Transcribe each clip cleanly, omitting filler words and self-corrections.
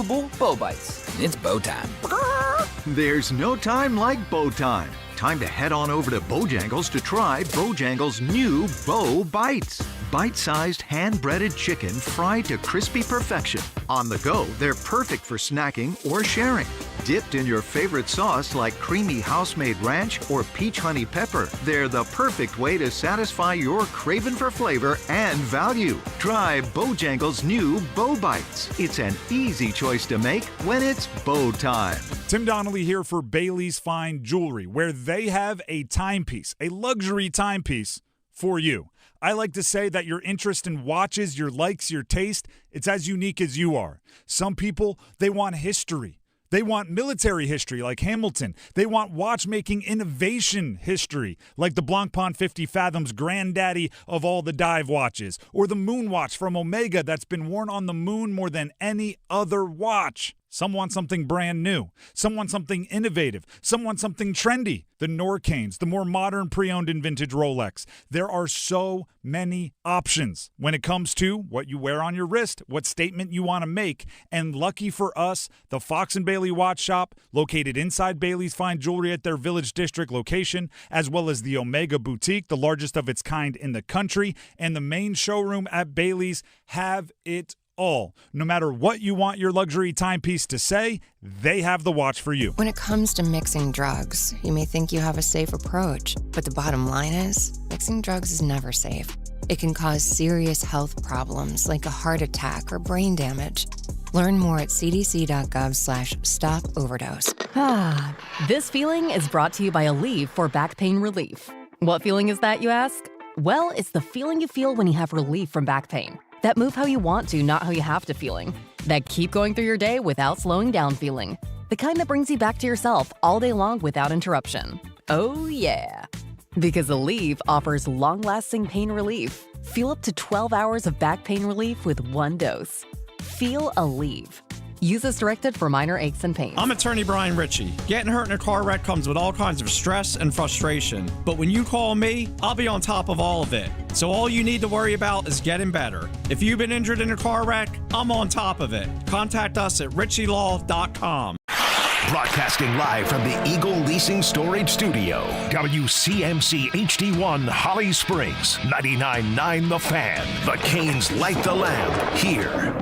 Bow Bites. It's bow time. There's no time like bow time. Time to head on over to Bojangles to try Bojangles' new Bow Bites. Bite-sized hand-breaded chicken fried to crispy perfection. On the go, they're perfect for snacking or sharing. Dipped in your favorite sauce like creamy house-made ranch or peach honey pepper, they're the perfect way to satisfy your craving for flavor and value. Try Bojangles' new Bow Bites. It's an easy choice to make when it's bow time. Tim Donnelly here for Bailey's Fine Jewelry, where they have a timepiece, a luxury timepiece for you. I like to say that your interest in watches, your likes, your taste, it's as unique as you are. Some people, they want history. They want military history like Hamilton. They want watchmaking innovation history like the Blancpain 50 Fathoms, granddaddy of all the dive watches, or the Moon Watch from Omega that's been worn on the moon more than any other watch. Some want something brand new. Some want something innovative. Some want something trendy. The Norcanes, the more modern pre-owned and vintage Rolex. There are so many options when it comes to what you wear on your wrist, what statement you want to make. And lucky for us, the Fox & Bailey Watch Shop, located inside Bailey's Fine Jewelry at their Village District location, as well as the Omega Boutique, the largest of its kind in the country, and the main showroom at Bailey's have it all. No matter what you want your luxury timepiece to say, they have the watch for you. When it comes to mixing drugs, you may think you have a safe approach, but the bottom line is, mixing drugs is never safe. It can cause serious health problems like a heart attack or brain damage. Learn more at cdc.gov/stop-overdose. This feeling is brought to you by Aleve for back pain relief. What feeling is that, you ask? Well, it's the feeling you feel when you have relief from back pain. That move how you want to, not how you have to feeling. That keep going through your day without slowing down feeling. The kind that brings you back to yourself all day long without interruption. Oh yeah. Because Aleve offers long-lasting pain relief. Feel up to 12 hours of back pain relief with one dose. Feel Aleve. Use as directed for minor aches and pains. I'm attorney Brian Ritchie. Getting hurt in a car wreck comes with all kinds of stress and frustration. But when you call me, I'll be on top of all of it. So all you need to worry about is getting better. If you've been injured in a car wreck, I'm on top of it. Contact us at ritchielaw.com. Broadcasting live from the Eagle Leasing Storage Studio. WCMC HD1 Holly Springs. 99.9 The Fan. The Canes light the lamp here.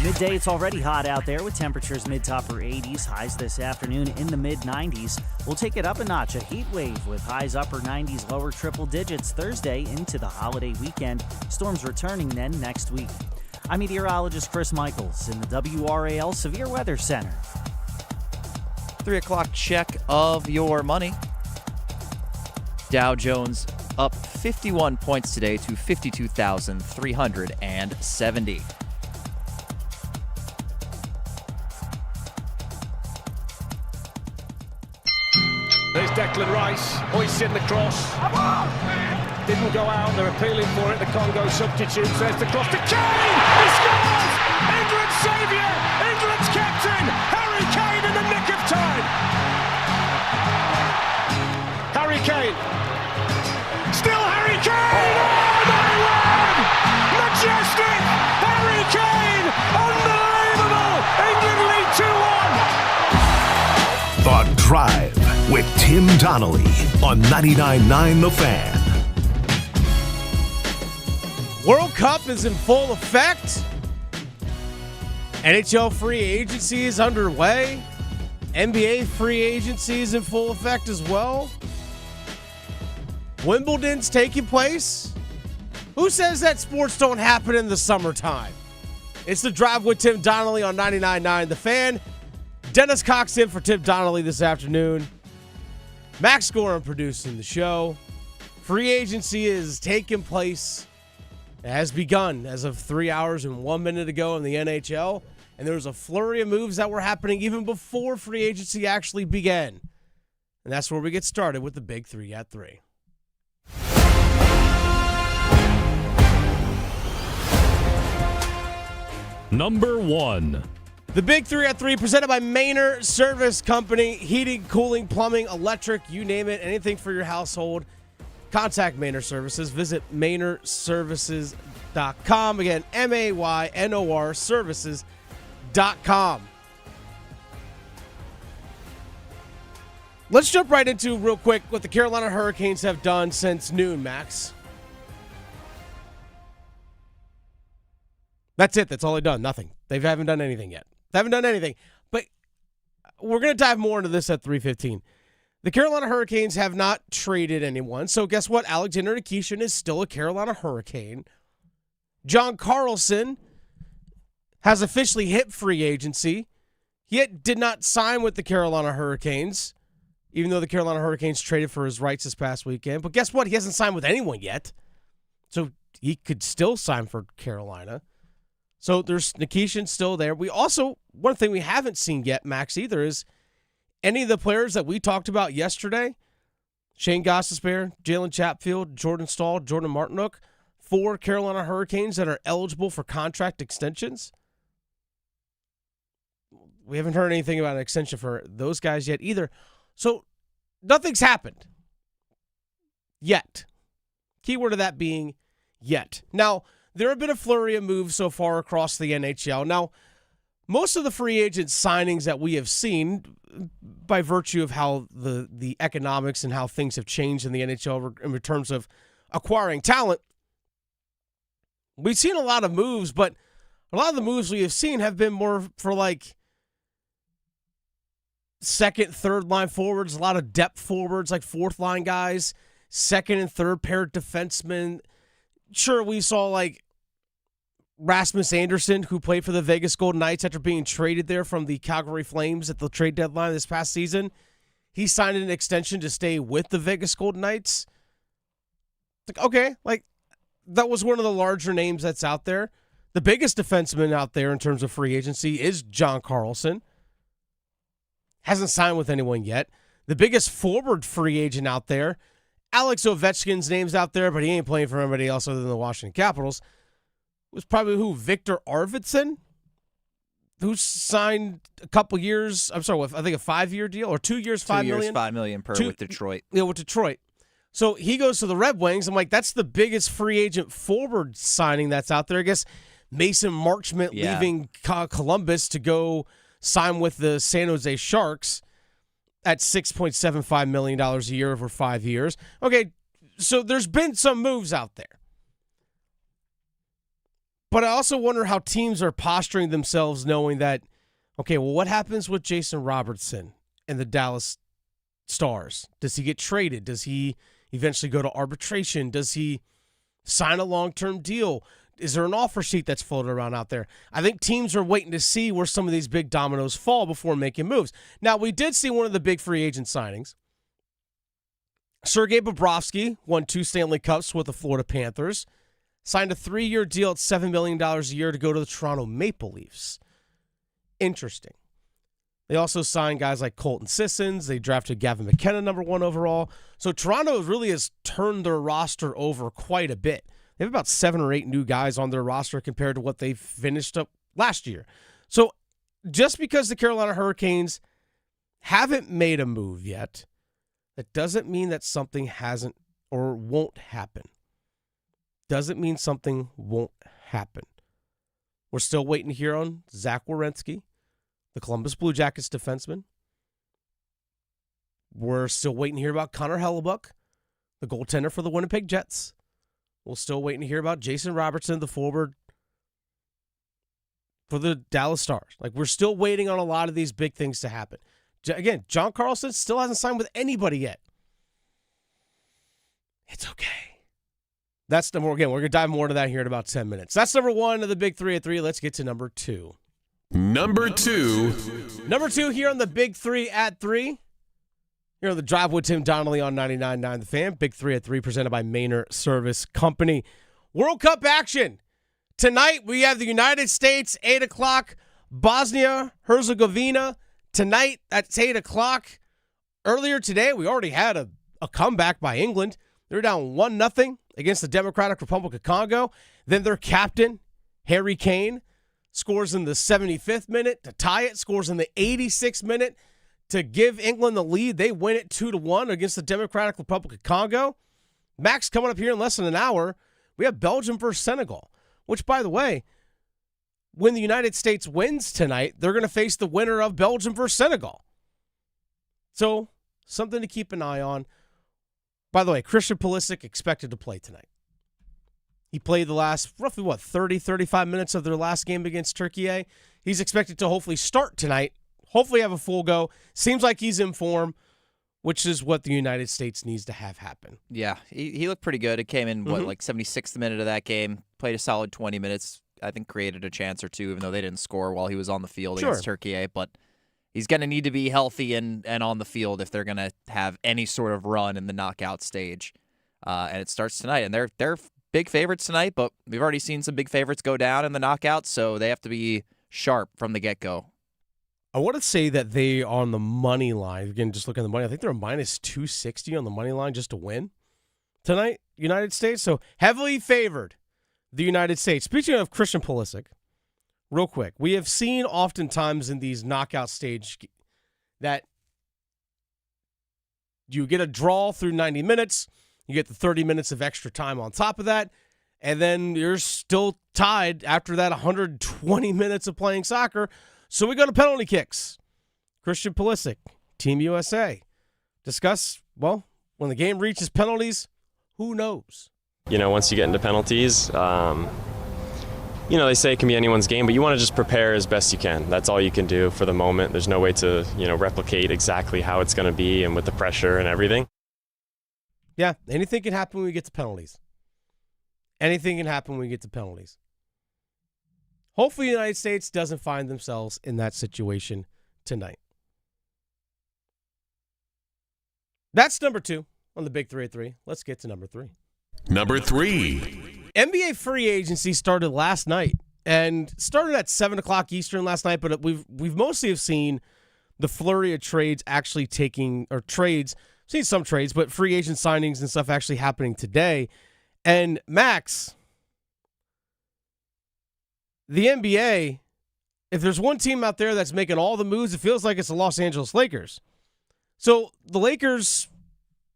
Midday, it's already hot out there with temperatures mid to upper 80s. Highs this afternoon in the mid 90s. We'll take it up a notch, a heat wave with highs upper 90s, lower triple digits Thursday into the holiday weekend. Storms returning then next week. I'm meteorologist Chris Michaels in the WRAL Severe Weather Center. 3 o'clock check of your money. Dow Jones up 51 points today to 52,370. There's Declan Rice, hoisting the cross. Didn't go out, they're appealing for it. The Congo substitutes. There's the cross to Kane! He scores! England's saviour! England's captain! Harry Kane in the nick of time! Harry Kane. Still Harry Kane! Oh, my word! Majestic! Harry Kane! Unbelievable! England lead 2-1! The Drive with Tim Donnelly on 99.9 The Fan. World Cup is in full effect. NHL free agency is underway. NBA free agency is in full effect as well. Wimbledon's taking place. Who says that sports don't happen in the summertime? It's The Drive with Tim Donnelly on 99.9 The Fan. Dennis Cox in for Tim Donnelly this afternoon. Max Gorham producing the show. Free agency is taking place. It has begun as of 3 hours and 1 minute ago in the NHL. And there was a flurry of moves that were happening even before free agency actually began. And that's where we get started with the Big 3 at 3. Number 1. The Big 3 at 3 presented by Mainer Service Company. Heating, cooling, plumbing, electric, you name it. Anything for your household. contact Maynor Services. Visit MaynorServices.com. Again, MAYNOR Services.com. Let's jump right into, real quick, what the Carolina Hurricanes have done since noon, Max. That's it. That's all they've done. Nothing. They haven't done anything yet. They haven't done anything. But we're going to dive more into this at 3:15. The Carolina Hurricanes have not traded anyone. So guess what? Alexander Nikishin is still a Carolina Hurricane. John Carlson has officially hit free agency, yet did not sign with the Carolina Hurricanes, even though the Carolina Hurricanes traded for his rights this past weekend. But guess what? He hasn't signed with anyone yet. So he could still sign for Carolina. So there's Nikishin still there. We also, one thing we haven't seen yet, Max, either, is any of the players that we talked about yesterday, Shane Gostisbehere, Jalen Chatfield, Jordan Stahl, Jordan Martinook, 4 Carolina Hurricanes that are eligible for contract extensions. We haven't heard anything about an extension for those guys yet either. So nothing's happened yet. Keyword of that being yet. Now, there have been a flurry of moves so far across the NHL. Now, most of the free agent signings that we have seen, by virtue of how the economics and how things have changed in the NHL in terms of acquiring talent, we've seen a lot of moves, but a lot of the moves we have seen have been more for like second, third line forwards, a lot of depth forwards, like fourth line guys, second and third pair defensemen. Sure, we saw like Rasmus Andersson, who played for the Vegas Golden Knights after being traded there from the Calgary Flames at the trade deadline this past season. He signed an extension to stay with the Vegas Golden Knights. Like, okay, like that was one of the larger names that's out there. The biggest defenseman out there in terms of free agency is John Carlson. Hasn't signed with anyone yet. The biggest forward free agent out there, Alex Ovechkin's name's out there, but he ain't playing for anybody else other than the Washington Capitals. Was probably who? Victor Arvidsson, who signed a couple years. I'm sorry, I think a 5-year deal or 2 years, $5 million. $5 million per with Detroit. Yeah, with Detroit. So he goes to the Red Wings. I'm like, that's the biggest free agent forward signing that's out there. I guess Mason Marchment leaving Columbus to go sign with the San Jose Sharks at $6.75 million a year over 5 years. Okay, so there's been some moves out there. But I also wonder how teams are posturing themselves knowing that, okay, well, what happens with Jason Robertson and the Dallas Stars? Does he get traded? Does he eventually go to arbitration? Does he sign a long-term deal? Is there an offer sheet that's floated around out there? I think teams are waiting to see where some of these big dominoes fall before making moves. Now, we did see one of the big free agent signings. Sergei Bobrovsky won 2 Stanley Cups with the Florida Panthers. Signed a 3-year deal at $7 million a year to go to the Toronto Maple Leafs. Interesting. They also signed guys like Colton Sissons. They drafted Gavin McKenna, number 1 overall. So Toronto really has turned their roster over quite a bit. They have about 7 or 8 new guys on their roster compared to what they finished up last year. So just because the Carolina Hurricanes haven't made a move yet, that doesn't mean that something hasn't or won't happen. Doesn't mean something won't happen. We're still waiting to hear on Zach Werenski, the Columbus Blue Jackets defenseman. We're still waiting to hear about Connor Hellebuck, the goaltender for the Winnipeg Jets. We're still waiting to hear about Jason Robertson, the forward for the Dallas Stars. Like, we're still waiting on a lot of these big things to happen. Again, John Carlson still hasn't signed with anybody yet. It's okay. That's number one. Again, we're going to dive more into that here in about 10 minutes. That's number 1 of the Big 3 at 3. Let's get to number 2. Number 2. Number 2 here on the Big 3 at 3. Here on the Drive with Tim Donnelly on 99.9 The Fan. Big 3 at 3 presented by Maynor Service Company. World Cup action. Tonight we have the United States, 8 o'clock. Bosnia-Herzegovina. Tonight at 8 o'clock. Earlier today we already had a comeback by England. They're down 1-0 against the Democratic Republic of Congo. Then their captain, Harry Kane, scores in the 75th minute to tie it, scores in the 86th minute to give England the lead. They win it 2-1 against the Democratic Republic of Congo. Max, coming up here in less than an hour, we have Belgium versus Senegal, which, by the way, when the United States wins tonight, they're going to face the winner of Belgium versus Senegal. So, something to keep an eye on. By the way, Christian Pulisic expected to play tonight. He played the last, roughly, 30, 35 minutes of their last game against Turkey. He's expected to hopefully start tonight, hopefully have a full go. Seems like he's in form, which is what the United States needs to have happen. Yeah, he looked pretty good. It came in, 76th minute of that game. Played a solid 20 minutes. I think created a chance or two, even though they didn't score while he was on the field against Turkey. But he's going to need to be healthy and on the field if they're going to have any sort of run in the knockout stage. And it starts tonight. And they're big favorites tonight, but we've already seen some big favorites go down in the knockouts, so they have to be sharp from the get-go. I want to say that they are on the money line. Again, just looking at the money, I think they're minus 260 on the money line just to win tonight, United States. So heavily favored, the United States. Speaking of Christian Pulisic, real quick, we have seen oftentimes in these knockout stage that you get a draw through 90 minutes, you get the 30 minutes of extra time on top of that, and then you're still tied after that 120 minutes of playing soccer. So we go to penalty kicks. Christian Pulisic, Team USA. Discuss, when the game reaches penalties, who knows? Once you get into penalties, they say it can be anyone's game, but you want to just prepare as best you can. That's all you can do for the moment. There's no way to, replicate exactly how it's going to be and with the pressure and everything. Yeah, anything can happen when we get to penalties. Anything can happen when we get to penalties. Hopefully the United States doesn't find themselves in that situation tonight. That's number 2 on the Big 3 at 3. Let's get to number 3. Number 3. NBA free agency started last night and started at 7 o'clock Eastern last night, but we've mostly have seen the flurry of trades actually taking, or trades, seen some trades, but free agent signings and stuff actually happening today. And Max, the NBA, if there's one team out there that's making all the moves, it feels like it's the Los Angeles Lakers. So the Lakers,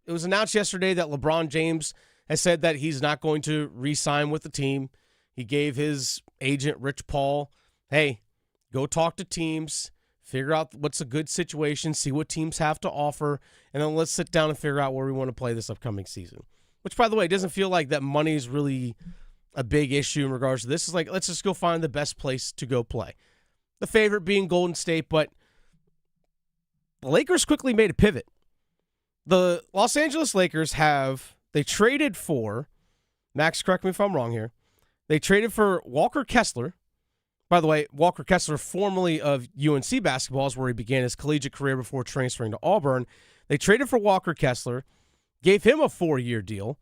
it was announced yesterday that LeBron James has said that he's not going to re-sign with the team. He gave his agent, Rich Paul, hey, go talk to teams, figure out what's a good situation, see what teams have to offer, and then let's sit down and figure out where we want to play this upcoming season. Which, by the way, doesn't feel like that money is really a big issue in regards to this. It's like, let's just go find the best place to go play. The favorite being Golden State, but the Lakers quickly made a pivot. The Los Angeles Lakers they traded for, Max, correct me if I'm wrong here, they traded for Walker Kessler. By the way, Walker Kessler, formerly of UNC basketball, is where he began his collegiate career before transferring to Auburn. They traded for Walker Kessler, gave him a 4-year deal.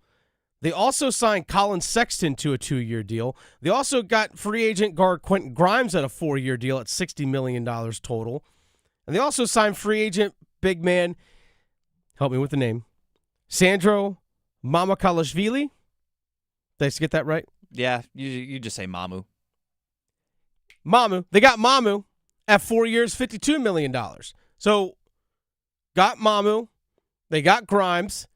They also signed Colin Sexton to a 2-year deal. They also got free agent guard Quentin Grimes at a 4-year deal at $60 million total. And they also signed free agent big man, help me with the name, Sandro Mamukelashvili. Did I get that right? Yeah, you just say Mamu. Mamu. They got Mamu at 4 years, $52 million. So, got Mamu. They got Grimes.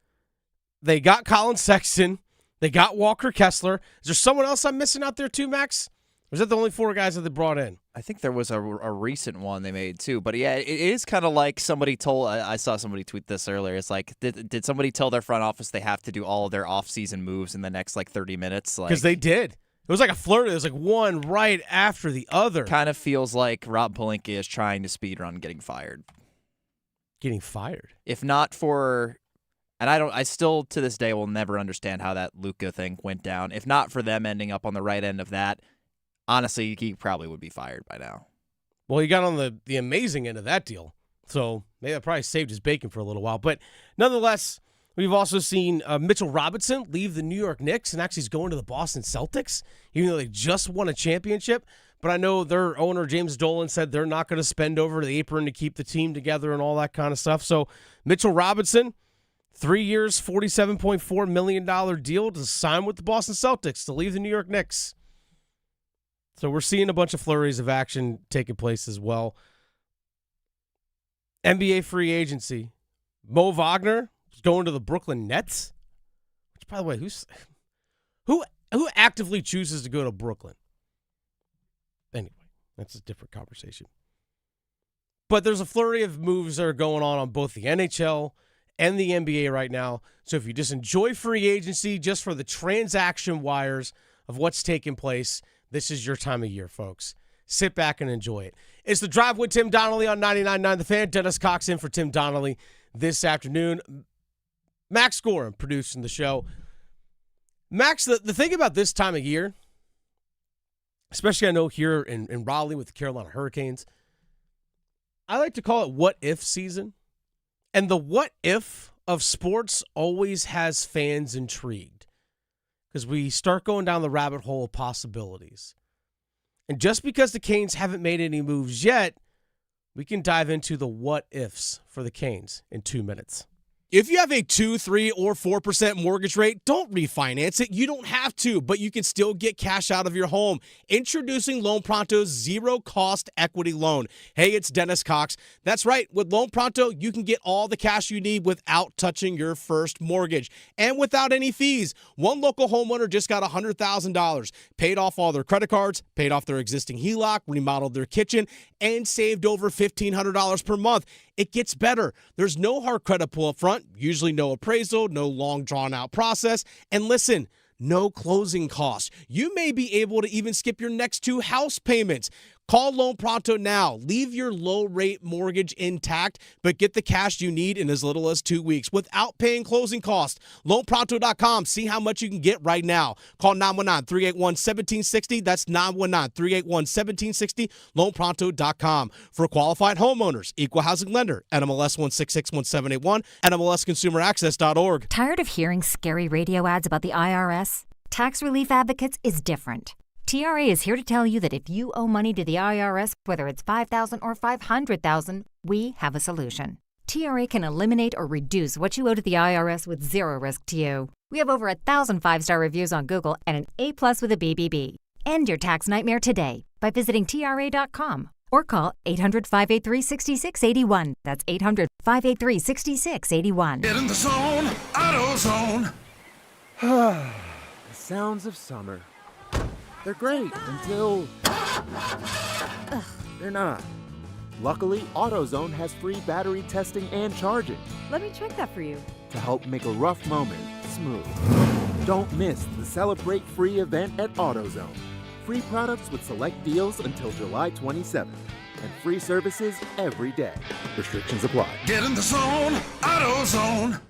They got Colin Sexton. They got Walker Kessler. Is there someone else I'm missing out there too, Max? Or is that the only 4 guys that they brought in? I think there was a recent one they made too. But yeah, it is kind of like somebody told, I saw somebody tweet this earlier. It's like, did somebody tell their front office they have to do all of their off-season moves in the next 30 minutes? Because they did. It was like a flurry. It was like one right after the other. Kind of feels like Rob Pelinka is trying to speedrun getting fired. Getting fired? If not for, and I still to this day will never understand how that Luka thing went down. If not for them ending up on the right end of that, honestly, he probably would be fired by now. Well, he got on the amazing end of that deal. So maybe that probably saved his bacon for a little while. But nonetheless, we've also seen Mitchell Robinson leave the New York Knicks and actually is going to the Boston Celtics, even though they just won a championship. But I know their owner, James Dolan, said they're not going to spend over the apron to keep the team together and all that kind of stuff. So Mitchell Robinson, 3 years, $47.4 million deal to sign with the Boston Celtics to leave the New York Knicks. So we're seeing a bunch of flurries of action taking place as well. NBA free agency. Mo Wagner is going to the Brooklyn Nets, By the way, who actively chooses to go to Brooklyn? Anyway, that's a different conversation. But there's a flurry of moves that are going on both the NHL and the NBA right now. So if you just enjoy free agency just for the transaction wires of what's taking place, this is your time of year, folks. Sit back and enjoy it. It's The Drive with Tim Donnelly on 99.9 The Fan. Dennis Cox in for Tim Donnelly this afternoon. Max Gorham producing the show. Max, the thing about this time of year, especially I know here in Raleigh with the Carolina Hurricanes, I like to call it what if season. And the what if of sports always has fans intrigued because we start going down the rabbit hole of possibilities. And just because the Canes haven't made any moves yet, we can dive into the what ifs for the Canes in 2 minutes. If you have a 2, 3, or 4% mortgage rate, don't refinance it. You don't have to, but you can still get cash out of your home. Introducing Loan Pronto's zero-cost equity loan. Hey, it's Dennis Cox. That's right. With Loan Pronto, you can get all the cash you need without touching your first mortgage and without any fees. One local homeowner just got $100,000, paid off all their credit cards, paid off their existing HELOC, remodeled their kitchen, and saved over $1,500 per month. It gets better. There's no hard credit pull up front, usually no appraisal, no long drawn-out process, and listen, no closing costs. You may be able to even skip your next 2 house payments. Call Loan Pronto now. Leave your low-rate mortgage intact, but get the cash you need in as little as 2 weeks without paying closing costs. LoanPronto.com. See how much you can get right now. Call 919-381-1760. That's 919-381-1760. LoanPronto.com. For qualified homeowners, equal housing lender, NMLS 1661781, NMLSConsumerAccess.org. Tired of hearing scary radio ads about the IRS? Tax Relief Advocates is different. TRA is here to tell you that if you owe money to the IRS, whether it's $5,000 or $500,000, we have a solution. TRA can eliminate or reduce what you owe to the IRS with zero risk to you. We have over 1,000 5-star reviews on Google and an A+ with a BBB. End your tax nightmare today by visiting TRA.com or call 800-583-6681. That's 800-583-6681. Get in the zone, AutoZone. The sounds of summer. They're great until they're not. Luckily, AutoZone has free battery testing and charging. Let me check that for you. To help make a rough moment smooth. Don't miss the Celebrate Free event at AutoZone. Free products with select deals until July 27th. And free services every day. Restrictions apply. Get in the zone, AutoZone.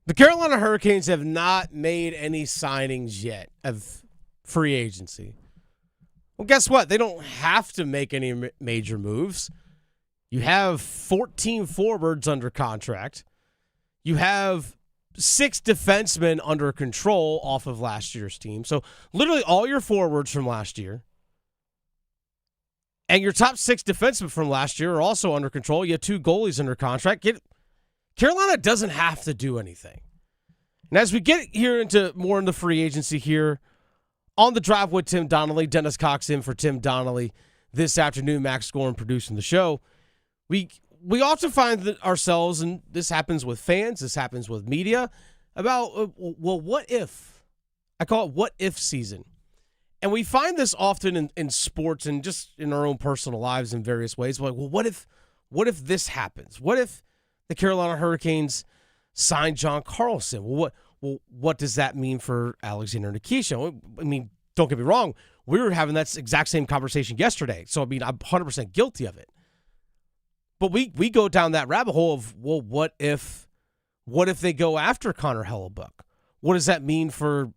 The Carolina Hurricanes have not made any signings yet of free agency. Well, guess what? They don't have to make any major moves. You have 14 forwards under contract. You have 6 defensemen under control off of last year's team. So literally all your forwards from last year. And your top 6 defensemen from last year are also under control. You have 2 goalies under contract. Carolina doesn't have to do anything. And as we get here into more in the free agency here on The Drive with Tim Donnelly, Dennis Cox in for Tim Donnelly this afternoon, Max Gorham producing the show. We often find that ourselves, and this happens with fans, this happens with media, about, well, what if? I call it what if season. And we find this often in sports and just in our own personal lives in various ways. Like, well, what if this happens? What if the Carolina Hurricanes sign John Carlson? Well, what does that mean for Alexander Nikishin? I mean, don't get me wrong. We were having that exact same conversation yesterday. So, I mean, I'm 100% guilty of it. But we go down that rabbit hole of, well, what if they go after Connor Hellebuck? What does that mean for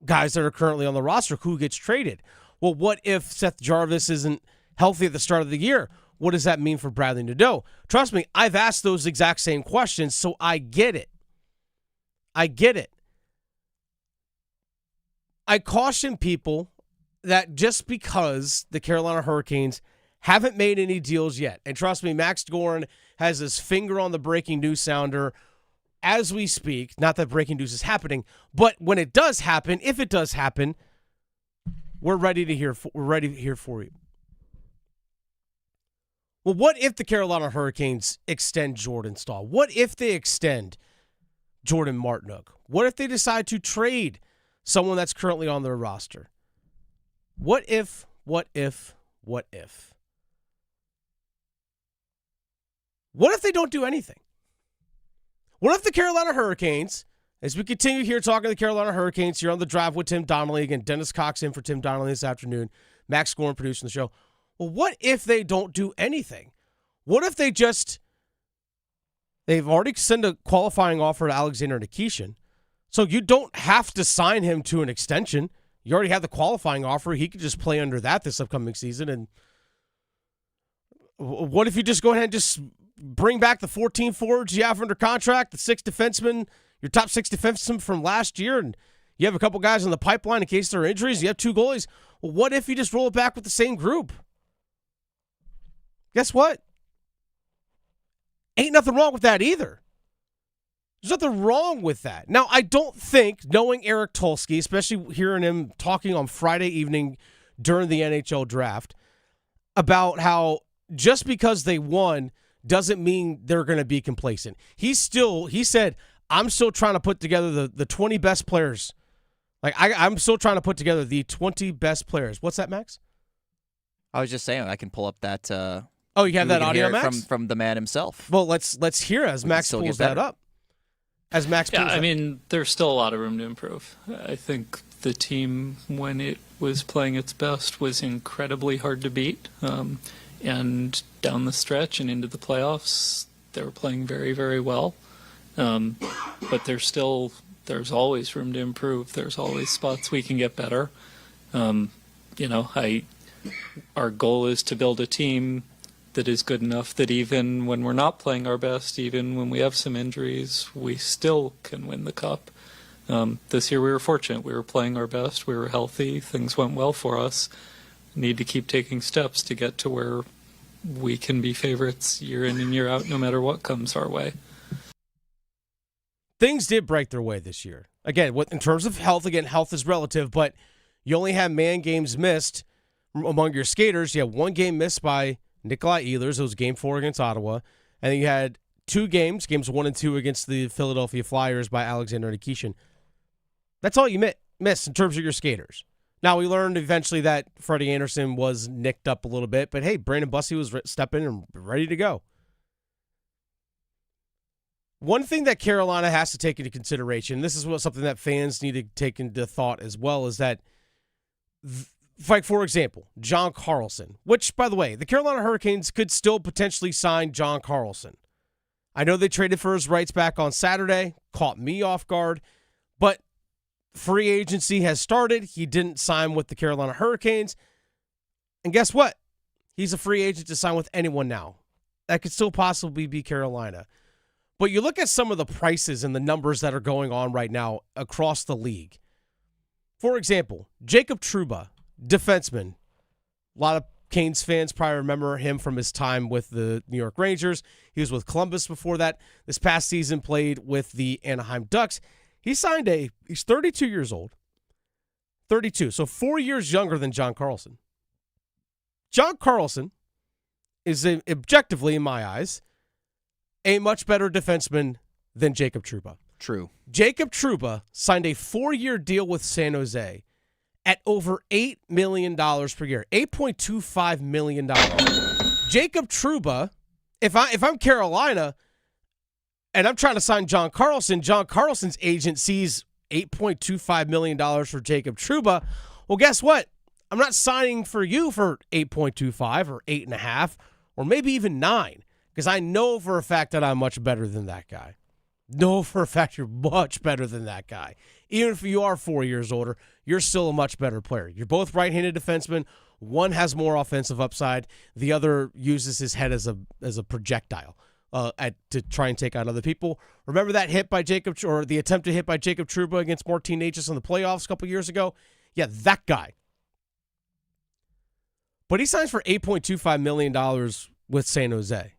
guys that are currently on the roster? Who gets traded? Well, what if Seth Jarvis isn't healthy at the start of the year? What does that mean for Bradley Nadeau? Trust me, I've asked those exact same questions, so I get it. I caution people that just because the Carolina Hurricanes haven't made any deals yet, and trust me, Max Gorham has his finger on the breaking news sounder as we speak, not that breaking news is happening, but when it does happen, if it does happen, we're ready to hear for you. Well, what if the Carolina Hurricanes extend Jordan Stahl? What if they extend Jordan Martinook? What if they decide to trade someone that's currently on their roster? What if? What if they don't do anything? What if the Carolina Hurricanes, as we continue here talking to the Carolina Hurricanes here on the Drive with Tim Donnelly, again, Dennis Cox in for Tim Donnelly this afternoon, Max Gorman producing the show. Well, what if they don't do anything? What if they've already sent a qualifying offer to Alexander Nikishin, so you don't have to sign him to an extension. You already have the qualifying offer. He could just play under that this upcoming season. And what if you just go ahead and just bring back the 14 forwards you have under contract, the 6 defensemen, your top 6 defensemen from last year, and you have a couple guys in the pipeline in case there are injuries, you have 2 goalies. Well, what if you just roll it back with the same group? Guess what? Ain't nothing wrong with that either. There's nothing wrong with that. Now, I don't think, knowing Eric Tulsky, especially hearing him talking on Friday evening during the NHL draft, about how just because they won doesn't mean they're going to be complacent. He said, I'm still trying to put together the 20 best players. Like, I'm still trying to put together the 20 best players. What's that, Max? I was just saying, I can pull up that. Oh, you have that audio, Max? From the man himself. Well, let's hear as Max pulls that up. As Max pulls I mean, there's still a lot of room to improve. I think the team, when it was playing its best, was incredibly hard to beat. And down the stretch and into the playoffs, they were playing very, very well. But there's always room to improve. There's always spots we can get better. Our goal is to build a team that is good enough that even when we're not playing our best, even when we have some injuries, we still can win the cup. This year we were fortunate. We were playing our best. We were healthy. Things went well for us. Need to keep taking steps to get to where we can be favorites year in and year out, no matter what comes our way. Things did break their way this year. Again, in terms of health, health is relative, but you only have man games missed among your skaters. You had 1 game missed by Nikolai Ehlers. It was Game 4 against Ottawa. And then you had 2 games 1 and 2 against the Philadelphia Flyers by Alexander Nikishin. That's all you miss in terms of your skaters. Now, we learned eventually that Freddie Anderson was nicked up a little bit, but hey, Brandon Bussey was stepping and ready to go. One thing that Carolina has to take into consideration, this is something that fans need to take into thought as well, is that, like, for example, John Carlson, which, by the way, the Carolina Hurricanes could still potentially sign John Carlson. I know they traded for his rights back on Saturday, caught me off guard, but free agency has started. He didn't sign with the Carolina Hurricanes. And guess what? He's a free agent to sign with anyone now. That could still possibly be Carolina. But you look at some of the prices and the numbers that are going on right now across the league. For example, Jacob Trouba, defenseman. A lot of Canes fans probably remember him from his time with the New York Rangers. He was with Columbus before that. This past season played with the Anaheim Ducks. He's 32 years old. 32, so 4 years younger than John Carlson. John Carlson is, objectively, in my eyes, a much better defenseman than Jacob Trouba. True. Jacob Trouba signed a 4-year deal with San Jose at over $8 million per year, $8.25 million. Jacob Trouba, if I'm Carolina and I'm trying to sign John Carlson, John Carlson's agent sees $8.25 million for Jacob Trouba. Well, guess what? I'm not signing for you for 8.25 or 8.5 or maybe even 9 because I know for a fact that I'm much better than that guy. Know for a fact you're much better than that guy. Even if you are 4 years older, you're still a much better player. You're both right-handed defensemen. One has more offensive upside. The other uses his head as a projectile to try and take out other people. Remember that hit by Jacob, or the attempted hit by Jacob Trouba against Martin Necas in the playoffs a couple years ago? Yeah, that guy. But he signs for $8.25 million with San Jose.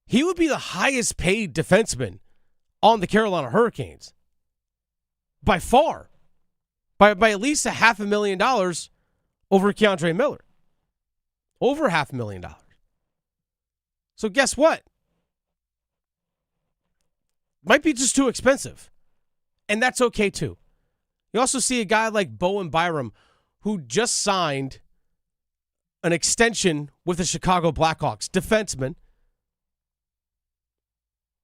He would be the highest paid defenseman on the Carolina Hurricanes. By far. By at least $500,000 over Keandre Miller. Over $500,000. So guess what? Might be just too expensive. And that's okay too. You also see a guy like Bowen Byram who just signed an extension with the Chicago Blackhawks, defenseman,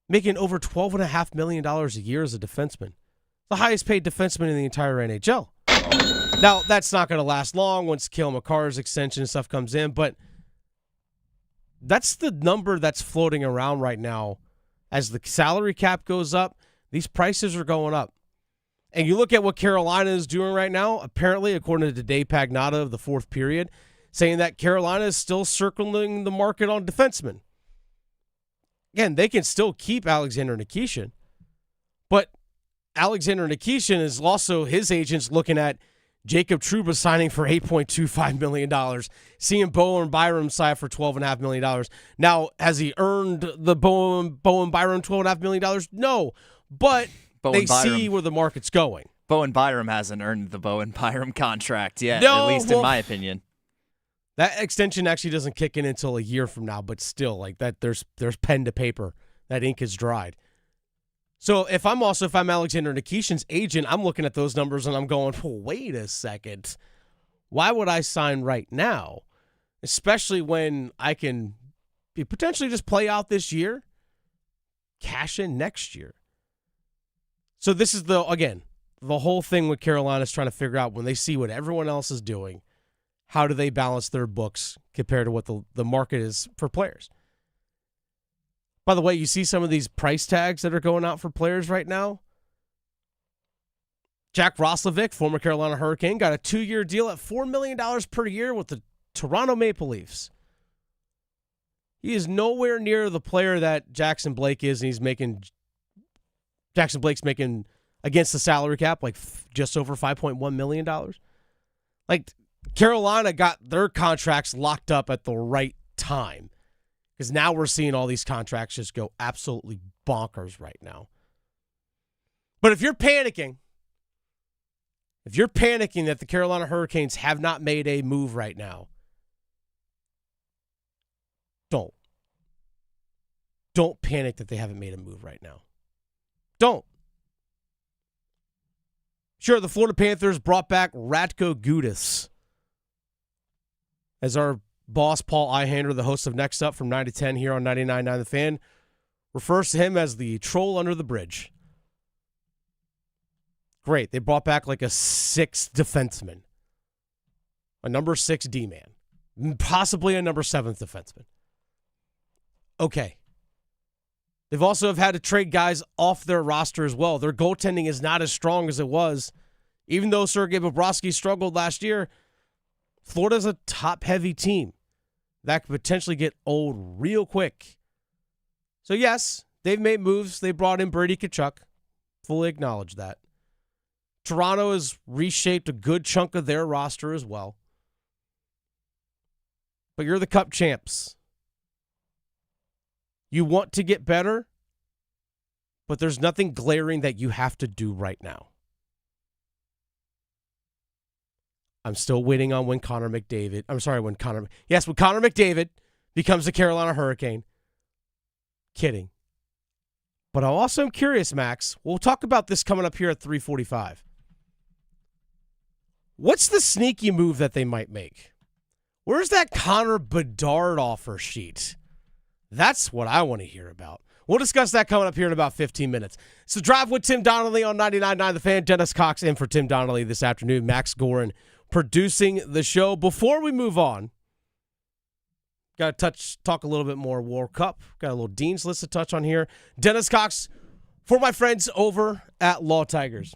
making over $12.5 million a year as a defenseman. The highest paid defenseman in the entire NHL. Now, that's not going to last long once Cale Makar's extension and stuff comes in, but that's the number that's floating around right now. As the salary cap goes up, these prices are going up. And you look at what Carolina is doing right now, apparently, according to Dave Pagnotta of the fourth period, saying that Carolina is still circling the market on defensemen. Again, they can still keep Alexander Nikishin, but Alexander Nikishin is also his agents looking at Jacob Trouba signing for $8.25 million, seeing Bowen Byram sign for $12.5 million. Now, has he earned the Bowen Byram $12.5 million? No, but they see where the market's going. Bowen Byram hasn't earned the Bowen Byram contract yet, at least in my opinion. That extension actually doesn't kick in until a year from now, but still, like that, there's pen to paper. That ink is dried. So if I'm Alexander Nikishin's agent, I'm looking at those numbers and I'm going, well, wait a second. Why would I sign right now? Especially when I can potentially just play out this year, cash in next year. So this is the whole thing with Carolina is trying to figure out when they see what everyone else is doing, how do they balance their books compared to what the market is for players? By the way, you see some of these price tags that are going out for players right now. Jack Roslovic, former Carolina Hurricane, got a 2-year deal at $4 million per year with the Toronto Maple Leafs. He is nowhere near the player that Jackson Blake is, and Jackson Blake's making against the salary cap like just over $5.1 million. Like, Carolina got their contracts locked up at the right time. Because now we're seeing all these contracts just go absolutely bonkers right now. But if you're panicking that the Carolina Hurricanes have not made a move right now, don't panic that they haven't made a move right now. Don't. Sure, the Florida Panthers brought back Ratko Gudas as our boss Paul Ihander, the host of Next Up from 9 to 10 here on 99.9 The Fan, refers to him as the troll under the bridge. Great. They brought back like a 6th defenseman, a number 6 D-man, possibly a number 7th defenseman. Okay. They've also have had to trade guys off their roster as well. Their goaltending is not as strong as it was. Even though Sergei Bobrovsky struggled last year, Florida's a top-heavy team. That could potentially get old real quick. So, yes, they've made moves. They brought in Brady Tkachuk. Fully acknowledge that. Toronto has reshaped a good chunk of their roster as well. But you're the Cup champs. You want to get better, but there's nothing glaring that you have to do right now. I'm still waiting on when Connor McDavid becomes the Carolina Hurricane. Kidding. But I also am curious, Max. We'll talk about this coming up here at 3:45. What's the sneaky move that they might make? Where's that Connor Bedard offer sheet? That's what I want to hear about. We'll discuss that coming up here in about 15 minutes. It's The Drive with Tim Donnelly on 99.9 The Fan. Dennis Cox in for Tim Donnelly this afternoon. Max Gorin producing the show. Before we move on, got to talk a little bit more World Cup. Got a little Dean's List to touch on here. Dennis Cox for my friends over at Law Tigers.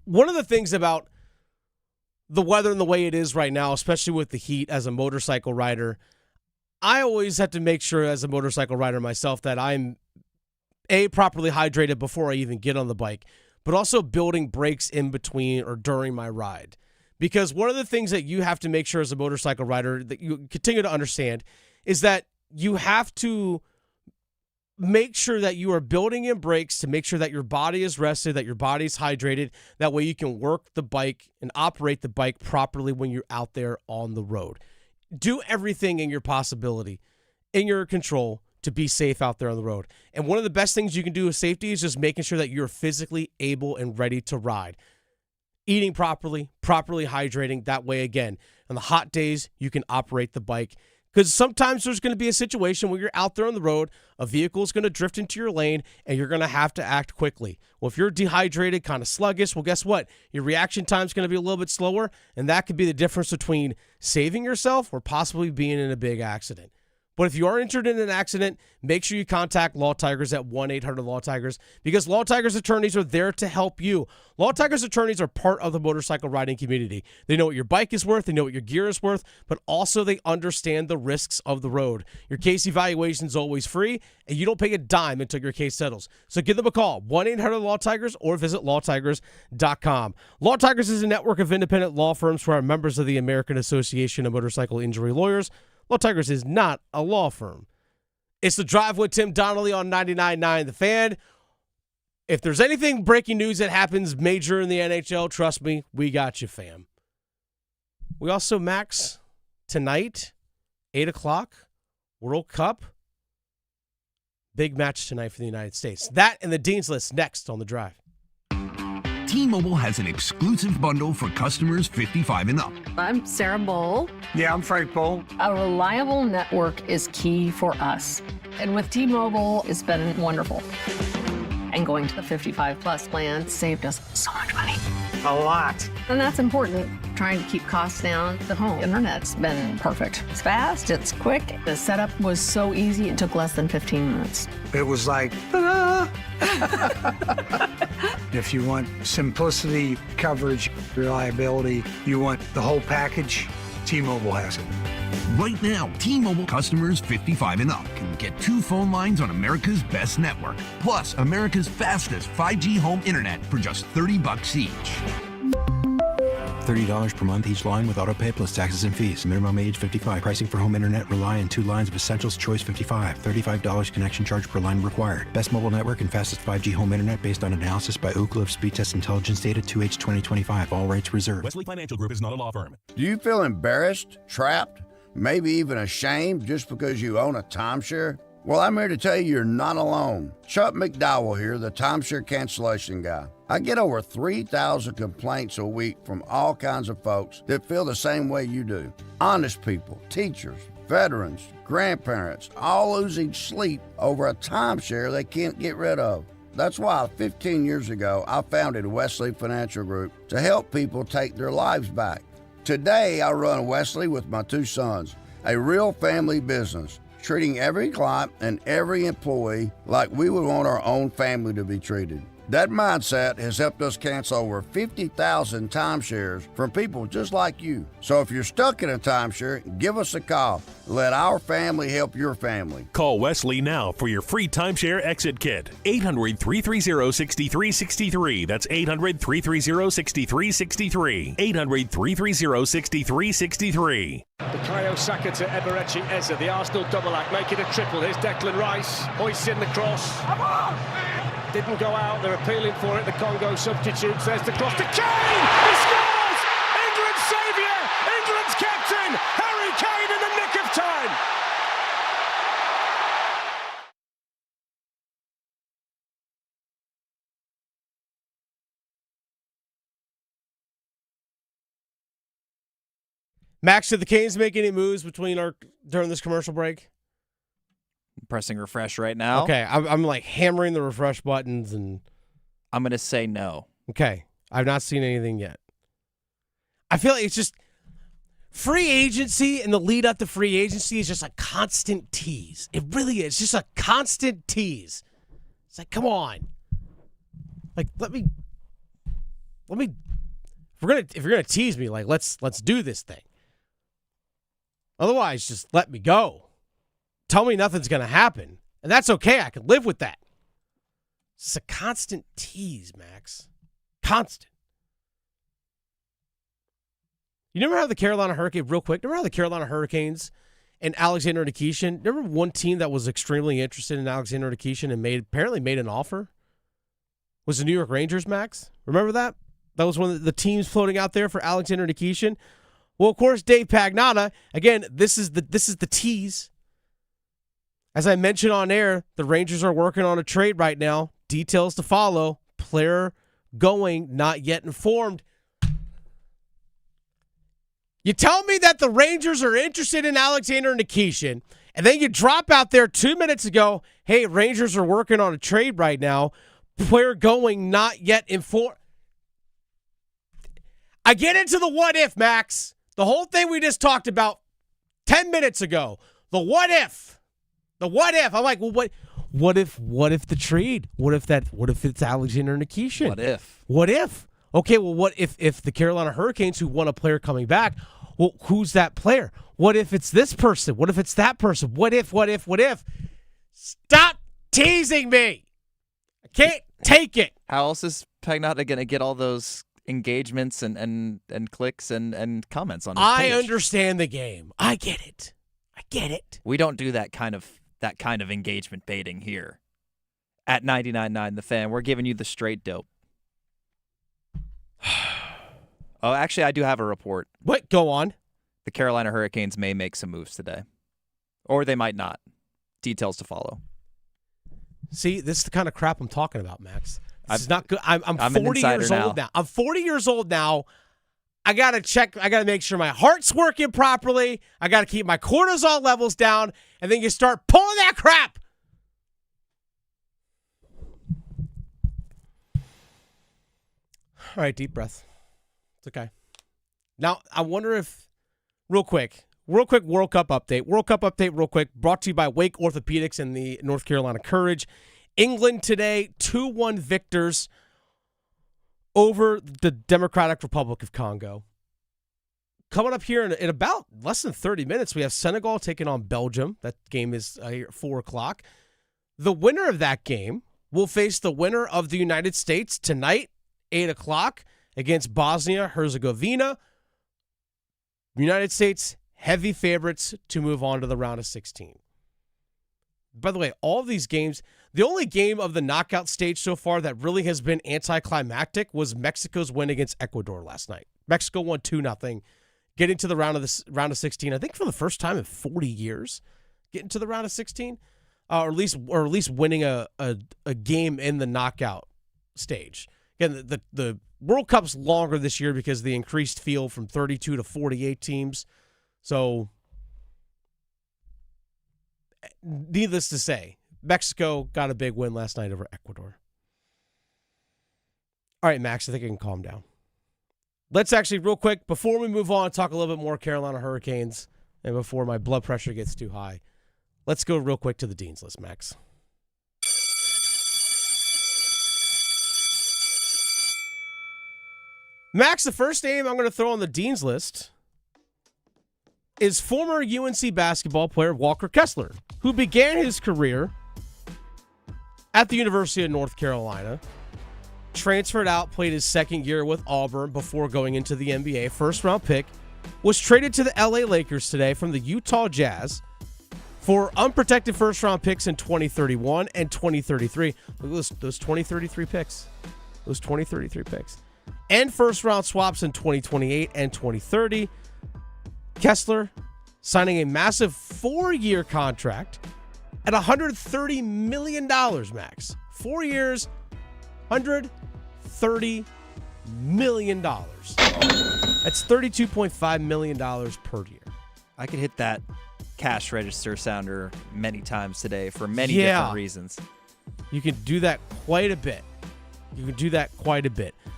One of the things about the weather and the way it is right now, especially with the heat as a motorcycle rider, I always have to make sure as a motorcycle rider myself that I'm properly hydrated before I even get on the bike, but also building breaks in between or during my ride. Because one of the things that you have to make sure as a motorcycle rider that you continue to understand is that you have to make sure that you are building in breaks to make sure that your body is rested, that your body's hydrated. That way you can work the bike and operate the bike properly when you're out there on the road. Do everything in your possibility, in your control, to be safe out there on the road. And one of the best things you can do with safety is just making sure that you're physically able and ready to ride. Eating properly hydrating. That way, again, on the hot days, you can operate the bike. Because sometimes there's going to be a situation where you're out there on the road, a vehicle is going to drift into your lane, and you're going to have to act quickly. Well, if you're dehydrated, kind of sluggish, well, guess what? Your reaction time is going to be a little bit slower, and that could be the difference between saving yourself or possibly being in a big accident. But if you are injured in an accident, make sure you contact Law Tigers at 1-800-LAW-TIGERS, because Law Tigers attorneys are there to help you. Law Tigers attorneys are part of the motorcycle riding community. They know what your bike is worth, they know what your gear is worth, but also they understand the risks of the road. Your case evaluation is always free, and you don't pay a dime until your case settles. So give them a call, 1-800-LAW-TIGERS, or visit lawtigers.com. Law Tigers is a network of independent law firms who are members of the American Association of Motorcycle Injury Lawyers. Law Tigers is not a law firm. It's The Drive with Tim Donnelly on 99.9 The Fan. If there's anything breaking news that happens major in the NHL, trust me, we got you, fam. We also, Max, tonight, 8 o'clock, World Cup. Big match tonight for the United States. That and the Dean's List next on The Drive. T-Mobile has an exclusive bundle for customers 55 and up. I'm Sarah Bowl. Yeah, I'm Frank Bowl. A reliable network is key for us. And with T-Mobile, it's been wonderful. And going to the 55-plus plan saved us so much money. A lot. And that's important. Trying to keep costs down. The home internet's been perfect. It's fast, it's quick. The setup was so easy, it took less than 15 minutes. It was like, ta-da! If you want simplicity, coverage, reliability, you want the whole package, T-Mobile has it. Right now, T-Mobile customers 55 and up can get 2 phone lines on America's best network, plus America's fastest 5G home internet for just $30 each. $30 per month each line with autopay plus taxes and fees. Minimum age 55. Pricing for home internet rely on 2 lines of Essentials Choice 55. $35 connection charge per line required. Best mobile network and fastest 5G home internet based on analysis by Ookla of Speed Test Intelligence Data 2H 2025. All rates reserved. Wesley Financial Group is not a law firm. Do you feel embarrassed, trapped, maybe even ashamed just because you own a timeshare? Well, I'm here to tell you you're not alone. Chuck McDowell here, the timeshare cancellation guy. I get over 3,000 complaints a week from all kinds of folks that feel the same way you do. Honest people, teachers, veterans, grandparents, all losing sleep over a timeshare they can't get rid of. That's why 15 years ago, I founded Wesley Financial Group to help people take their lives back. Today, I run Wesley with my 2 sons, a real family business, treating every client and every employee like we would want our own family to be treated. That mindset has helped us cancel over 50,000 timeshares from people just like you. So if you're stuck in a timeshare, give us a call. Let our family help your family. Call Wesley now for your free timeshare exit kit. 800-330-6363. That's 800-330-6363. 800-330-6363. Bukayo Saka to Eberechi Eze, the Arsenal double act, make it a triple. Here's Declan Rice, hoists in the cross. Didn't go out, they're appealing for it. The Congo substitutes, there's the cross to Kane! He scores! England's saviour! England's captain! Harry Kane in the nick of time! Max, did the Canes make any moves during this commercial break? I'm pressing refresh right now. Okay, I'm like hammering the refresh buttons, and I'm going to say no. Okay, I've not seen anything yet. I feel like it's just free agency, and the lead up to free agency is just a constant tease. It really is. It's just a constant tease. It's like, come on. Like, let me if you're gonna tease me, like let's do this thing. Otherwise, just let me go. Tell me nothing's going to happen. And that's okay. I can live with that. It's a constant tease, Max. Constant. You remember how the Carolina Hurricanes, real quick, remember how the Carolina Hurricanes and Alexander Nikishin. Remember one team that was extremely interested in Alexander Nikishin and apparently made an offer? Was the New York Rangers, Max? Remember that? That was one of the teams floating out there for Alexander Nikishin. Well, of course, Dave Pagnotta. Again, this is the tease. As I mentioned on air, the Rangers are working on a trade right now. Details to follow. Player going, not yet informed. You tell me that the Rangers are interested in Alexander Nikishin, and then you drop out there 2 minutes ago, hey, Rangers are working on a trade right now. Player going, not yet informed. I get into the what if, Max. The whole thing we just talked about 10 minutes ago. The what if. The what if. I'm like, well, what if the trade? What if it's Alexander Nikishin? What if? Okay, well, what if the Carolina Hurricanes, who want a player coming back, well, who's that player? What if it's this person? What if it's that person? What if? Stop teasing me. I can't take it. How else is Pagnotta going to get all those engagements and clicks and comments on his page? I understand the game. I get it. We don't do that kind of engagement baiting here. At 99.9 The Fan, we're giving you the straight dope. Oh, actually, I do have a report. What? Go on. The Carolina Hurricanes may make some moves today. Or they might not. Details to follow. See, this is the kind of crap I'm talking about, Max. This is not good. I'm 40 years old now. I'm 40 years old now. I got to check. I got to make sure my heart's working properly. I got to keep my cortisol levels down. And then you start pulling that crap. All right, deep breath. It's okay. Now, I wonder if, real quick, World Cup update. World Cup update real quick, brought to you by Wake Orthopedics and the North Carolina Courage. England today, 2-1 victors over the Democratic Republic of Congo. Coming up here in about less than 30 minutes, we have Senegal taking on Belgium. That game is here at 4 o'clock. The winner of that game will face the winner of the United States tonight, 8 o'clock, against Bosnia-Herzegovina. United States heavy favorites to move on to the round of 16. By the way, all of these games, the only game of the knockout stage so far that really has been anticlimactic was Mexico's win against Ecuador last night. Mexico won 2-0, getting to the round of 16. I think for the first time in 40 years, getting to the round of 16, or at least winning a game in the knockout stage. Again, the World Cup's longer this year because of the increased field from 32 to 48 teams. So, needless to say, Mexico got a big win last night over Ecuador. All right, Max, I think I can calm down. Let's actually, real quick, before we move on, talk a little bit more Carolina Hurricanes, and before my blood pressure gets too high, let's go real quick to the Dean's List, Max. Max, the first name I'm going to throw on the Dean's List is former UNC basketball player Walker Kessler, who began his career at the University of North Carolina, transferred out, played his second year with Auburn before going into the NBA. First-round pick, was traded to the LA Lakers today from the Utah Jazz for unprotected first-round picks in 2031 and 2033. Look at those 2033 picks. Those 2033 picks. And first-round swaps in 2028 and 2030. Kessler signing a massive 4-year contract at $130 million, Max. 4 years, $130 million. That's $32.5 million per year. I could hit that cash register sounder many times today for many different reasons. You can do that quite a bit.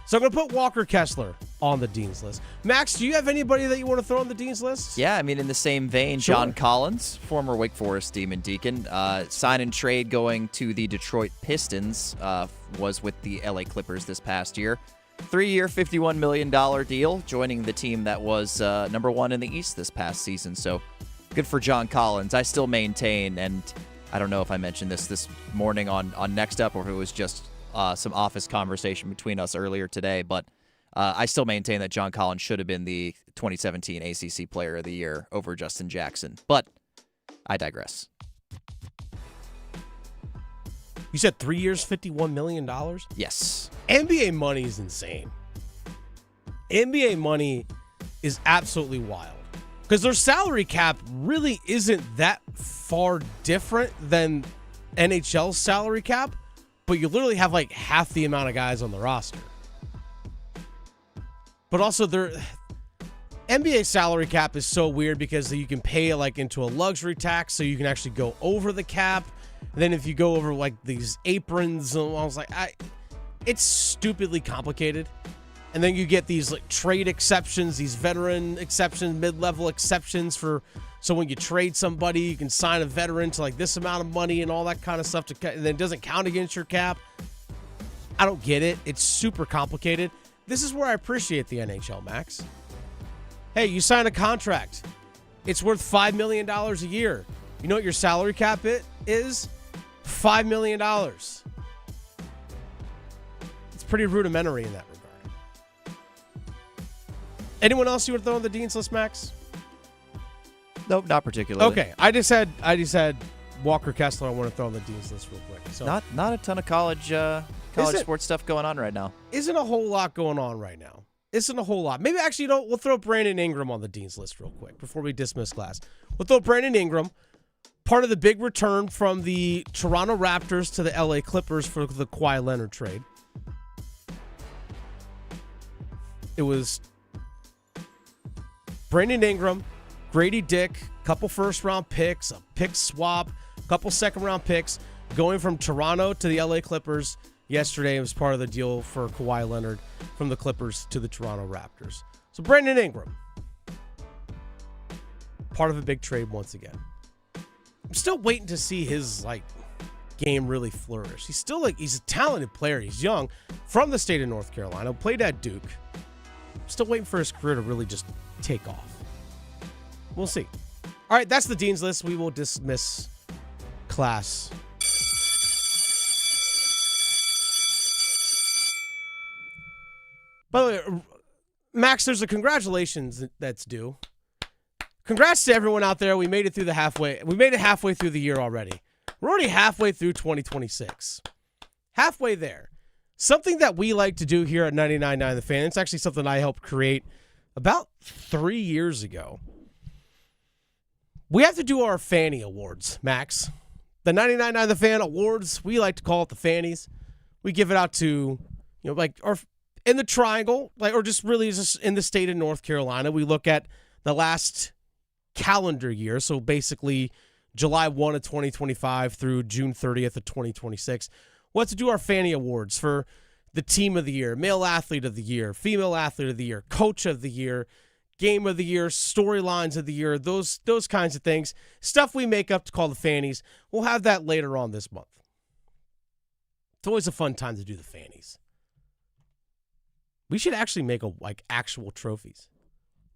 So I'm going to put Walker Kessler on the Dean's List. Max, do you have anybody that you want to throw on the Dean's List? Yeah, I mean, in the same vein, sure. John Collins, former Wake Forest Demon Deacon, sign and trade going to the Detroit Pistons, was with the LA Clippers this past year. 3-year, $51 million deal, joining the team that was number one in the East this past season. So good for John Collins. I still maintain, and I don't know if I mentioned this morning on Next Up or if it was just some office conversation between us earlier today, but I still maintain that John Collins should have been the 2017 ACC Player of the Year over Justin Jackson. But I digress. You said 3 years, $51 million? Yes. NBA money is insane. NBA money is absolutely wild. Because their salary cap really isn't that far different than NHL's salary cap, but you literally have like half the amount of guys on the roster. But also their NBA salary cap is so weird because you can pay like into a luxury tax, so you can actually go over the cap. And then if you go over like these aprons, I was like, it's stupidly complicated. And then you get these like trade exceptions, these veteran exceptions, mid-level exceptions so when you trade somebody, you can sign a veteran to like this amount of money and all that kind of stuff. And then it doesn't count against your cap. I don't get it. It's super complicated. This is where I appreciate the NHL, Max. Hey, you sign a contract. It's worth $5 million a year. You know what your salary cap is? $5 million. It's pretty rudimentary in that regard. Anyone else you would throw on the Dean's List, Max? Nope, not particularly. Okay, I just had Walker Kessler I want to throw on the Dean's List real quick. So Not a ton of college sports stuff going on right now. Isn't a whole lot going on right now. Isn't a whole lot. Maybe actually, we'll throw Brandon Ingram on the Dean's List real quick before we dismiss class. We'll throw Brandon Ingram, part of the big return from the Toronto Raptors to the LA Clippers for the Kawhi Leonard trade. It was Brandon Ingram, Grady Dick, couple first-round picks, a pick swap, couple second-round picks, going from Toronto to the LA Clippers. Yesterday, it was part of the deal for Kawhi Leonard from the Clippers to the Toronto Raptors. So Brandon Ingram, part of a big trade once again. I'm still waiting to see his game really flourish. He's still he's a talented player. He's young, from the state of North Carolina, played at Duke. I'm still waiting for his career to really just take off. We'll see. All right, that's the Dean's List. We will dismiss class. By the way, Max, there's a congratulations that's due. Congrats to everyone out there. We made it through the halfway. We made it halfway through the year already. We're already halfway through 2026. Halfway there. Something that we like to do here at 99.9 The Fan. It's actually something I helped create about 3 years ago. We have to do our Fanny Awards, Max. The 99.9 The Fan Awards, we like to call it the Fannies. We give it out to, our in the Triangle, or just really just in the state of North Carolina. We look at the last calendar year, so basically July 1 of 2025 through June 30th of 2026. We'll have to do our Fanny Awards for the Team of the Year, Male Athlete of the Year, Female Athlete of the Year, Coach of the Year, Game of the Year, Storylines of the Year, those kinds of things. Stuff we make up to call the Fannies. We'll have that later on this month. It's always a fun time to do the Fannies. We should actually make actual trophies.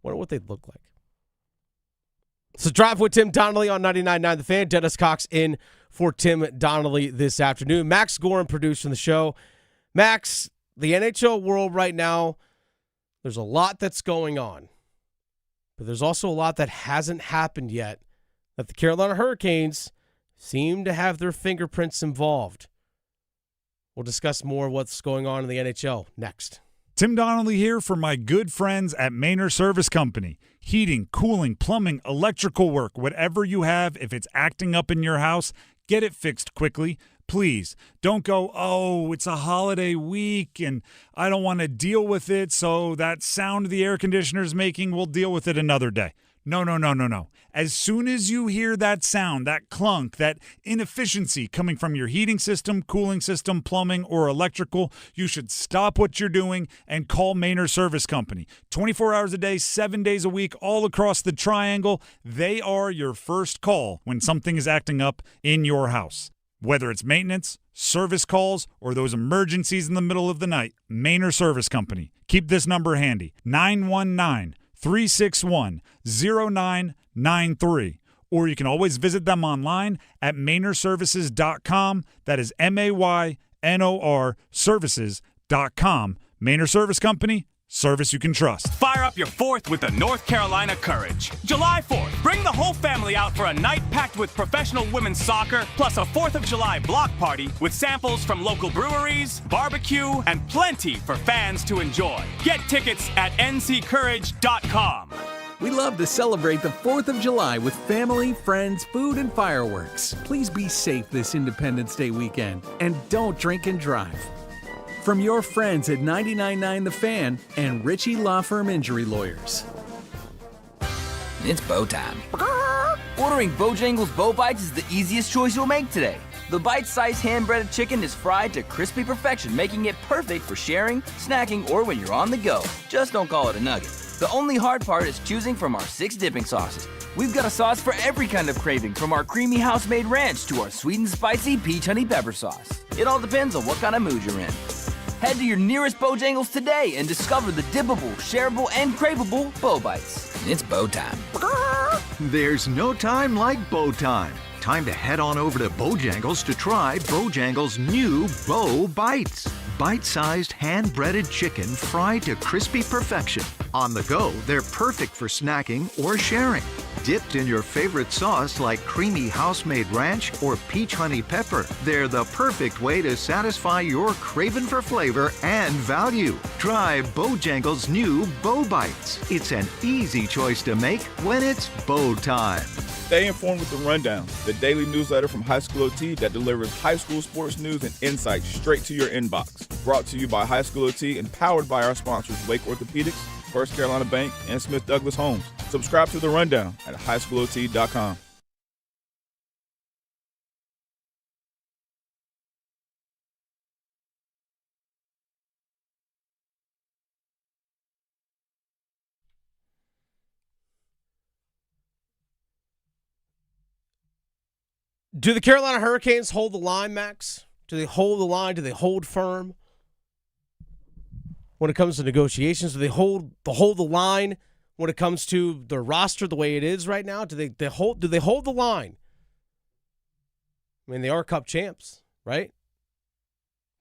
Wonder what they'd look like. So Drive with Tim Donnelly on 99.9 The Fan. Dennis Cox in for Tim Donnelly this afternoon. Max Gorin producing the show. Max, the NHL world right now, there's a lot that's going on. But there's also a lot that hasn't happened yet that the Carolina Hurricanes seem to have their fingerprints involved. We'll discuss more of what's going on in the NHL next. Tim Donnelly here for my good friends at Maynard Service Company. Heating, cooling, plumbing, electrical work, whatever you have, if it's acting up in your house, get it fixed quickly. Please don't go, oh, it's a holiday week and I don't want to deal with it, so that sound the air conditioner is making, we'll deal with it another day. No. As soon as you hear that sound, that clunk, that inefficiency coming from your heating system, cooling system, plumbing, or electrical, you should stop what you're doing and call Maynard Service Company. 24 hours a day, 7 days a week, all across the triangle. They are your first call when something is acting up in your house. Whether it's maintenance, service calls, or those emergencies in the middle of the night, Maynard Service Company. Keep this number handy, 919-361-0993. Or you can always visit them online at MaynardServices.com. That is MAYNOR services.com. Maynard Service Company, Service you can trust. Fire up your 4th with the North Carolina Courage. July 4th, bring the whole family out for a night packed with professional women's soccer, plus a 4th of July block party with samples from local breweries, barbecue, and plenty for fans to enjoy. Get tickets at nccourage.com. We love to celebrate the 4th of July with family, friends, food, and fireworks. Please be safe this Independence Day weekend, and don't drink and drive. From your friends at 99.9 The Fan and Ritchie Law Firm Injury Lawyers. It's bow time. Ordering Bojangles Bow Bites is the easiest choice you'll make today. The bite-sized hand-breaded chicken is fried to crispy perfection, making it perfect for sharing, snacking, or when you're on the go. Just don't call it a nugget. The only hard part is choosing from our 6 dipping sauces. We've got a sauce for every kind of craving, from our creamy house-made ranch to our sweet and spicy peach honey pepper sauce. It all depends on what kind of mood you're in. Head to your nearest Bojangles today and discover the dippable, shareable, and craveable Bow Bites. It's bow time. There's no time like bow time. Time to head on over to Bojangles to try Bojangles' new Bow Bites. Bite-sized, hand-breaded chicken fried to crispy perfection. On the go, they're perfect for snacking or sharing. Dipped in your favorite sauce like creamy house-made ranch or peach honey pepper, they're the perfect way to satisfy your craving for flavor and value. Try Bojangles' new Bow Bites. It's an easy choice to make when it's bow time. Stay informed with The Rundown, the daily newsletter from High School OT that delivers high school sports news and insights straight to your inbox. Brought to you by High School OT and powered by our sponsors Wake Orthopedics, First Carolina Bank, and Smith Douglas Homes. Subscribe to The Rundown at highschoolot.com. Do the Carolina Hurricanes hold the line, Max? Do they hold the line? Do they hold firm? When it comes to negotiations, do they hold the line when it comes to their roster the way it is right now? Do they hold the line? I mean, they are Cup champs, right?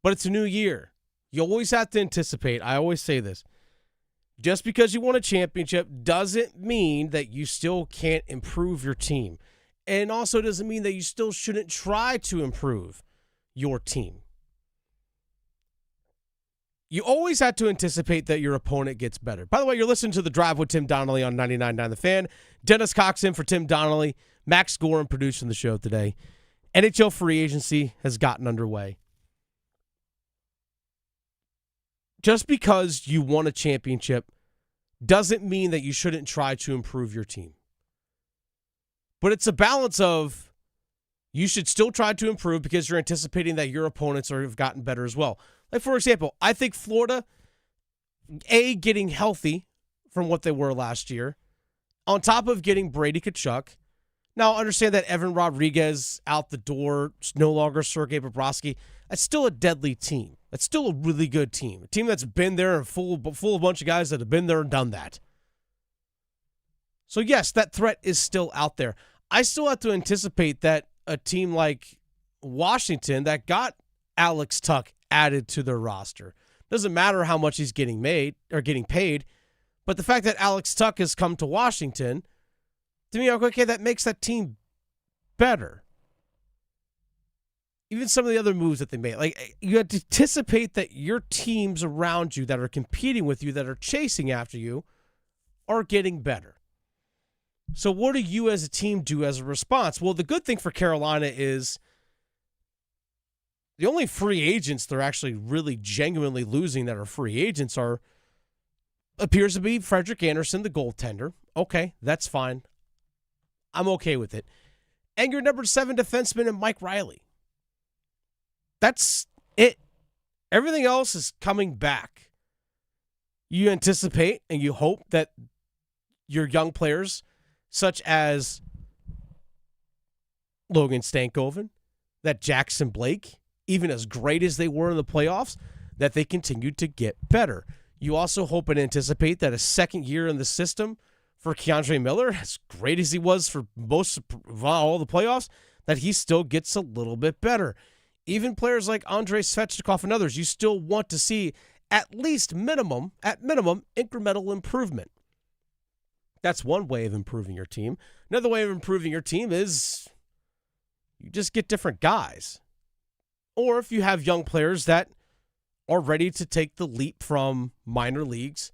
But it's a new year. You always have to anticipate. I always say this. Just because you won a championship doesn't mean that you still can't improve your team. And also doesn't mean that you still shouldn't try to improve your team. You always have to anticipate that your opponent gets better. By the way, you're listening to The Drive with Tim Donnelly on 99.9 The Fan. Dennis Cox in for Tim Donnelly. Max Gorham producing the show today. NHL free agency has gotten underway. Just because you won a championship doesn't mean that you shouldn't try to improve your team. But it's a balance of you should still try to improve because you're anticipating that your opponents have gotten better as well. Like, for example, I think Florida, getting healthy from what they were last year, on top of getting Brady Tkachuk. Now, understand that Evan Rodriguez out the door, no longer Sergei Bobrovsky. That's still a deadly team. That's still a really good team. A team that's been there and full of a bunch of guys that have been there and done that. So, yes, that threat is still out there. I still have to anticipate that a team like Washington that got Alex Tuch added to their roster. Doesn't matter how much he's getting paid, but the fact that Alex Tuch has come to Washington, to me, okay, that makes that team better. Even some of the other moves that they made. Like, you have to anticipate that your teams around you that are competing with you, that are chasing after you, are getting better. So what do you as a team do as a response? Well, the good thing for Carolina is the only free agents they're actually really genuinely losing that are free agents appears to be Frederick Anderson, the goaltender. Okay, that's fine. I'm okay with it. And your number 7 defenseman and Mike Riley. That's it. Everything else is coming back. You anticipate and you hope that your young players, such as Logan Stankoven, that Jackson Blake, even as great as they were in the playoffs, that they continue to get better. You also hope and anticipate that a second year in the system for Keandre Miller, as great as he was for most of all the playoffs, that he still gets a little bit better. Even players like Andrei Svechnikov and others, you still want to see at minimum, incremental improvement. That's one way of improving your team. Another way of improving your team is you just get different guys. Or if you have young players that are ready to take the leap from minor leagues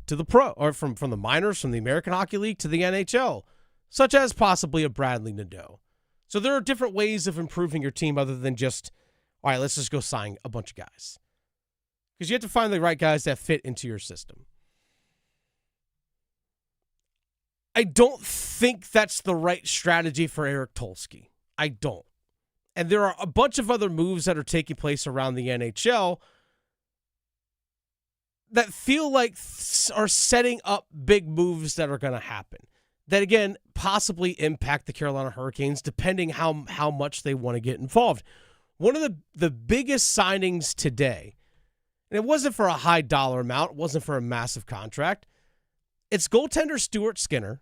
to the pro, or from the minors, from the American Hockey League to the NHL, such as possibly a Bradley Nadeau. So there are different ways of improving your team other than just, all right, let's just go sign a bunch of guys. Because you have to find the right guys that fit into your system. I don't think that's the right strategy for Eric Tulsky. I don't. And there are a bunch of other moves that are taking place around the NHL that feel like are setting up big moves that are going to happen. That, again, possibly impact the Carolina Hurricanes depending how much they want to get involved. One of the biggest signings today, and it wasn't for a high dollar amount, it wasn't for a massive contract, it's goaltender Stuart Skinner,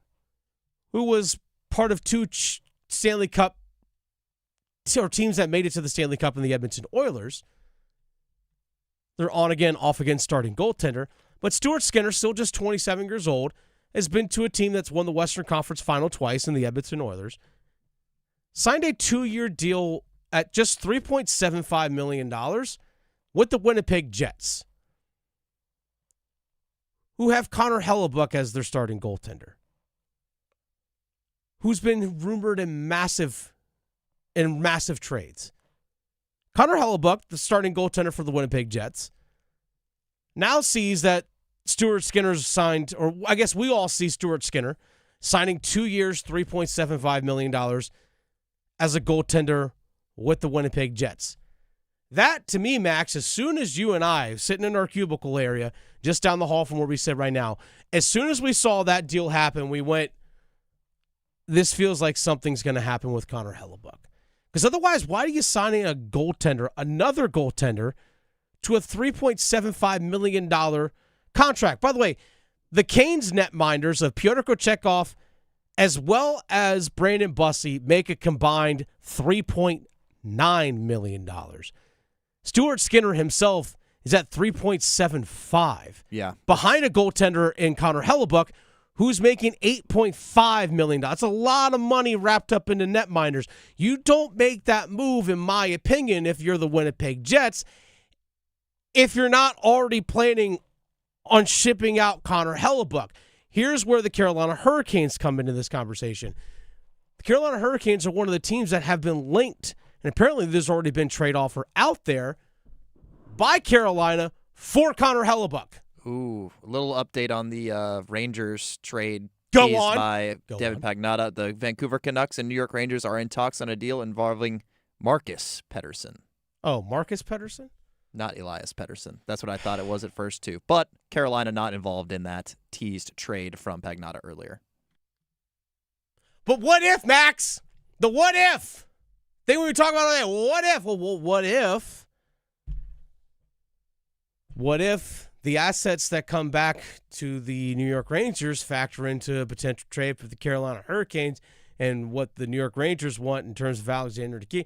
who was part of two Stanley Cup or teams that made it to the Stanley Cup in the Edmonton Oilers. They're on again, off again starting goaltender. But Stuart Skinner, still just 27 years old, has been to a team that's won the Western Conference Final twice in the Edmonton Oilers. Signed a 2-year deal at just $3.75 million with the Winnipeg Jets, who have Connor Hellebuck as their starting goaltender, who's been rumored in massive trades. Connor Hellebuck, the starting goaltender for the Winnipeg Jets, now sees that Stuart Skinner's signed, or I guess we all see Stuart Skinner signing 2 years, $3.75 million as a goaltender with the Winnipeg Jets. That, to me, Max, as soon as you and I, sitting in our cubicle area, just down the hall from where we sit right now, as soon as we saw that deal happen, we went, this feels like something's going to happen with Connor Hellebuck. Because otherwise, why are you signing another goaltender, to a $3.75 million contract? By the way, the Canes netminders of Pyotr Kochetkov as well as Brandon Bussey make a combined $3.9 million. Stuart Skinner himself is at $3.75. Yeah. Behind a goaltender in Connor Hellebuck, who's making $8.5 million. That's a lot of money wrapped up into netminders. You don't make that move, in my opinion, if you're the Winnipeg Jets, if you're not already planning on shipping out Connor Hellebuck. Here's where the Carolina Hurricanes come into this conversation. The Carolina Hurricanes are one of the teams that have been linked, and apparently there's already been trade offer out there by Carolina for Connor Hellebuck. Ooh, a little update on the Rangers trade by David Pagnotta. The Vancouver Canucks and New York Rangers are in talks on a deal involving Marcus Pettersson. Oh, Marcus Pettersson? Not Elias Pettersson. That's what I thought it was at first, too. But Carolina not involved in that teased trade from Pagnotta earlier. But what if, Max? The what if? Thing we were talking about today. What if? Well, what if? What if the assets that come back to the New York Rangers factor into a potential trade for the Carolina Hurricanes and what the New York Rangers want in terms of Alexander DeKey?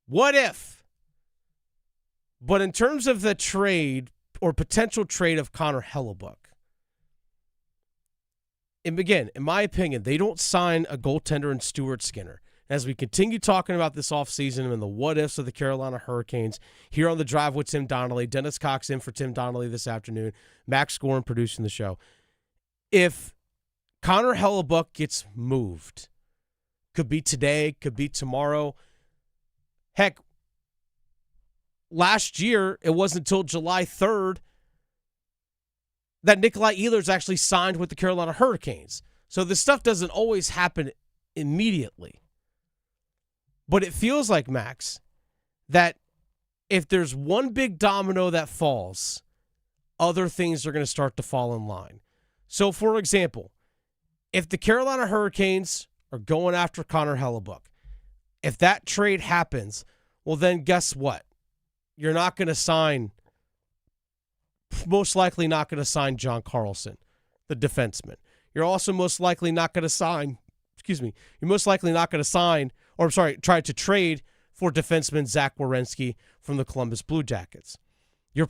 What if? But in terms of the trade or potential trade of Connor Hellebuck, and again, in my opinion, they don't sign a goaltender in Stuart Skinner. As we continue talking about this offseason and the what-ifs of the Carolina Hurricanes, here on The Drive with Tim Donnelly, Dennis Cox in for Tim Donnelly this afternoon, Max Scoren producing the show. If Connor Hellebuck gets moved, could be today, could be tomorrow. Heck, last year, it wasn't until July 3rd that Nikolai Ehlers actually signed with the Carolina Hurricanes. So this stuff doesn't always happen immediately. But it feels like, Max, that if there's one big domino that falls, other things are going to start to fall in line. So, for example, if the Carolina Hurricanes are going after Connor Hellebuck, if that trade happens, well, then guess what? You're not going to sign, most likely not going to sign John Carlson, the defenseman. You're also most likely not going to sign, you're most likely not going to sign, try to trade for defenseman Zach Werenski from the Columbus Blue Jackets. You're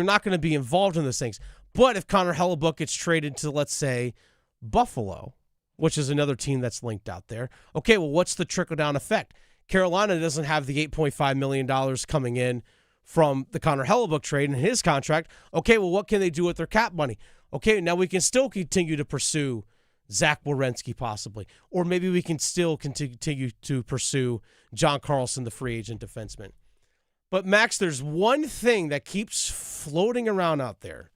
not going to be involved in those things. But if Connor Hellebuck gets traded to, let's say, Buffalo, which is another team that's linked out there, okay, well, what's the trickle-down effect? Carolina doesn't have the $8.5 million coming in from the Connor Hellebuck trade and his contract. Okay, well, what can they do with their cap money? Okay, now we can still continue to pursue Zach Werenski possibly, or maybe we can still continue to pursue John Carlson, the free agent defenseman. But, Max, there's one thing that keeps floating around out there.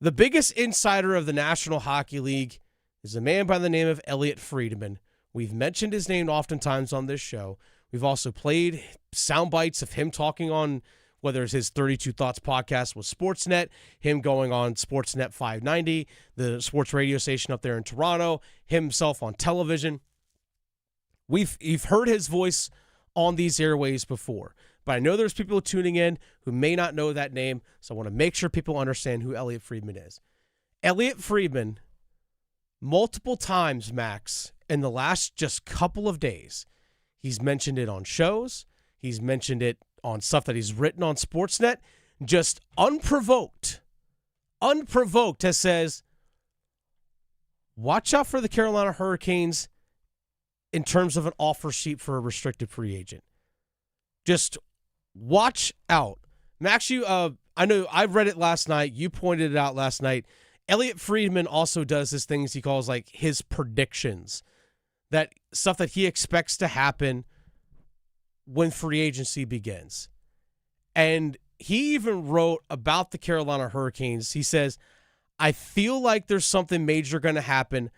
The biggest insider of the National Hockey League is a man by the name of Elliot Friedman. We've mentioned his name oftentimes on this show. We've also played sound bites of him talking on whether it's his 32 Thoughts podcast with Sportsnet, him going on Sportsnet 590, the sports radio station up there in Toronto, himself on television. You've heard his voice on these airways before. But I know there's people tuning in who may not know that name, so I want to make sure people understand who Elliot Friedman is. Elliot Friedman, multiple times, Max, in the last just couple of days, he's mentioned it on shows, he's mentioned it on stuff that he's written on Sportsnet, just unprovoked has says, watch out for the Carolina Hurricanes in terms of an offer sheet for a restricted free agent. Just watch out. Max, I know I read it last night. You pointed it out last night. Elliot Friedman also does this things he calls like his predictions. That stuff that he expects to happen when free agency begins. And he even wrote about the Carolina Hurricanes. He says, I feel like there's something major going to happen.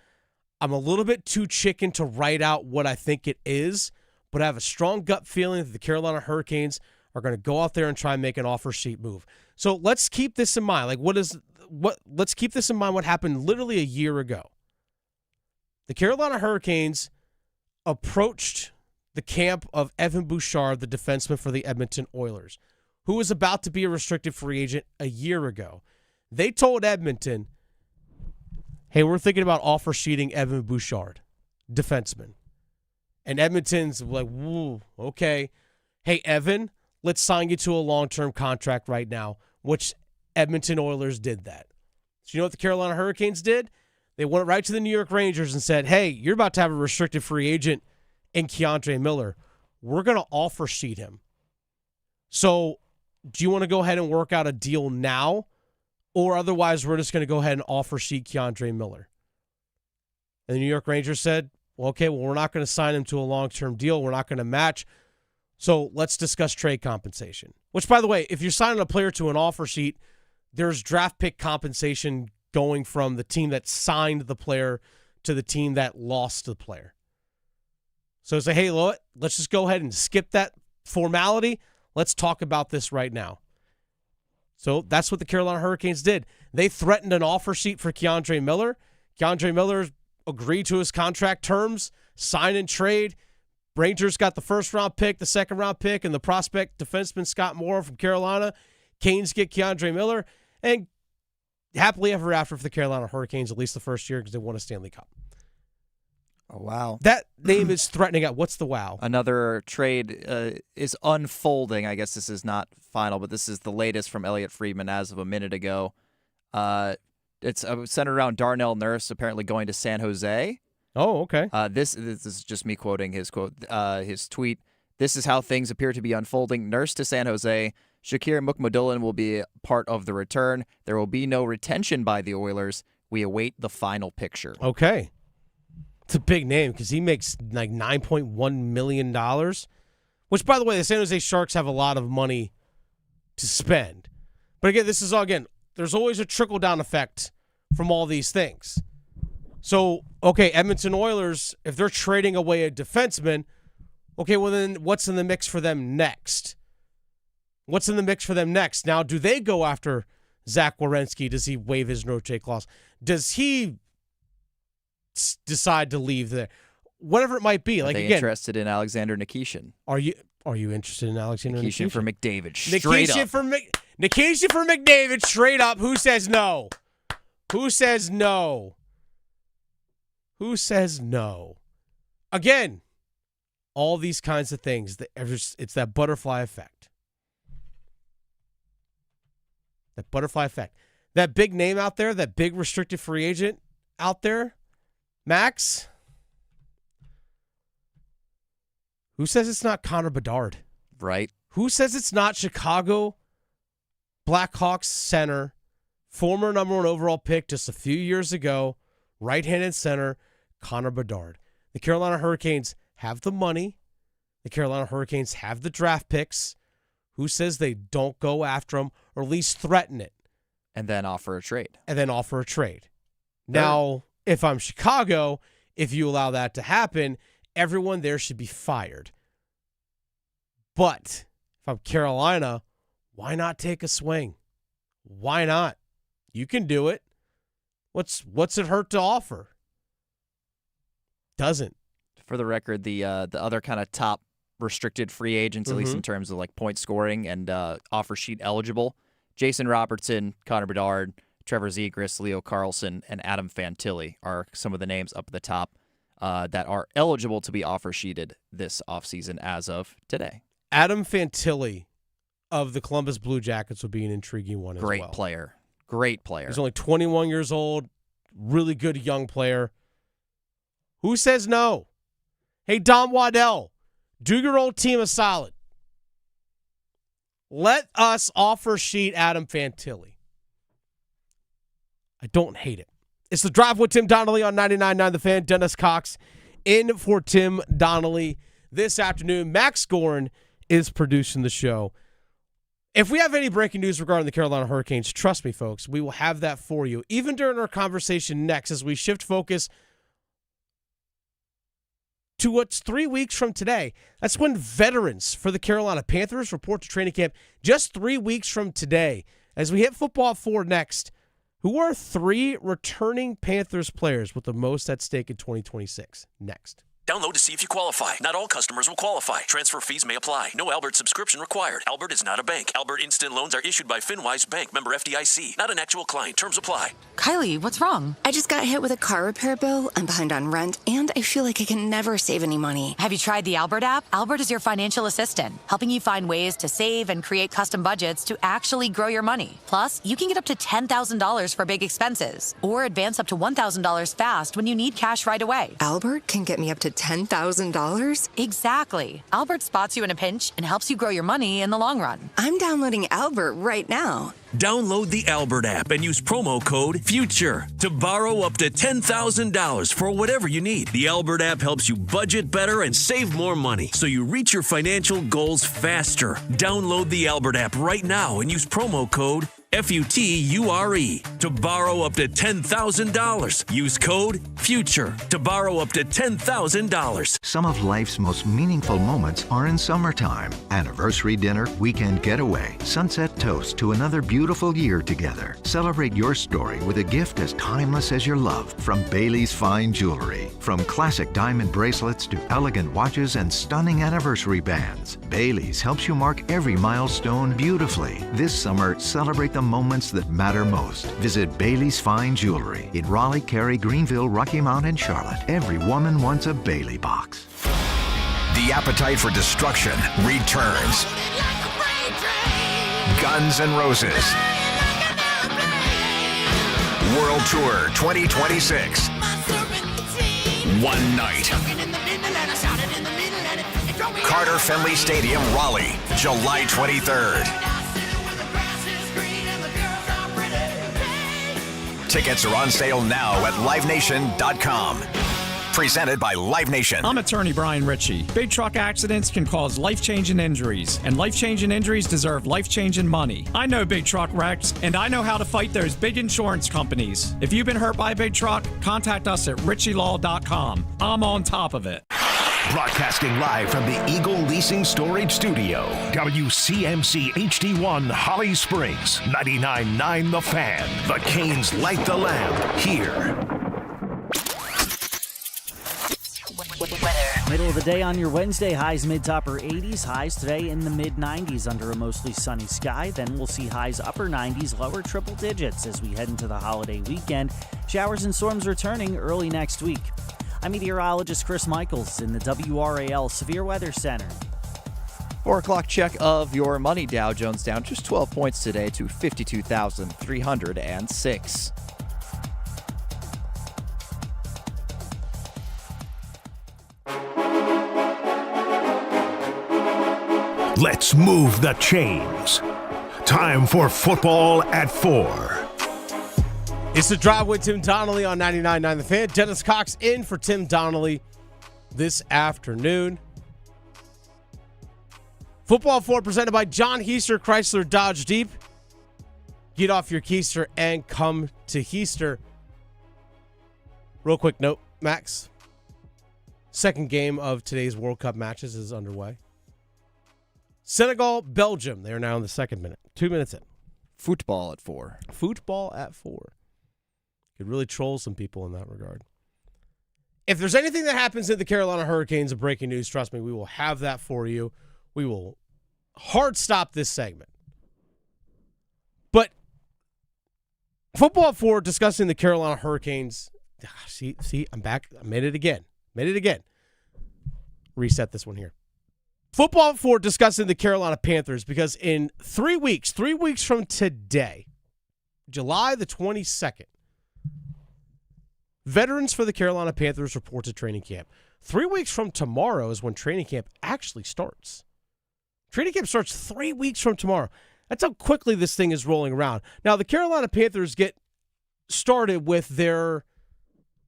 I'm a little bit too chicken to write out what I think it is, but I have a strong gut feeling that the Carolina Hurricanes are going to go out there and try and make an offer sheet move. So let's keep this in mind. Let's keep this in mind what happened literally a year ago. The Carolina Hurricanes approached the camp of Evan Bouchard, the defenseman for the Edmonton Oilers, who was about to be a restricted free agent a year ago. They told Edmonton, hey, we're thinking about offer sheeting Evan Bouchard, defenseman. And Edmonton's like, woo, okay. Hey, Evan, let's sign you to a long-term contract right now, which Edmonton Oilers did that. So you know what the Carolina Hurricanes did? They went right to the New York Rangers and said, hey, you're about to have a restricted free agent in Keandre Miller. We're going to offer sheet him. So do you want to go ahead and work out a deal now? Or otherwise, we're just going to go ahead and offer sheet Keandre Miller. And the New York Rangers said, well, okay, well, we're not going to sign him to a long-term deal. We're not going to match. So let's discuss trade compensation. Which, by the way, if you're signing a player to an offer sheet, there's draft pick compensation going from the team that signed the player to the team that lost the player. So say, hey, let's just go ahead and skip that formality. Let's talk about this right now. So that's what the Carolina Hurricanes did. They threatened an offer sheet for Keandre Miller. Keandre Miller agreed to his contract terms, sign and trade. Rangers got the first-round pick, the second-round pick, and the prospect defenseman Scott Moore from Carolina. Canes get Keandre Miller, and happily ever after for the Carolina Hurricanes, at least the first year, because they won a Stanley Cup. Oh, wow. That name is threatening. What's the wow? Another trade is unfolding. I guess this is not final, but this is the latest from Elliot Friedman as of a minute ago. It's centered around Darnell Nurse apparently going to San Jose. Oh, okay. This is just me quoting his quote, his tweet. This is how things appear to be unfolding. Nurse to San Jose. Shakir Mukhamadullin will be part of the return. There will be no retention by the Oilers. We await the final picture. Okay. It's a big name because he makes like $9.1 million, which, by the way, the San Jose Sharks have a lot of money to spend. But again, this is all, there's always a trickle-down effect from all these things. So, okay, Edmonton Oilers, if they're trading away a defenseman, okay, well then what's in the mix for them next? What's in the mix for them next? Now, do they go after Zach Werenski? Does he waive his no-trade clause? Does he decide to leave there? Whatever it might be. Are they interested in Alexander Nikishin? Are you interested in Alexander Nikishin? Nikishin for McDavid, straight up. Nikishin for McDavid, straight up. Who says no? Who says no? Who says no? Again, all these kinds of things. It's that butterfly effect. That butterfly effect. That big name out there, that big restricted free agent out there, Max, who says it's not Connor Bedard? Right. Who says it's not Chicago Blackhawks center, former number 1 overall pick just a few years ago, right-handed center, Connor Bedard? The Carolina Hurricanes have the money. The Carolina Hurricanes have the draft picks. Who says they don't go after him or at least threaten it? And then offer a trade. Now, if I'm Chicago, if you allow that to happen, everyone there should be fired. But if I'm Carolina, why not take a swing? Why not? You can do it. What's it hurt to offer? Doesn't. For the record, the other kind of top restricted free agents, at least in terms of like point scoring and offer sheet eligible, Jason Robertson, Connor Bedard, Trevor Zegras, Leo Carlson, and Adam Fantilli are some of the names up at the top that are eligible to be offer sheeted this offseason as of today. Adam Fantilli of the Columbus Blue Jackets would be an intriguing one as well. Great player. He's only 21 years old, really good young player. Who says no? Hey, Dom Waddell, do your old team a solid. Let us offer sheet Adam Fantilli. I don't hate it. It's The Drive with Tim Donnelly on 99.9 The Fan. Dennis Cox in for Tim Donnelly this afternoon. Max Gorin is producing the show. If we have any breaking news regarding the Carolina Hurricanes, trust me, folks, we will have that for you. Even during our conversation next, as we shift focus to what's 3 weeks from today. That's when veterans for the Carolina Panthers report to training camp just 3 weeks from today. As we hit football 4 next, who are 3 returning Panthers players with the most at stake in 2026? Next. Download to see if you qualify. Not all customers will qualify. Transfer fees may apply. No Albert subscription required. Albert is not a bank. Albert Instant Loans are issued by FinWise Bank, member FDIC. Not an actual client. Terms apply. Kylie, what's wrong? I just got hit with a car repair bill. I'm behind on rent, and I feel like I can never save any money. Have you tried the Albert app? Albert is your financial assistant, helping you find ways to save and create custom budgets to actually grow your money. Plus, you can get up to $10,000 for big expenses, or advance up to $1,000 fast when you need cash right away. Albert can get me up to $10,000? Exactly. Albert spots you in a pinch and helps you grow your money in the long run. I'm downloading Albert right now. Download the Albert app and use promo code FUTURE to borrow up to $10,000 for whatever you need. The Albert app helps you budget better and save more money so you reach your financial goals faster. Download the Albert app right now and use promo code FUTURE to borrow up to $10,000. Use code FUTURE to borrow up to $10,000. Some of life's most meaningful moments are in summertime. Anniversary dinner, weekend getaway, sunset toast to another beautiful year together. Celebrate your story with a gift as timeless as your love from Bailey's Fine Jewelry. From classic diamond bracelets to elegant watches and stunning anniversary bands, Bailey's helps you mark every milestone beautifully. This summer, celebrate the moments that matter most. Visit Bailey's Fine Jewelry in Raleigh, Cary, Greenville, Rocky Mount, and Charlotte. Every woman wants a Bailey box. The appetite for destruction returns. Guns N' Roses World Tour 2026. One night. Carter Finley Stadium, Raleigh, July 23rd. Tickets are on sale now at livenation.com. Presented by Live Nation. I'm attorney Brian Ritchie. Big truck accidents can cause life-changing injuries, and life-changing injuries deserve life-changing money. I know big truck wrecks, and I know how to fight those big insurance companies. If you've been hurt by a big truck, contact us at ritchielaw.com. I'm on top of it. Broadcasting live from the Eagle Leasing Storage Studio. WCMC HD1 Holly Springs. 99.9 The Fan. The Canes light the lamp here. Middle of the day on your Wednesday, highs mid to upper 80s, highs today in the mid 90s under a mostly sunny sky. Then we'll see highs upper 90s, lower triple digits as we head into the holiday weekend. Showers and storms returning early next week. I'm meteorologist Chris Michaels in the WRAL Severe Weather Center. 4 o'clock check of your money. Dow Jones down just 12 points today to 52,306. Let's move the chains. Time for Football at 4. It's the Drive with Tim Donnelly on 99.9 The Fan. Dennis Cox in for Tim Donnelly this afternoon. Football 4 presented by John Heister, Chrysler Dodge Jeep. Get off your keister and come to Heister. Real quick note, Max. Second game of today's World Cup matches is underway. Senegal, Belgium. They are now in the second minute. 2 minutes in. Football at 4. Football at 4. Could really troll some people in that regard. If there's anything that happens in the Carolina Hurricanes of breaking news, trust me, we will have that for you. We will hard stop this segment. But Football 4 discussing the Carolina Hurricanes. See, I'm back. I made it again. Reset this one here. Football 4 discussing the Carolina Panthers because in 3 weeks from today, July the 22nd, veterans for the Carolina Panthers report to training camp. 3 weeks from tomorrow is when training camp actually starts. Training camp starts 3 weeks from tomorrow. That's how quickly this thing is rolling around. Now, the Carolina Panthers get started with their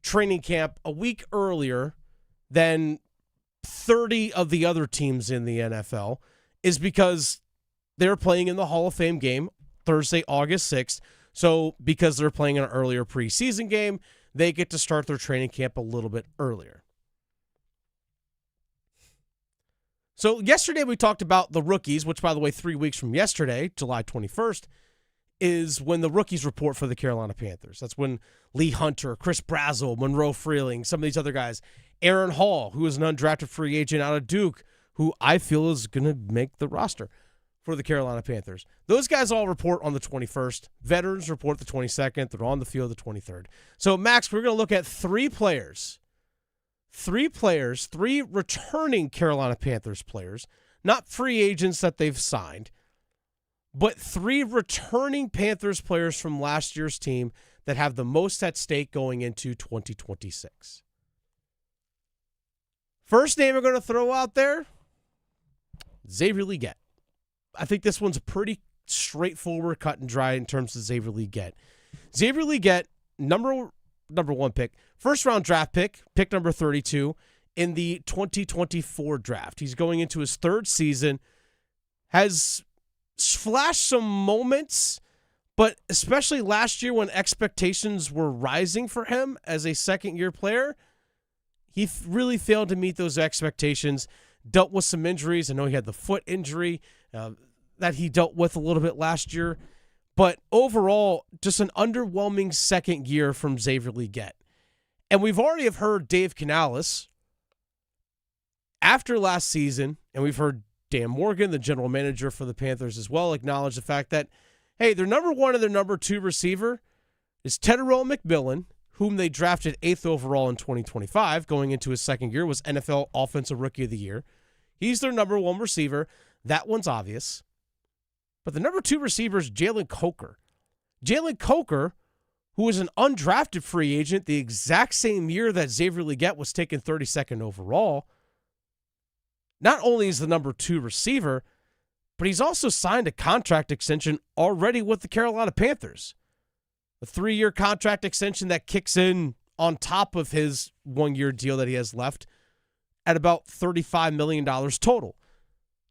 training camp a week earlier than 30 of the other teams in the NFL is because they're playing in the Hall of Fame game Thursday, August 6th. So because they're playing an earlier preseason game, they get to start their training camp a little bit earlier. So yesterday we talked about the rookies, which, by the way, 3 weeks from yesterday, July 21st, is when the rookies report for the Carolina Panthers. That's when Lee Hunter, Chris Brazzell, Monroe Freeling, some of these other guys, Aaron Hall, who is an undrafted free agent out of Duke, who I feel is going to make the roster for the Carolina Panthers. Those guys all report on the 21st. Veterans report the 22nd. They're on the field the 23rd. So, Max, we're going to look at three returning Carolina Panthers players, not free agents that they've signed, but 3 returning Panthers players from last year's team that have the most at stake going into 2026. First name we're going to throw out there, Xavier Legette. I think this one's pretty straightforward, cut and dry in terms of Xavier Legette. Xavier Legette, number one pick, first-round draft pick number 32 in the 2024 draft. He's going into his third season, has flashed some moments, but especially last year when expectations were rising for him as a second-year player, he really failed to meet those expectations, dealt with some injuries. I know he had the foot injury that he dealt with a little bit last year, but overall, just an underwhelming second year from Xavier Legette. And we've already have heard Dave Canales after last season, and we've heard Dan Morgan, the general manager for the Panthers as well, acknowledge the fact that, hey, their number one and their number two receiver is Tedero McMillan, whom they drafted 8th overall in 2025, going into his second year, was NFL Offensive Rookie of the Year. He's their number one receiver. That one's obvious. But the number two receiver is Jalen Coker. Jalen Coker, who was an undrafted free agent the exact same year that Xavier Legette was taken 32nd overall, not only is the number two receiver, but he's also signed a contract extension already with the Carolina Panthers. A 3-year contract extension that kicks in on top of his 1-year deal that he has left at about $35 million total.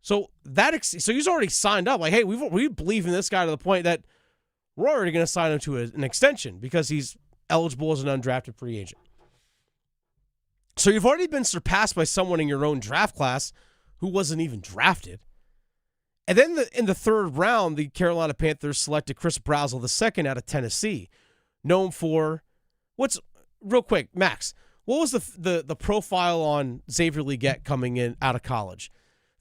So he's already signed up. Like, hey, we believe in this guy to the point that we're already going to sign him to an extension because he's eligible as an undrafted free agent. So you've already been surpassed by someone in your own draft class who wasn't even drafted. And then in the third round, the Carolina Panthers selected Chris Brazzell II out of Tennessee, known for real quick, Max, what was the profile on Xavier Legette coming in out of college?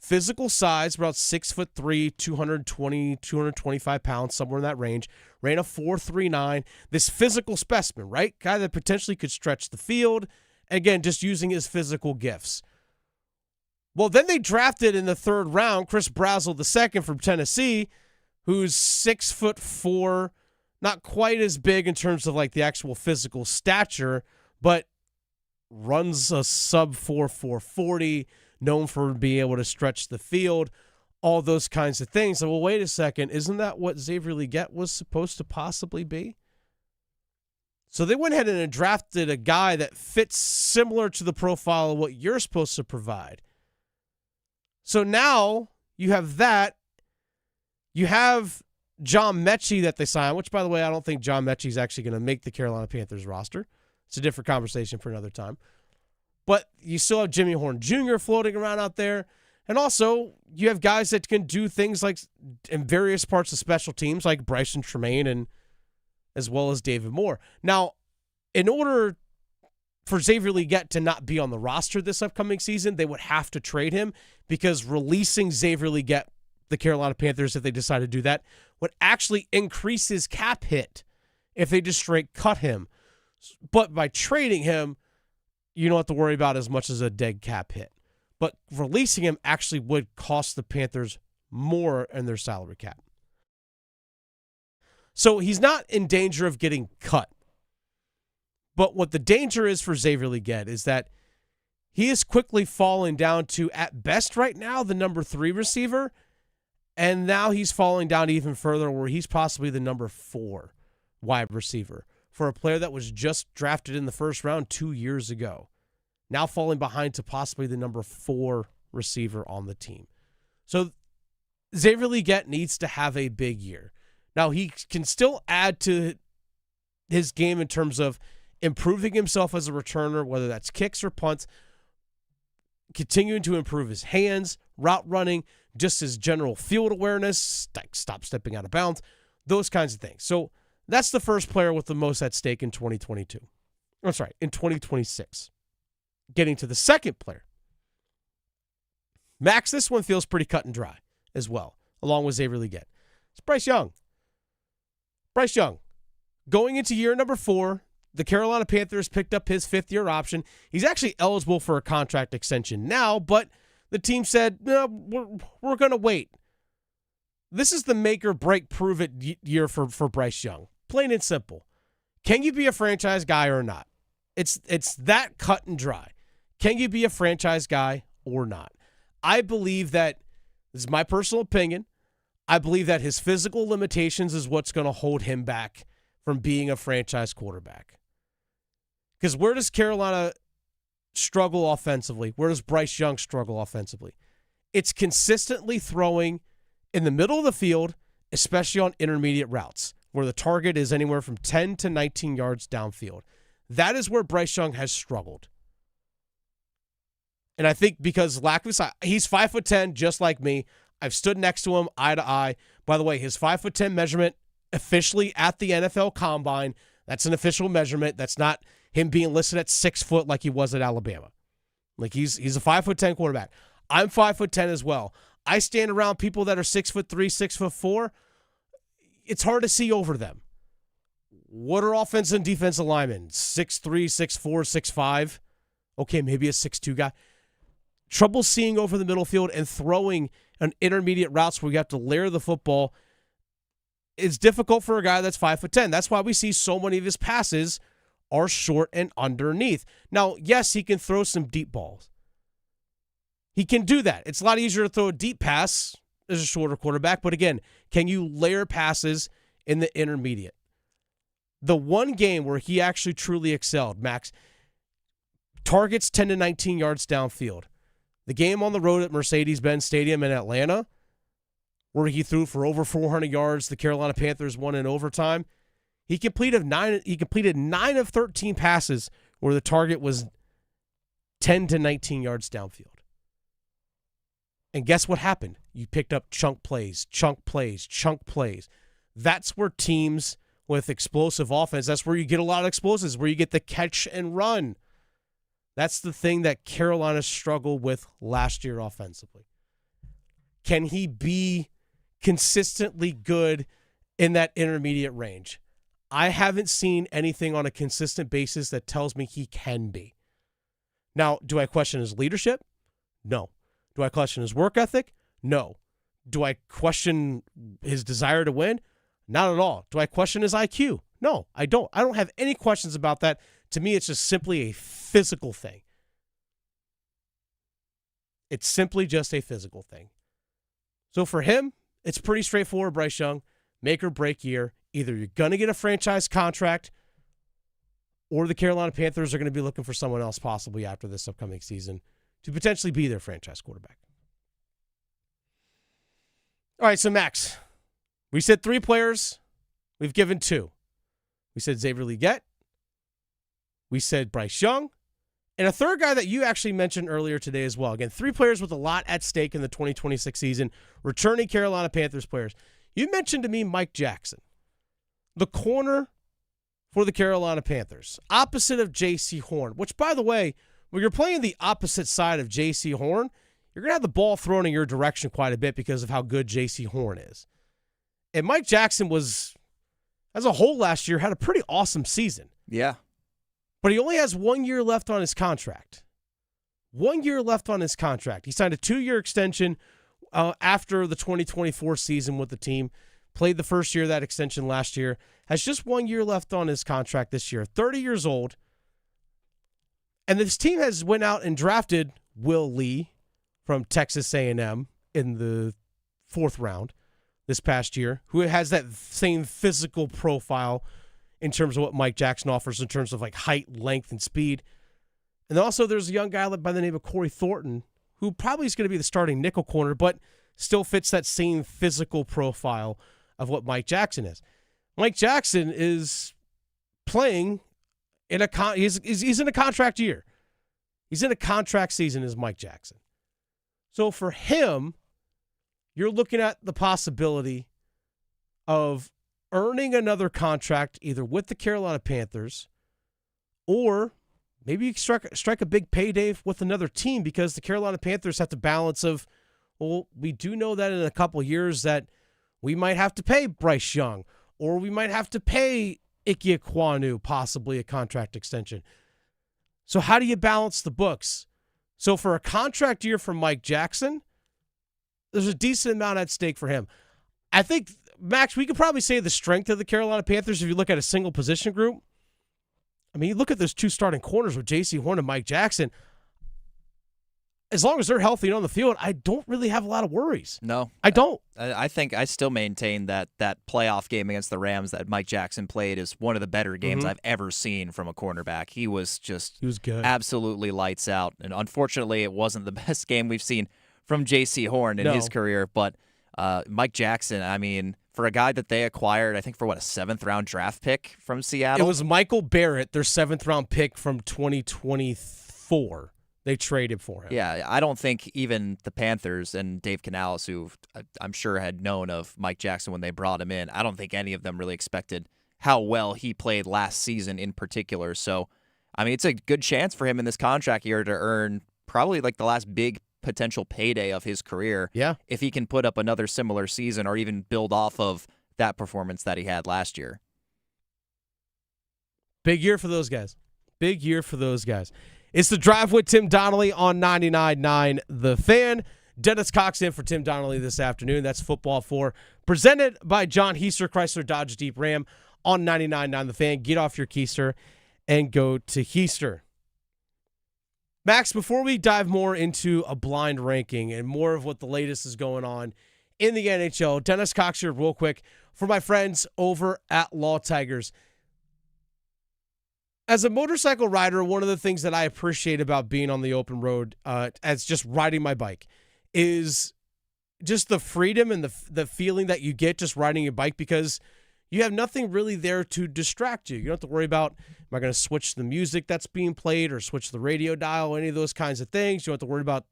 Physical size, about 6'3", 220, 225 pounds, somewhere in that range. Ran a 4.39. This physical specimen, right? Guy that potentially could stretch the field. Again, just using his physical gifts. Well, then they drafted in the third round Chris Brazzell II from Tennessee, who's 6'4", not quite as big in terms of like the actual physical stature, but runs a sub 4.40, known for being able to stretch the field, all those kinds of things. So, well, wait a second, isn't that what Xavier Legette was supposed to possibly be? So they went ahead and drafted a guy that fits similar to the profile of what you're supposed to provide. So now you have that. You have John Mechie that they signed, which, by the way, I don't think John Mechie is actually going to make the Carolina Panthers roster. It's a different conversation for another time. But you still have Jimmy Horn Jr. floating around out there. And also, you have guys that can do things like in various parts of special teams, like Bryson Tremaine and as well as David Moore. Now, in order for Xavier Legette to not be on the roster this upcoming season, they would have to trade him, because releasing Xavier Legette, the Carolina Panthers, if they decide to do that, would actually increase his cap hit if they just straight cut him. But by trading him, you don't have to worry about as much as a dead cap hit. But releasing him actually would cost the Panthers more in their salary cap. So he's not in danger of getting cut. But what the danger is for Xavier Legette is that he is quickly falling down to, at best right now, the number 3 receiver. And now he's falling down even further, where he's possibly the number 4 wide receiver for a player that was just drafted in the first round 2 years ago. Now falling behind to possibly the number 4 receiver on the team. So Xavier Legette needs to have a big year. Now, he can still add to his game in terms of improving himself as a returner, whether that's kicks or punts, continuing to improve his hands, route running, just his general field awareness, stop stepping out of bounds, those kinds of things. So that's the first player with the most at stake in 2022. I'm sorry, in 2026. Getting to the second player. Max, this one feels pretty cut and dry as well, along with Xavier Legette. It's Bryce Young. Bryce Young, going into year number 4, the Carolina Panthers picked up his 5th-year option. He's actually eligible for a contract extension now, but the team said, no, we're going to wait. This is the make or break prove it year for Bryce Young. Plain and simple. Can you be a franchise guy or not? It's that cut and dry. Can you be a franchise guy or not? I believe that, this is my personal opinion, I believe that his physical limitations is what's going to hold him back from being a franchise quarterback. Because where does Carolina struggle offensively? Where does Bryce Young struggle offensively? It's consistently throwing in the middle of the field, especially on intermediate routes, where the target is anywhere from 10 to 19 yards downfield. That is where Bryce Young has struggled. And I think because lack of size, he's 5'10", just like me. I've stood next to him eye to eye. By the way, his 5'10" measurement officially at the NFL Combine, that's an official measurement. That's not him being listed at 6 foot like he was at Alabama. Like he's a 5'10" quarterback. I'm 5'10" as well. I stand around people that are 6'3", 6'4". It's hard to see over them. What are offensive and defensive linemen? 6'3", 6'4", 6'5". Okay, maybe a 6'2" guy. Trouble seeing over the middle field and throwing an intermediate routes where you have to layer the football is difficult for a guy that's 5'10". That's why we see so many of his passes are short and underneath. Now, yes, he can throw some deep balls. He can do that. It's a lot easier to throw a deep pass as a shorter quarterback, but again, can you layer passes in the intermediate? The one game where he actually truly excelled, Max, targets 10 to 19 yards downfield. The game on the road at Mercedes-Benz Stadium in Atlanta, where he threw for over 400 yards, the Carolina Panthers won in overtime. He completed 9 of 13 passes where the target was 10 to 19 yards downfield. And guess what happened? You picked up chunk plays, chunk plays, chunk plays. That's where teams with explosive offense, that's where you get a lot of explosives, where you get the catch and run. That's the thing that Carolina struggled with last year offensively. Can he be consistently good in that intermediate range? I haven't seen anything on a consistent basis that tells me he can be. Now, do I question his leadership? No. Do I question his work ethic? No. Do I question his desire to win? Not at all. Do I question his IQ? No, I don't. I don't have any questions about that. To me, it's just simply a physical thing. It's simply just a physical thing. So for him, it's pretty straightforward, Bryce Young. Make or break year. Either you're going to get a franchise contract or the Carolina Panthers are going to be looking for someone else possibly after this upcoming season to potentially be their franchise quarterback. All right, so Max, we said 3 players. We've given 2. We said Xavier Legette. We said Bryce Young. And a third guy that you actually mentioned earlier today as well. Again, 3 players with a lot at stake in the 2026 season, returning Carolina Panthers players. You mentioned to me Mike Jackson, the corner for the Carolina Panthers, opposite of J.C. Horn, which, by the way, when you're playing the opposite side of J.C. Horn, you're going to have the ball thrown in your direction quite a bit because of how good J.C. Horn is. And Mike Jackson was, as a whole last year, had a pretty awesome season. Yeah. But he only has 1 year left on his contract. 1 year left on his contract. He signed a 2-year extension after the 2024 season with the team. Played the first year of that extension last year. Has just 1 year left on his contract this year. 30 years old. And this team has went out and drafted Will Lee from Texas A&M in the 4th round this past year, who has that same physical profile in terms of what Mike Jackson offers in terms of like height, length, and speed. And also there's a young guy by the name of Corey Thornton, who probably is going to be the starting nickel corner, but still fits that same physical profile of what Mike Jackson is. Mike Jackson is playing in he's in a contract year. He's in a contract season as Mike Jackson. So for him, you're looking at the possibility of earning another contract either with the Carolina Panthers or maybe you strike a big payday with another team because the Carolina Panthers have to balance of, well, we do know that in a couple of years that we might have to pay Bryce Young or we might have to pay Ike Ekwonu possibly a contract extension. So how do you balance the books? So for a contract year for Mike Jackson, there's a decent amount at stake for him. I think, Max, we could probably say the strength of the Carolina Panthers if you look at a single position group. I mean, you look at those 2 starting corners with J.C. Horn and Mike Jackson. As long as they're healthy and on the field, I don't really have a lot of worries. No. I don't. I think I still maintain that playoff game against the Rams that Mike Jackson played is one of the better games I've ever seen from a cornerback. He was good. Absolutely lights out. And unfortunately, it wasn't the best game we've seen from J.C. Horn in his career. But Mike Jackson, I mean, for a guy that they acquired, I think for a 7th-round draft pick from Seattle? It was Michael Barrett, their 7th-round pick from 2024. They traded for him. Yeah, I don't think even the Panthers and Dave Canales, who I'm sure had known of Mike Jackson when they brought him in, I don't think any of them really expected how well he played last season in particular. So, I mean, it's a good chance for him in this contract year to earn probably like the last big potential payday of his career. Yeah. If he can put up another similar season or even build off of that performance that he had last year. Big year for those guys. Big year for those guys. It's the Drive with Tim Donnelly on 99.9 The Fan. Dennis Cox in for Tim Donnelly this afternoon. That's Football 4, presented by John Heister, Chrysler Dodge Jeep Ram on 99.9 The Fan. Get off your keister and go to Heister. Max, before we dive more into a blind ranking and more of what the latest is going on in the NHL, Dennis Cox here real quick for my friends over at Law Tigers. As a motorcycle rider, one of the things that I appreciate about being on the open road as just riding my bike is just the freedom and the feeling that you get just riding your bike because you have nothing really there to distract you. You don't have to worry about, am I going to switch the music that's being played or switch the radio dial, any of those kinds of things. You don't have to worry about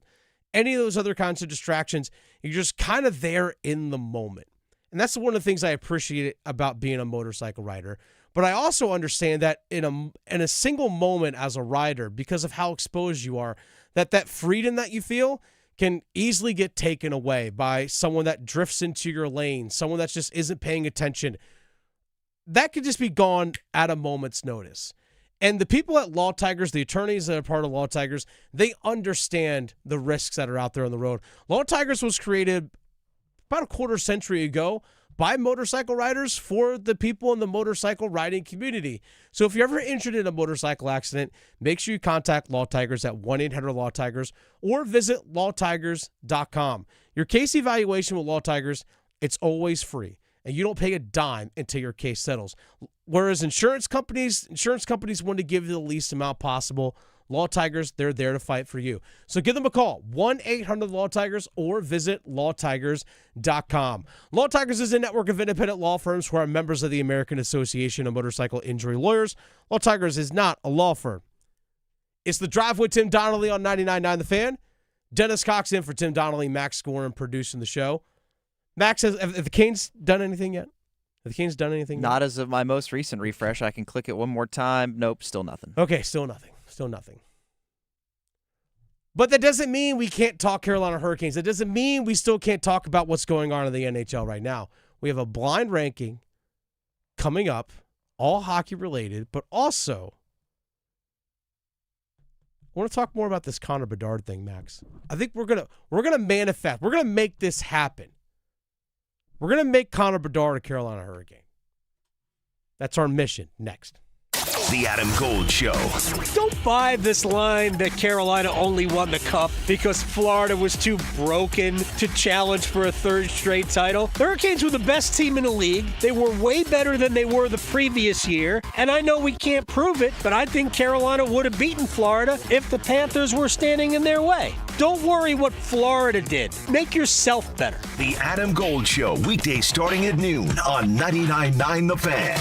any of those other kinds of distractions. You're just kind of there in the moment. And that's one of the things I appreciate about being a motorcycle rider. But I also understand that in a single moment as a rider, because of how exposed you are, that freedom that you feel can easily get taken away by someone that drifts into your lane, someone that just isn't paying attention. That could just be gone at a moment's notice. And the people at Law Tigers, the attorneys that are part of Law Tigers, they understand the risks that are out there on the road. Law Tigers was created about a quarter century ago by motorcycle riders for the people in the motorcycle riding community. So if you're ever injured in a motorcycle accident, make sure you contact Law Tigers at 1-800-LAW-TIGERS or visit lawtigers.com. Your case evaluation with Law Tigers, it's always free, and you don't pay a dime until your case settles. Whereas insurance companies want to give you the least amount possible. Law Tigers, they're there to fight for you. So give them a call, 1-800-LAW-TIGERS, or visit lawtigers.com. Law Tigers is a network of independent law firms who are members of the American Association of Motorcycle Injury Lawyers. Law Tigers is not a law firm. It's The Drive with Tim Donnelly on 99.9 The Fan. Dennis Cox in for Tim Donnelly, Max Scoren producing the show. Max, have the Canes done anything yet? Have the Canes done anything Not yet? as of my most recent refresh. I can click it one more time. Nope, still nothing. Okay, still nothing. Still nothing. But that doesn't mean we can't talk Carolina Hurricanes. That doesn't mean we still can't talk about what's going on in the NHL right now. We have a blind ranking coming up, all hockey related, but also I want to talk more about this Connor Bedard thing, Max. I think we're gonna manifest. We're gonna make this happen. We're gonna make Connor Bedard a Carolina Hurricane. That's our mission. Next. The Adam Gold Show. Don't buy this line that Carolina only won the cup because Florida was too broken to challenge for a third straight title. The Hurricanes were the best team in the league. They were way better than they were the previous year. And I know we can't prove it, but I think Carolina would have beaten Florida if the Panthers were standing in their way. Don't worry what Florida did. Make yourself better. The Adam Gold Show, weekdays starting at noon on 99.9 The Fan.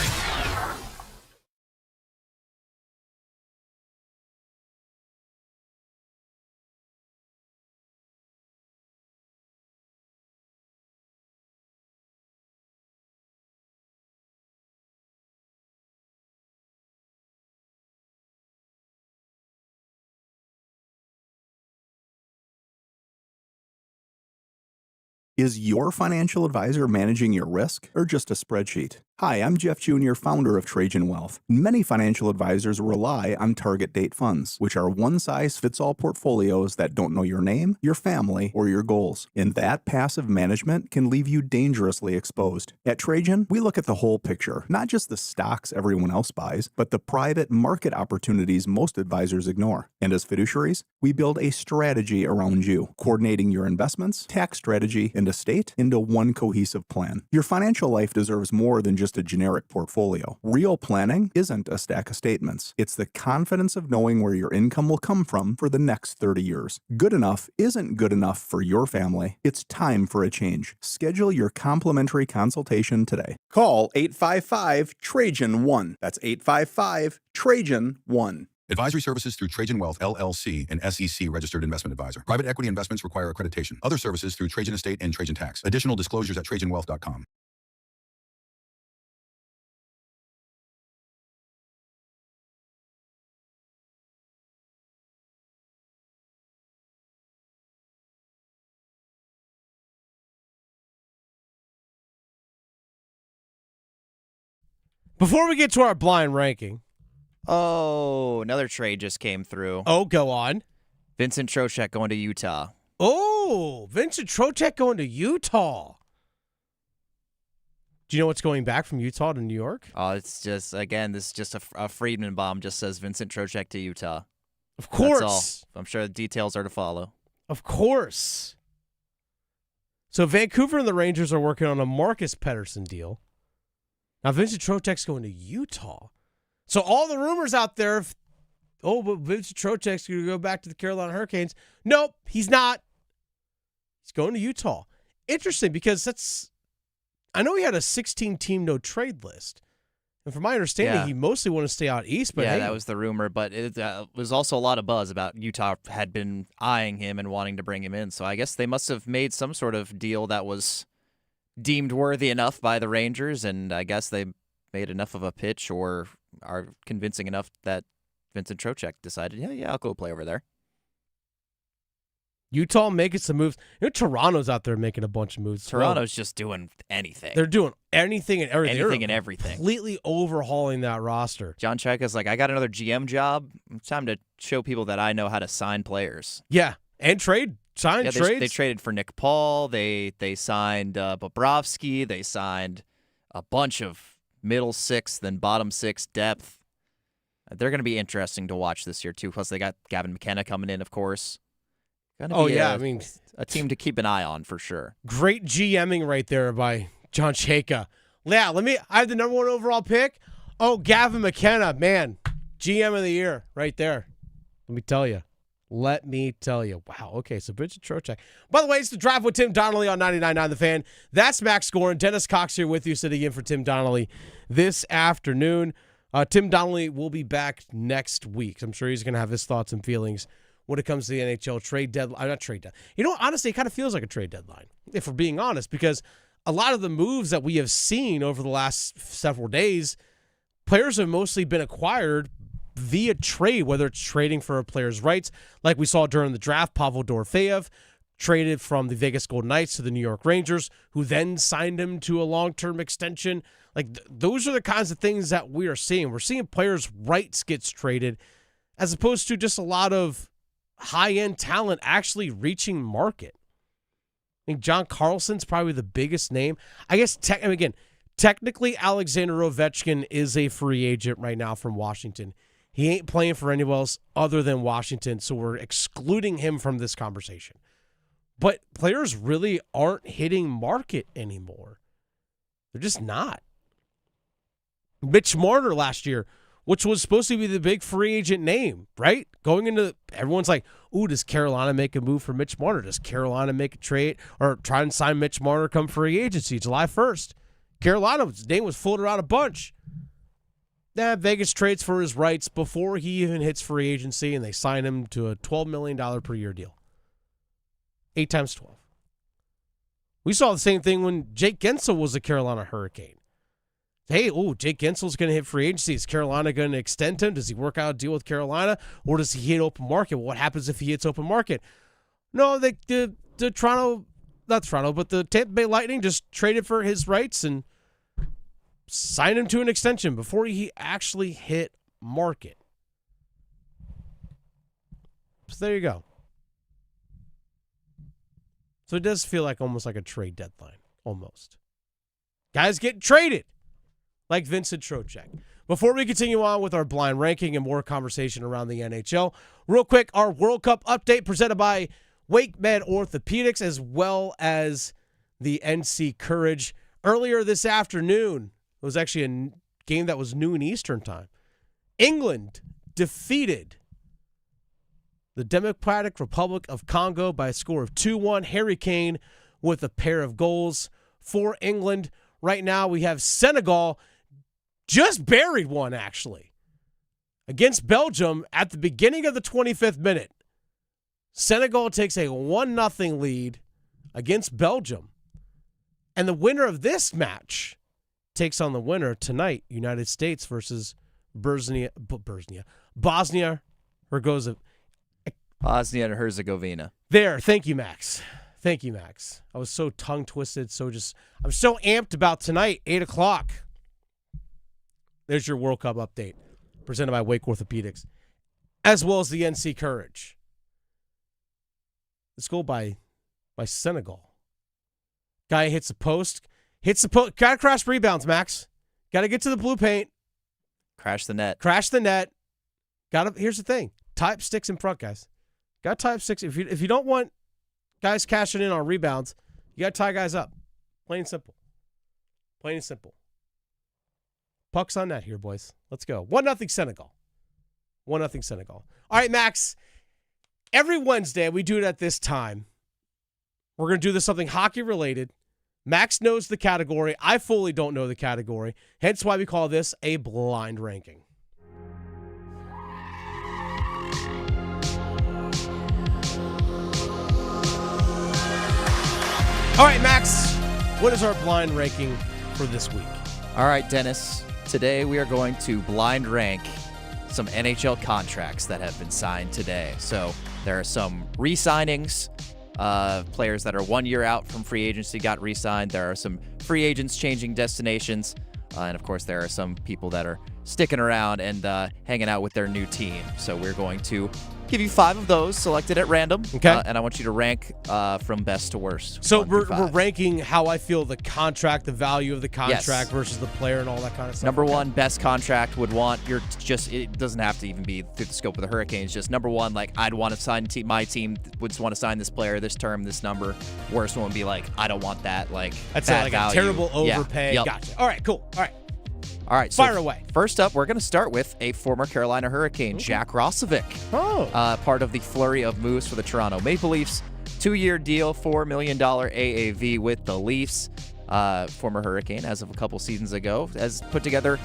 Is your financial advisor managing your risk or just a spreadsheet? Hi, I'm Jeff Jr., founder of Trajan Wealth. Many financial advisors rely on target date funds, which are one-size-fits-all portfolios that don't know your name, your family, or your goals. And that passive management can leave you dangerously exposed. At Trajan, we look at the whole picture, not just the stocks everyone else buys, but the private market opportunities most advisors ignore. And as fiduciaries, we build a strategy around you, coordinating your investments, tax strategy, and estate into one cohesive plan. Your financial life deserves more than just a generic portfolio. Real planning isn't a stack of statements. It's the confidence of knowing where your income will come from for the next 30 years. Good enough isn't good enough for your family. It's time for a change. Schedule your complimentary consultation today. Call 855-TRAJAN-1. That's 855-TRAJAN-1. Advisory services through Trajan Wealth, LLC, an SEC registered investment advisor. Private equity investments require accreditation. Other services through Trajan Estate and Trajan Tax. Additional disclosures at TrajanWealth.com. Before we get to our blind ranking. Oh, another trade just came through. Oh, go on. Vincent Trocheck going to Utah. Oh, Vincent Trocheck going to Utah. Do you know what's going back from Utah to New York? Oh, it's just, again, this is just a Friedman bomb. Just says Vincent Trocheck to Utah. Of course. That's all. I'm sure the details are to follow. Of course. So Vancouver and the Rangers are working on a Marcus Pettersson deal. Now Vincent Trocheck's going to Utah. So all the rumors out there, but Vincent Trocheck's going to go back to the Carolina Hurricanes. Nope, he's not. He's going to Utah. Interesting, because I know he had a 16-team no-trade list. And from my understanding, he mostly wanted to stay out east. But that was the rumor. But it was also a lot of buzz about Utah had been eyeing him and wanting to bring him in. So I guess they must have made some sort of deal that was deemed worthy enough by the Rangers, and I guess they made enough of a pitch or are convincing enough that Vincent Trocheck decided, yeah, I'll go play over there. Utah making some moves. Toronto's out there making a bunch of moves. Toronto's just doing anything. They're doing anything and everything. Anything and everything. Completely overhauling that roster. John Chayka's like, I got another GM job. It's time to show people that I know how to sign players. Yeah, and trades. They traded for Nick Paul. They signed Bobrovsky. They signed a bunch of middle sixth and bottom sixth depth. They're going to be interesting to watch this year, too. Plus, they got Gavin McKenna coming in, of course. A team to keep an eye on for sure. Great GMing right there by John Chayka. Yeah, I have the number 1 overall pick. Oh, Gavin McKenna, man, GM of the year right there. Let me tell you. Wow, okay, so Bridget Trocheck. By the way, it's the Drive with Tim Donnelly on 99.9 The Fan. That's Max Gorin. Dennis Cox here with you, sitting in for Tim Donnelly this afternoon. Tim Donnelly will be back next week. I'm sure he's going to have his thoughts and feelings when it comes to the NHL trade deadline. Not trade deadline. Honestly, it kind of feels like a trade deadline, if we're being honest, because a lot of the moves that we have seen over the last several days, players have mostly been acquired via trade, whether it's trading for a player's rights, like we saw during the draft. Pavel Dorofeyev traded from the Vegas Golden Knights to the New York Rangers, who then signed him to a long-term extension. Those are the kinds of things that we are seeing. We're seeing players' rights gets traded, as opposed to just a lot of high-end talent actually reaching market. I think John Carlson's probably the biggest name. I guess, technically Alexander Ovechkin is a free agent right now from Washington. He ain't playing for anyone else other than Washington, so we're excluding him from this conversation. But players really aren't hitting market anymore. They're just not. Mitch Marner last year, which was supposed to be the big free agent name, right? Going into, everyone's like, ooh, does Carolina make a move for Mitch Marner? Does Carolina make a trade or try and sign Mitch Marner come free agency July 1st? Carolina's name was floated around a bunch. Vegas trades for his rights before he even hits free agency, and they sign him to a $12 million per year deal. 8 times 12. We saw the same thing when Jake Gensel was a Carolina Hurricane. Hey, Jake Gensel's going to hit free agency. Is Carolina going to extend him? Does he work out a deal with Carolina, or does he hit open market? Well, what happens if he hits open market? No, the Tampa Bay Lightning just traded for his rights and signed him to an extension before he actually hit market. So there you go. So it does feel like almost like a trade deadline, almost. Guys get traded, like Vincent Trocheck. Before we continue on with our blind ranking and more conversation around the NHL, real quick, our World Cup update presented by WakeMed Orthopedics, as well as the NC Courage. Earlier this afternoon, it was actually a game that was noon Eastern time. England defeated the Democratic Republic of Congo by a score of 2-1. Harry Kane with a pair of goals for England. Right now we have Senegal just buried one, actually, against Belgium at the beginning of the 25th minute. Senegal takes a 1-0 lead against Belgium. And the winner of this match takes on the winner tonight, United States versus Bosnia and Herzegovina. There. Thank you, Max. I was so tongue-twisted, I'm so amped about tonight, 8 o'clock. There's your World Cup update, presented by Wake Orthopedics, as well as the NC Courage. Let's go by Senegal. Guy hits the post. Gotta crash rebounds, Max. Gotta get to the blue paint. Crash the net. Here's the thing. Tie up sticks in front, guys. Gotta tie up sticks. If you don't want guys cashing in on rebounds, you gotta tie guys up. Plain and simple. Puck's on net here, boys. Let's go. 1-0 Senegal. 1-0 Senegal. All right, Max. Every Wednesday, we do it at this time. We're going to do this something hockey-related. Max knows the category. I fully don't know the category. Hence why we call this a blind ranking. All right, Max. What is our blind ranking for this week? All right, Dennis. Today we are going to blind rank some NHL contracts that have been signed today. So there are some re-signings. Players that are 1 year out from free agency got re-signed. There are some free agents changing destinations. And, of course, there are some people that are sticking around and hanging out with their new team. So we're going to give you 5 of those selected at random. Okay. And I want you to rank from best to worst. So we're ranking how I feel the contract, the value of the contract versus the player and all that kind of stuff. Number one, best contract would want it doesn't have to even be through the scope of the Hurricanes. Just number one, like I'd want to sign my team would just want to sign this player, this term, this number. Worst one would be like, I don't want that. Like that's bad like value. a terrible overpay. Yeah. Yep. Gotcha. All right, cool. All right, so fire away. First up, we're going to start with a former Carolina Hurricane, Jack Roslovic. Part of the flurry of moves for the Toronto Maple Leafs. 2-year deal, $4 million AAV with the Leafs. Former Hurricane, as of a couple seasons ago, has put together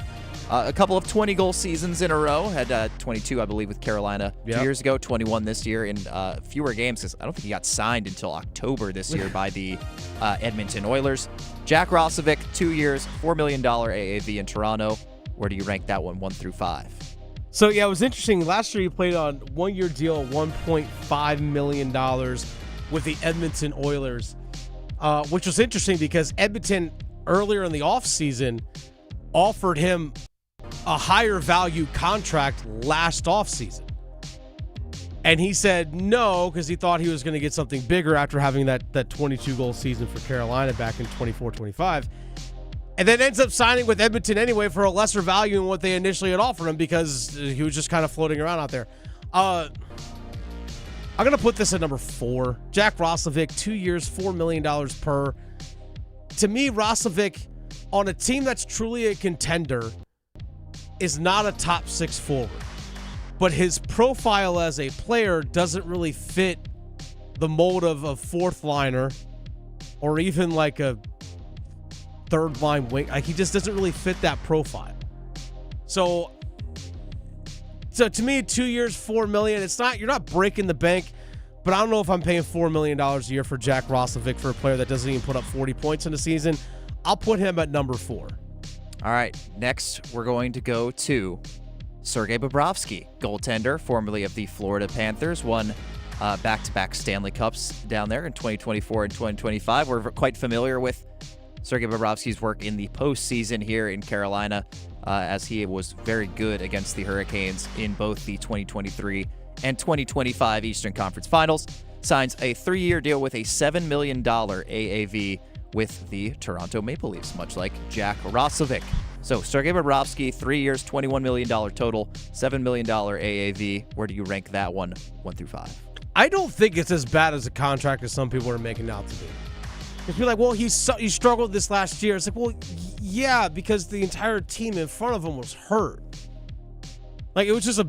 a couple of 20-goal seasons in a row. Had 22, I believe, with Carolina 2 years ago, 21 this year in fewer games, because I don't think he got signed until October this year by the Edmonton Oilers. Jack Roslovic, 2 years, $4 million AAV in Toronto. Where do you rank that one, 1 through 5? So, yeah, it was interesting. Last year he played on 1-year deal, $1.5 million with the Edmonton Oilers, which was interesting because Edmonton, earlier in the offseason, offered him a higher value contract last offseason. And he said no because he thought he was going to get something bigger after having that 22-goal season for Carolina back in 24-25. And then ends up signing with Edmonton anyway for a lesser value than what they initially had offered him because he was just kind of floating around out there. I'm going to put this at number 4. Jack Roslovic, 2 years, $4 million per. To me, Roslovic, on a team that's truly a contender, is not a top 6 forward. But his profile as a player doesn't really fit the mold of a fourth liner or even like a third line wing. Like he just doesn't really fit that profile. So to me, 2 years, $4 million. You're not breaking the bank, but I don't know if I'm paying $4 million a year for Jack Roslovic for a player that doesn't even put up 40 points in a season. I'll put him at number 4. All right, next we're going to go to Sergei Bobrovsky, goaltender, formerly of the Florida Panthers, won back-to-back Stanley Cups down there in 2024 and 2025. We're quite familiar with Sergei Bobrovsky's work in the postseason here in Carolina, as he was very good against the Hurricanes in both the 2023 and 2025 Eastern Conference Finals. Signs a 3-year deal with a $7 million AAV with the Toronto Maple Leafs, much like Jack Roslovic. So Sergei Bobrovsky, 3 years, $21 million total, $7 million AAV. Where do you rank that one, 1 through 5? I don't think it's as bad as a contract as some people are making out to be. If you're like, well, he struggled this last year. It's like, well, yeah, because the entire team in front of him was hurt. Like, it was just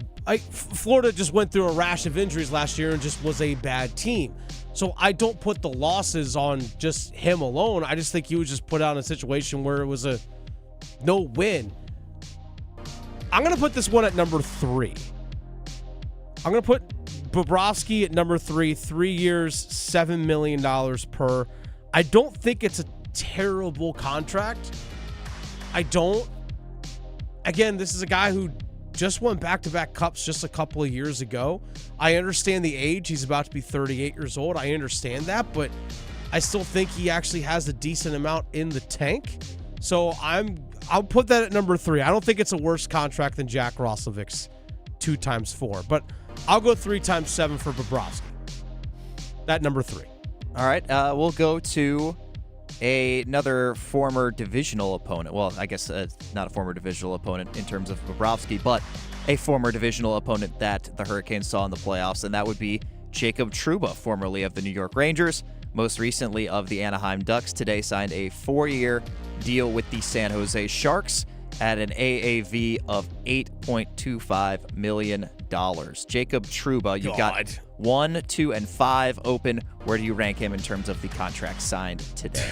Florida just went through a rash of injuries last year and just was a bad team. So I don't put the losses on just him alone. I just think he was just put out in a situation where it was a no win. I'm going to put this one at number 3. I'm going to put Bobrovsky at number 3, 3 years, $7 million per. I don't think it's a terrible contract. I don't. Again, this is a guy who just won back-to-back cups just a couple of years ago. I understand the age. He's about to be 38 years old. I understand that, but I still think he actually has a decent amount in the tank. So I'll put that at number 3. I don't think it's a worse contract than Jack Roslovic's 2 times 4, but I'll go 3 times 7 for Bobrovsky. That number 3. All right, we'll go to another former divisional opponent. Well, I guess not a former divisional opponent in terms of Bobrovsky, but a former divisional opponent that the Hurricanes saw in the playoffs, and that would be Jacob Trouba, formerly of the New York Rangers, most recently of the Anaheim Ducks. Today signed a 4-year deal with the San Jose Sharks at an AAV of $8.25 million. Jacob Trouba, you've got 1, 2, and 5 open. Where do you rank him in terms of the contract signed today?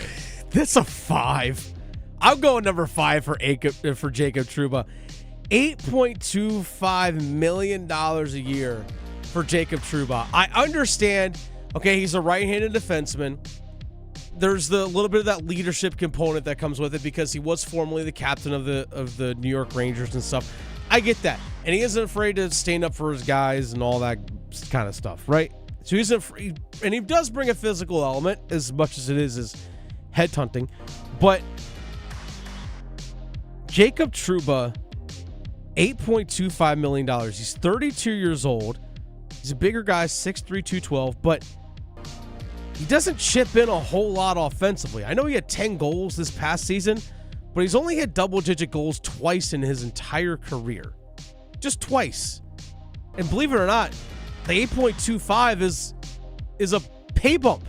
That's a 5. I'm going number 5 for Jacob Trouba. $8.25 million a year for Jacob Trouba. I understand, okay, he's a right-handed defenseman. There's the little bit of that leadership component that comes with it because he was formerly the captain of the New York Rangers and stuff. I get that. And he isn't afraid to stand up for his guys and all that kind of stuff, right? So he isn't afraid, and he does bring a physical element as much as it is his headhunting. But Jacob Trouba, $8.25 million. He's 32 years old. He's a bigger guy, 6'3", 212, but he doesn't chip in a whole lot offensively. I know he had 10 goals this past season, but he's only had double-digit goals twice in his entire career. Just twice. And believe it or not, the 8.25 is a pay bump.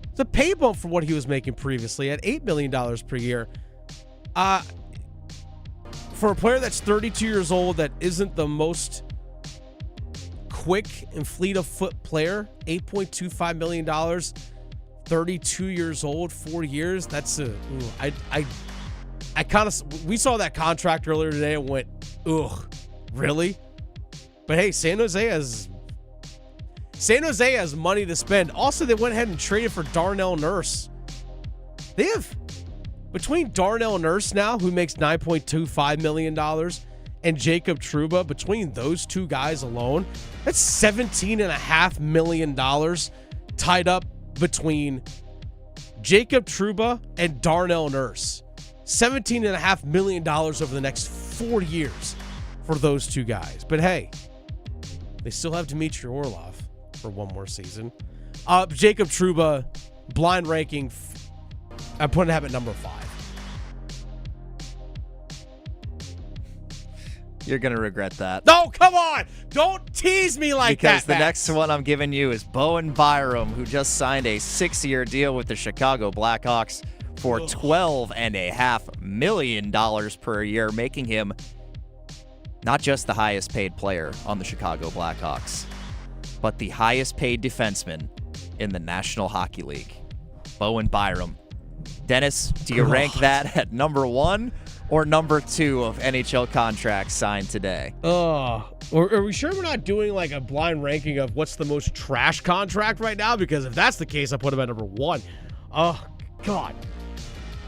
It's a pay bump for what he was making previously at $8 million per year. For a player that's 32 years old that isn't the most quick and fleet of foot player, $8.25 million, 32 years old, 4 years. That's we saw that contract earlier today and went, ugh, really? But hey, San Jose has money to spend. Also, they went ahead and traded for Darnell Nurse. They have, between Darnell Nurse now, who makes $9.25 million, and Jacob Trouba, between those two guys alone, that's $17.5 million tied up between Jacob Trouba and Darnell Nurse. $17.5 million over the next 4 years for those two guys. But hey, they still have Dmitry Orlov for one more season. Jacob Trouba, blind ranking, I'm putting him at number 5. You're going to regret that. No, come on. Don't tease me like that. Because the next one I'm giving you is Bowen Byram, who just signed a 6-year deal with the Chicago Blackhawks for $12.5 million per year, making him not just the highest paid player on the Chicago Blackhawks, but the highest paid defenseman in the National Hockey League. Bowen Byram. Dennis, do you rank that at number 1 or number 2 of NHL contracts signed today? Are we sure we're not doing like a blind ranking of what's the most trash contract right now? Because if that's the case, I put him at number 1. Oh, God.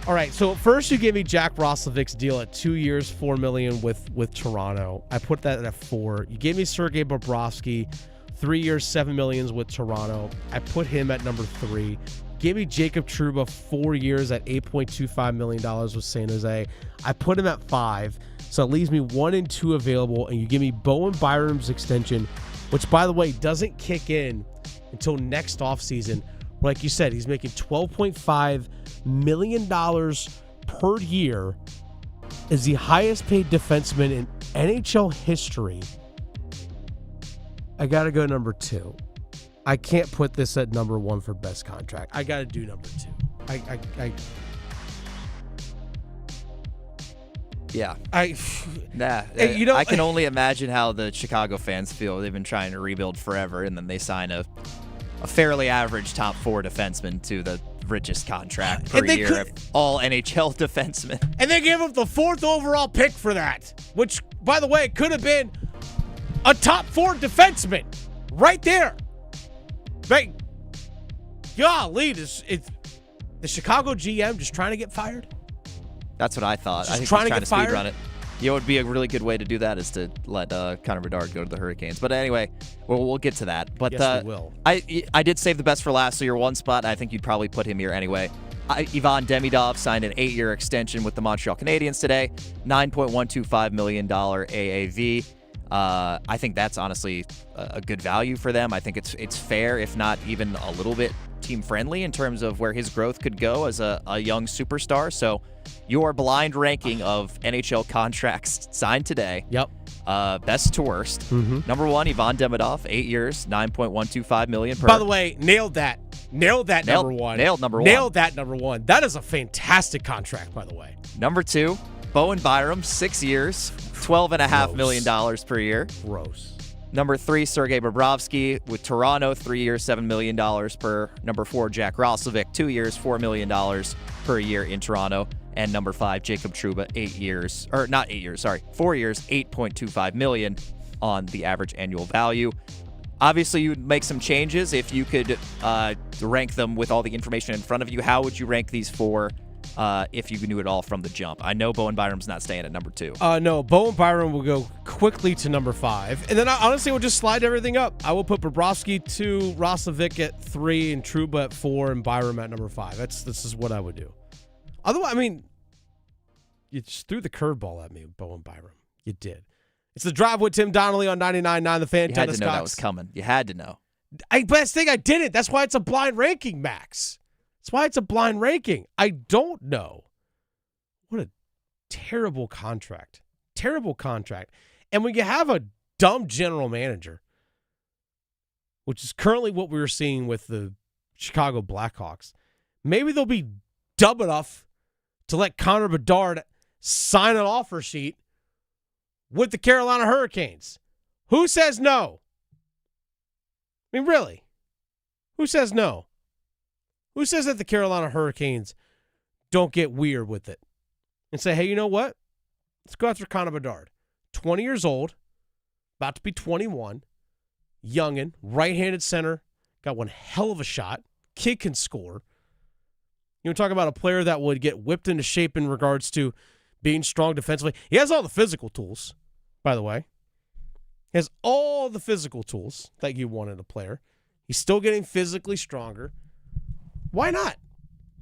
All right, so first you gave me Jack Roslovic's deal at 2 years, $4 million with Toronto. I put that at 4. You gave me Sergei Bobrovsky, 3 years, $7 million with Toronto. I put him at number 3. Gave me Jacob Trouba, 4 years at $8.25 million with San Jose. I put him at 5. So it leaves me 1 and 2 available. And you give me Bowen Byram's extension, which, by the way, doesn't kick in until next offseason. Like you said, he's making $12.5 million per year, is the highest paid defenseman in NHL history. I got to go number 2. I can't put this at number 1 for best contract. I got to do number 2. Yeah. I can only imagine how the Chicago fans feel. They've been trying to rebuild forever, and then they sign a fairly average top 4 defenseman to the richest contract per year of all NHL defensemen. And they gave up the 4th overall pick for that, which, by the way, could have been a top 4 defenseman right there. Right. Golly, is the Chicago GM just trying to get fired? That's what I thought. I think trying he's to trying to speed fired? run it. You know, what would be a really good way to do that is to let Connor Bedard go to the Hurricanes. But anyway, we'll get to that. But yes, we will. I did save the best for last, so your 1 spot, I think you'd probably put him here anyway. Ivan Demidov signed an 8-year extension with the Montreal Canadiens today, $9.125 million AAV. I think that's honestly a good value for them. I think it's fair, if not even a little bit team friendly in terms of where his growth could go as a young superstar. So your blind ranking of NHL contracts signed today. Yep. Best to worst. Mm-hmm. Number 1, Ivan Demidov, 8 years, $9.125 million per. By the way, nailed that. Nailed number 1. Nailed number 1. Nailed that number 1. That is a fantastic contract, by the way. Number 2, Bowen Byram, 6 years, $12.5 million per year. Gross. Number 3, Sergei Bobrovsky with Toronto, 3 years, $7 million per. Number 4, Jack Roslovic, 2 years, $4 million per year in Toronto. And number 5, Jacob Trouba, 4 years, $8.25 million on the average annual value. Obviously, you would make some changes if you could rank them with all the information in front of you. How would you rank these 4 if you knew it all from the jump. I know Bowen Byram's not staying at number 2. No, Bowen Byram will go quickly to number 5. And then I honestly will just slide everything up. I will put Bobrovsky 2, Roslovic at 3, and Trouba at 4, and Byram at number 5. This is what I would do. Otherwise, I mean, you just threw the curveball at me, Bowen Byram. You did. It's the Drive with Tim Donnelly on 99.9 The Fan. You had to know that was coming. You had to know. Best thing I didn't. That's why it's a blind ranking, Max. That's why it's a blind ranking. I don't know. What a terrible contract. Terrible contract. And when you have a dumb general manager, which is currently what we're seeing with the Chicago Blackhawks, maybe they'll be dumb enough to let Connor Bedard sign an offer sheet with the Carolina Hurricanes. Who says no? I mean, really? Who says no? Who says that the Carolina Hurricanes don't get weird with it and say, hey, you know what? Let's go after Connor Bedard. 20 years old, about to be 21, youngin', right-handed center, got one hell of a shot. Kid can score. You talk about a player that would get whipped into shape in regards to being strong defensively. He has all the physical tools, by the way. He has all the physical tools that you want in a player. He's still getting physically stronger. Why not?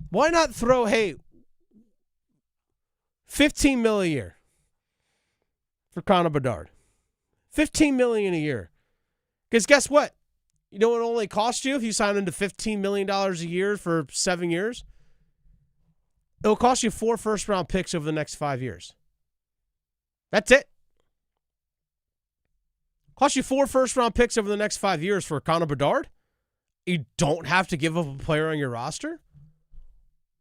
Why not throw, hey, $15 million a year for Connor Bedard? $15 million a year. Because guess what? You know what it only cost you if you sign into $15 million a year for 7 years? It'll cost you 4 first-round picks over the next 5 years. That's it. Cost you 4 first-round picks over the next 5 years for Connor Bedard? You don't have to give up a player on your roster?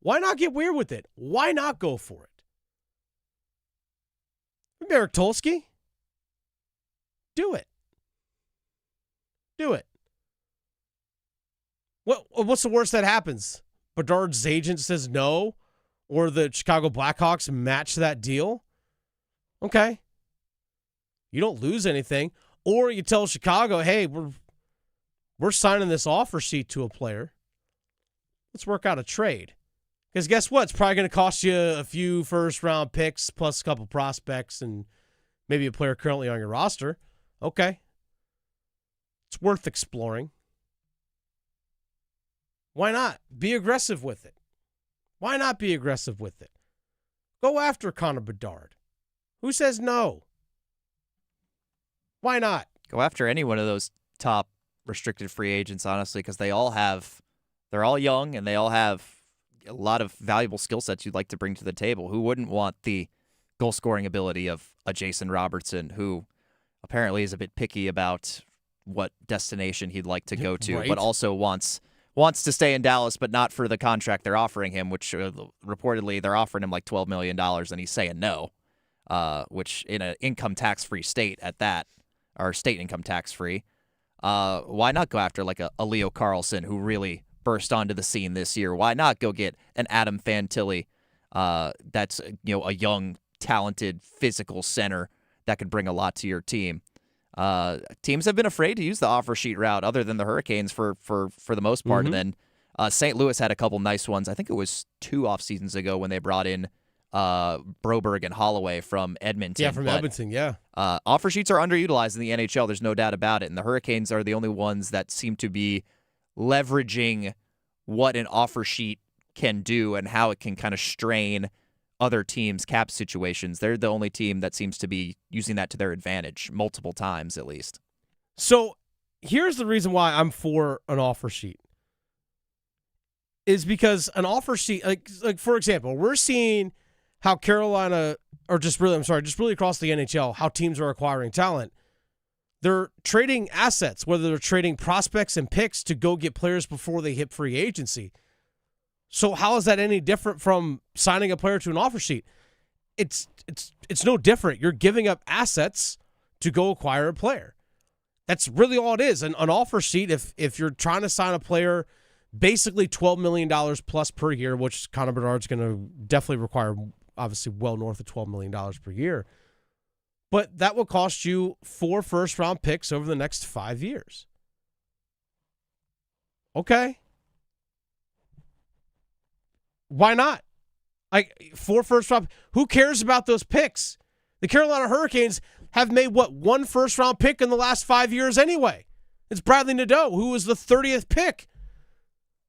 Why not get weird with it? Why not go for it? Eric Tolsky? Do it. Do it. What's the worst that happens? Bedard's agent says no, or the Chicago Blackhawks match that deal? Okay. You don't lose anything. Or you tell Chicago, hey, we're signing this offer sheet to a player. Let's work out a trade. Because guess what? It's probably going to cost you a few first-round picks plus a couple prospects and maybe a player currently on your roster. Okay. It's worth exploring. Why not? Be aggressive with it. Why not be aggressive with it? Go after Connor Bedard. Who says no? Why not? Go after any one of those top restricted free agents, honestly, because they're all young and they all have a lot of valuable skill sets you'd like to bring to the table. Who wouldn't want the goal scoring ability of a Jason Robertson, who apparently is a bit picky about what destination he'd like to go to, right, but also wants to stay in Dallas, but not for the contract they're offering him, which reportedly they're offering him like $12 million, and he's saying no, which in an income tax-free state at that, or state income tax-free, why not go after like a Leo Carlson who really burst onto the scene this year? Why not go get an Adam Fantilli that's a young, talented, physical center that could bring a lot to your team? Teams have been afraid to use the offer sheet route other than the Hurricanes for the most part. Mm-hmm. And then St. Louis had a couple nice ones. I think it was 2 off seasons ago when they brought in Broberg and Holloway from Edmonton. Yeah, from Edmonton, yeah. Offer sheets are underutilized in the NHL. There's no doubt about it. And the Hurricanes are the only ones that seem to be leveraging what an offer sheet can do and how it can kind of strain other teams' cap situations. They're the only team that seems to be using that to their advantage multiple times at least. So here's the reason why I'm for an offer sheet. Is because an offer sheet, like for example, we're seeing how Carolina, or just really across the NHL, how teams are acquiring talent. They're trading assets, whether they're trading prospects and picks to go get players before they hit free agency. So how is that any different from signing a player to an offer sheet? It's no different. You're giving up assets to go acquire a player. That's really all it is. An offer sheet, if you're trying to sign a player, basically $12 million plus per year, which Connor Bedard's going to definitely require, obviously well north of $12 million per year. But that will cost you 4 first-round picks over the next 5 years. Okay. Why not? Like 4 first-round. Who cares about those picks? The Carolina Hurricanes have made, one first-round pick in the last 5 years anyway. It's Bradley Nadeau, who was the 30th pick.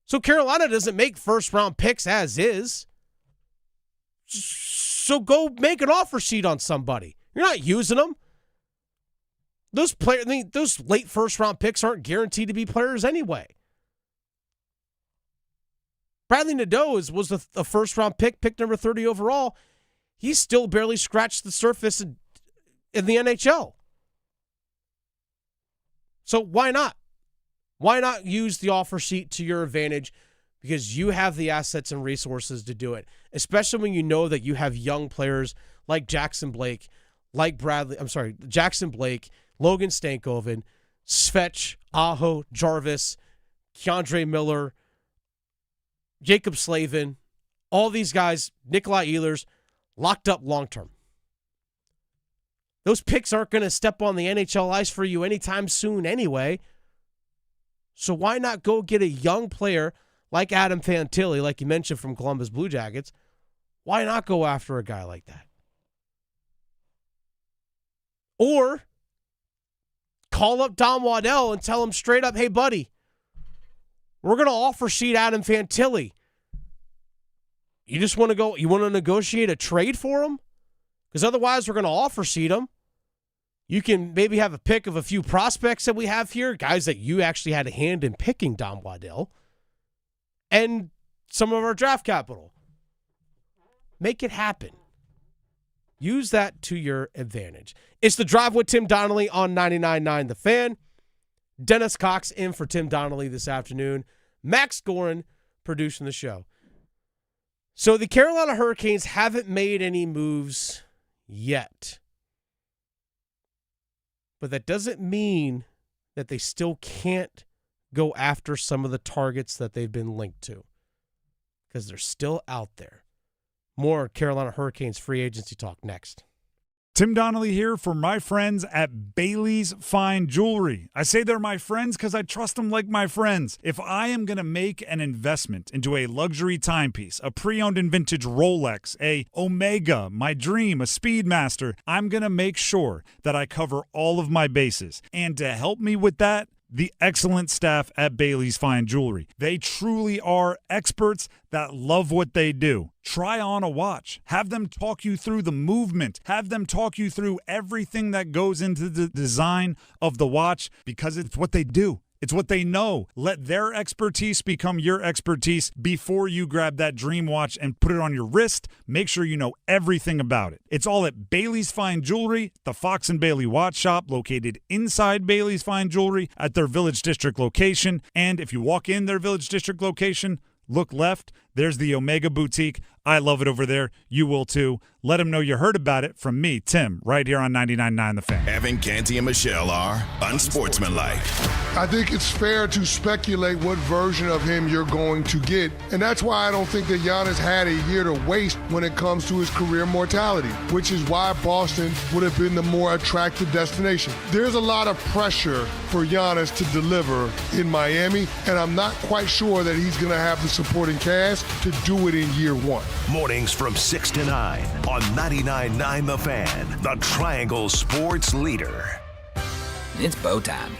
So Carolina doesn't make first-round picks as is. So go make an offer sheet on somebody. You're not using them. Those late first-round picks aren't guaranteed to be players anyway. Bradley Nadeau was a first-round pick number 30 overall. He's still barely scratched the surface in the NHL. So why not? Why not use the offer sheet to your advantage? Because you have the assets and resources to do it, especially when you know that you have young players like Jackson Blake, Logan Stankoven, Svetch, Aho, Jarvis, Keandre Miller, Jacob Slavin, all these guys, Nikolai Ehlers, locked up long-term. Those picks aren't going to step on the NHL ice for you anytime soon anyway. So why not go get a young player like Adam Fantilli, like you mentioned from Columbus Blue Jackets? Why not go after a guy like that? Or call up Don Waddell and tell him straight up, hey, buddy, we're going to offer sheet Adam Fantilli. You just want to negotiate a trade for him? Because otherwise we're going to offer sheet him. You can maybe have a pick of a few prospects that we have here, guys that you actually had a hand in picking, Don Waddell, and some of our draft capital. Make it happen. Use that to your advantage. It's The Drive with Tim Donnelly on 99.9 The Fan. Dennis Cox in for Tim Donnelly this afternoon. Max Gorin producing the show. So the Carolina Hurricanes haven't made any moves yet. But that doesn't mean that they still can't go after some of the targets that they've been linked to, because they're still out there. More Carolina Hurricanes free agency talk next. Tim Donnelly here for my friends at Bailey's Fine Jewelry. I say they're my friends because I trust them like my friends. If I am going to make an investment into a luxury timepiece, a pre-owned and vintage Rolex, a Omega, my dream, a Speedmaster, I'm going to make sure that I cover all of my bases. And to help me with that, the excellent staff at Bailey's Fine Jewelry. They truly are experts that love what they do. Try on a watch. Have them talk you through the movement. Have them talk you through everything that goes into the design of the watch, because it's what they do. It's what they know. Let their expertise become your expertise before you grab that dream watch and put it on your wrist. Make sure you know everything about it. It's all at Bailey's Fine Jewelry, the Fox and Bailey Watch Shop, located inside Bailey's Fine Jewelry at their Village District location. And if you walk in their Village District location, look left, there's the Omega Boutique. I love it over there. You will too. Let them know you heard about it from me, Tim, right here on 99.9 The Fan. Evan, Canty, and Michelle are unsportsmanlike. I think it's fair to speculate what version of him you're going to get. And that's why I don't think that Giannis had a year to waste when it comes to his career mortality, which is why Boston would have been the more attractive destination. There's a lot of pressure for Giannis to deliver in Miami, and I'm not quite sure that he's going to have the supporting cast to do it in year one. Mornings from 6 to 9 on 99.9 The Fan, the Triangle Sports Leader. It's bow time.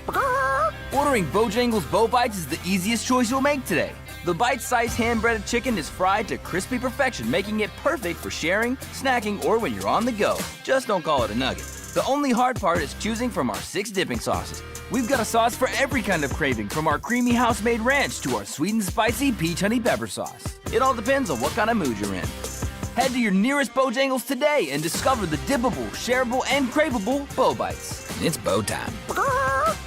Ordering Bojangles Bow Bites is the easiest choice you'll make today. The bite-sized hand-breaded chicken is fried to crispy perfection, making it perfect for sharing, snacking, or when you're on the go. Just don't call it a nugget. The only hard part is choosing from our 6 dipping sauces. We've got a sauce for every kind of craving, from our creamy house-made ranch to our sweet and spicy peach honey pepper sauce. It all depends on what kind of mood you're in. Head to your nearest Bojangles today and discover the dippable, shareable, and craveable Bow Bites. It's bow time.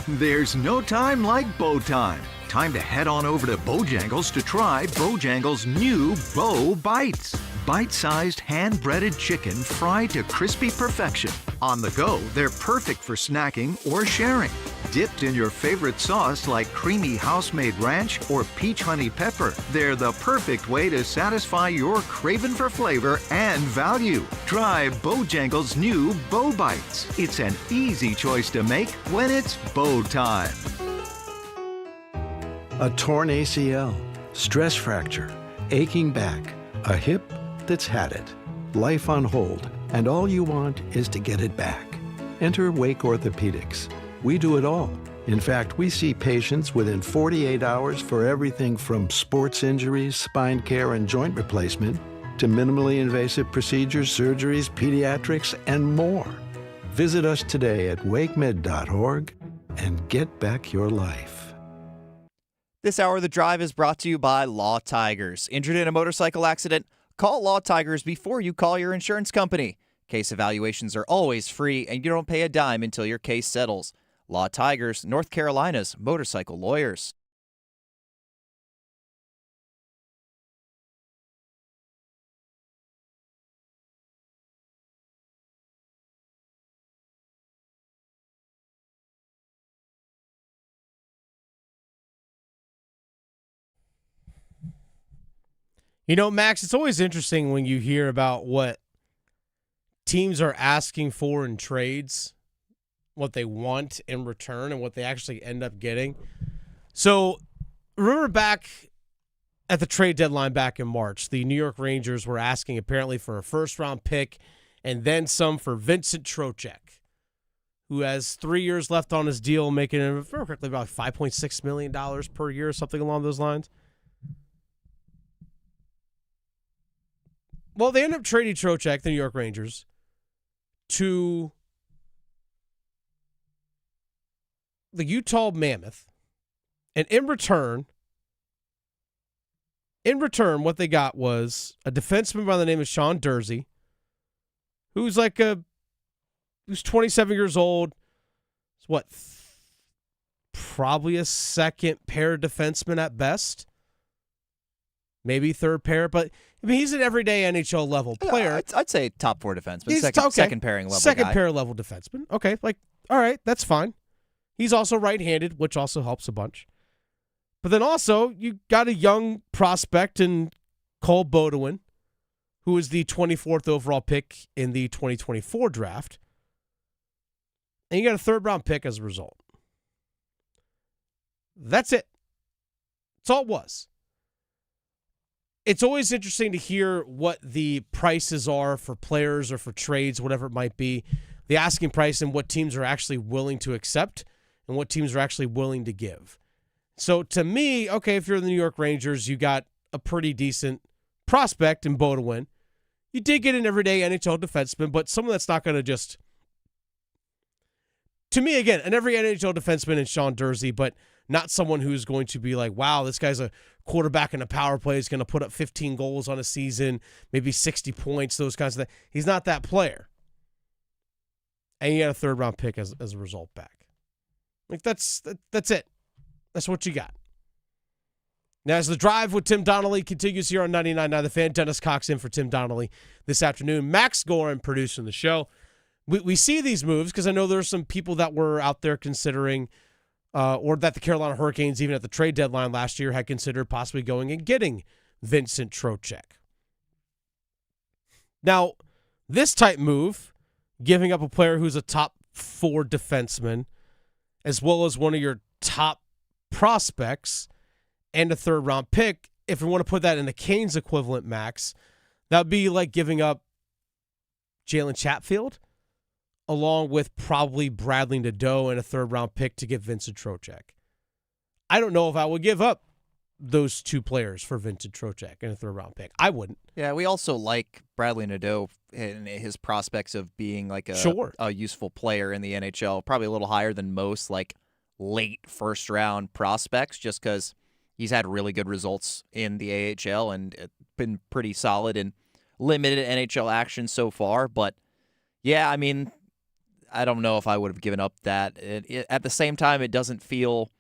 There's no time like bow time. Time to head on over to Bojangles to try Bojangles' new Bow Bites. Bite-sized hand-breaded chicken fried to crispy perfection. On the go, they're perfect for snacking or sharing. Dipped in your favorite sauce like creamy house-made ranch or peach honey pepper, they're the perfect way to satisfy your craving for flavor and value. Try Bojangles' new Bow Bites. It's an easy choice to make when it's bow time. A torn ACL, stress fracture, aching back, a hip, that's had it. Life on hold, and all you want is to get it back. Enter Wake Orthopedics. We do it all. In fact, we see patients within 48 hours for everything from sports injuries, spine care, and joint replacement to minimally invasive procedures, surgeries, pediatrics, and more. Visit us today at wakemed.org and get back your life. This hour of The Drive is brought to you by Law Tigers. Injured in a motorcycle accident? Call Law Tigers before you call your insurance company. Case evaluations are always free, and you don't pay a dime until your case settles. Law Tigers, North Carolina's motorcycle lawyers. You know, Max, it's always interesting when you hear about what teams are asking for in trades, what they want in return, and what they actually end up getting. So, remember back at the trade deadline back in March, the New York Rangers were asking apparently for a first-round pick and then some for Vincent Trocheck, who has 3 years left on his deal, making, if I remember correctly, about $5.6 million per year, something along those lines. Well, they end up trading Trocheck, the New York Rangers, to the Utah Mammoth. And in return, what they got was a defenseman by the name of Sean Durzi, who's 27 years old. Probably a second pair defenseman at best. Maybe third pair, but I mean, he's an everyday NHL level player. I'd say top four defenseman, He's second pairing level second guy. pair level defenseman. Okay, all right, that's fine. He's also right-handed, which also helps a bunch. But then also, you got a young prospect in Cole Beaudoin, who is the 24th overall pick in the 2024 draft. And you got a third-round pick as a result. That's it. That's all it was. It's always interesting to hear what the prices are for players or for trades, whatever it might be, the asking price and what teams are actually willing to accept and what teams are actually willing to give. So to me, okay, if you're the New York Rangers, you got a pretty decent prospect in Beaudoin. You did get an everyday NHL defenseman, but someone that's not going to just, to me, again, an every NHL defenseman in Sean Durzi, but not someone who's going to be like, wow, this guy's a quarterback in a power play. He's going to put up 15 goals on a season, maybe 60 points, those kinds of things. He's not that player. And you got a third-round pick as a result back. That's it. That's what you got. Now, as the drive with Tim Donnelly continues here on 99.9 The Fan, Dennis Cox in for Tim Donnelly this afternoon. Max Gorin producing the show. We see these moves because I know there's some people that were out there considering or that the Carolina Hurricanes, even at the trade deadline last year, had considered possibly going and getting Vincent Trocheck. Now, this type move, giving up a player who's a top 4 defenseman, as well as one of your top prospects and a third-round pick, if we want to put that in the Canes equivalent, Max, that would be like giving up Jalen Chatfield, along with probably Bradley Nadeau and a third-round pick to get Vincent Trocheck. I don't know if I would give up those two players for Vincent Trocheck and a third-round pick. I wouldn't. Yeah, we also like Bradley Nadeau and his prospects of being like a useful player in the NHL, probably a little higher than most late first-round prospects, just because he's had really good results in the AHL and been pretty solid in limited NHL action so far. But, yeah, I mean, I don't know if I would have given up that. At the same time, it doesn't feel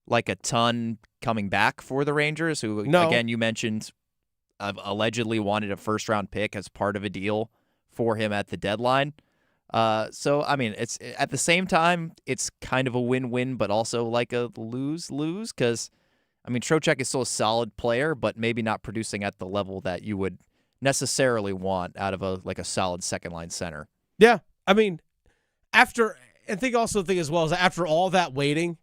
like a ton coming back for the Rangers, who, again, you mentioned allegedly wanted a first-round pick as part of a deal for him at the deadline. So, I mean, it's at the same time, it's kind of a win-win, but also like a lose-lose because, I mean, Trocheck is still a solid player, but maybe not producing at the level that you would necessarily want out of a solid second-line center. Yeah, I mean, after as well is after all that waiting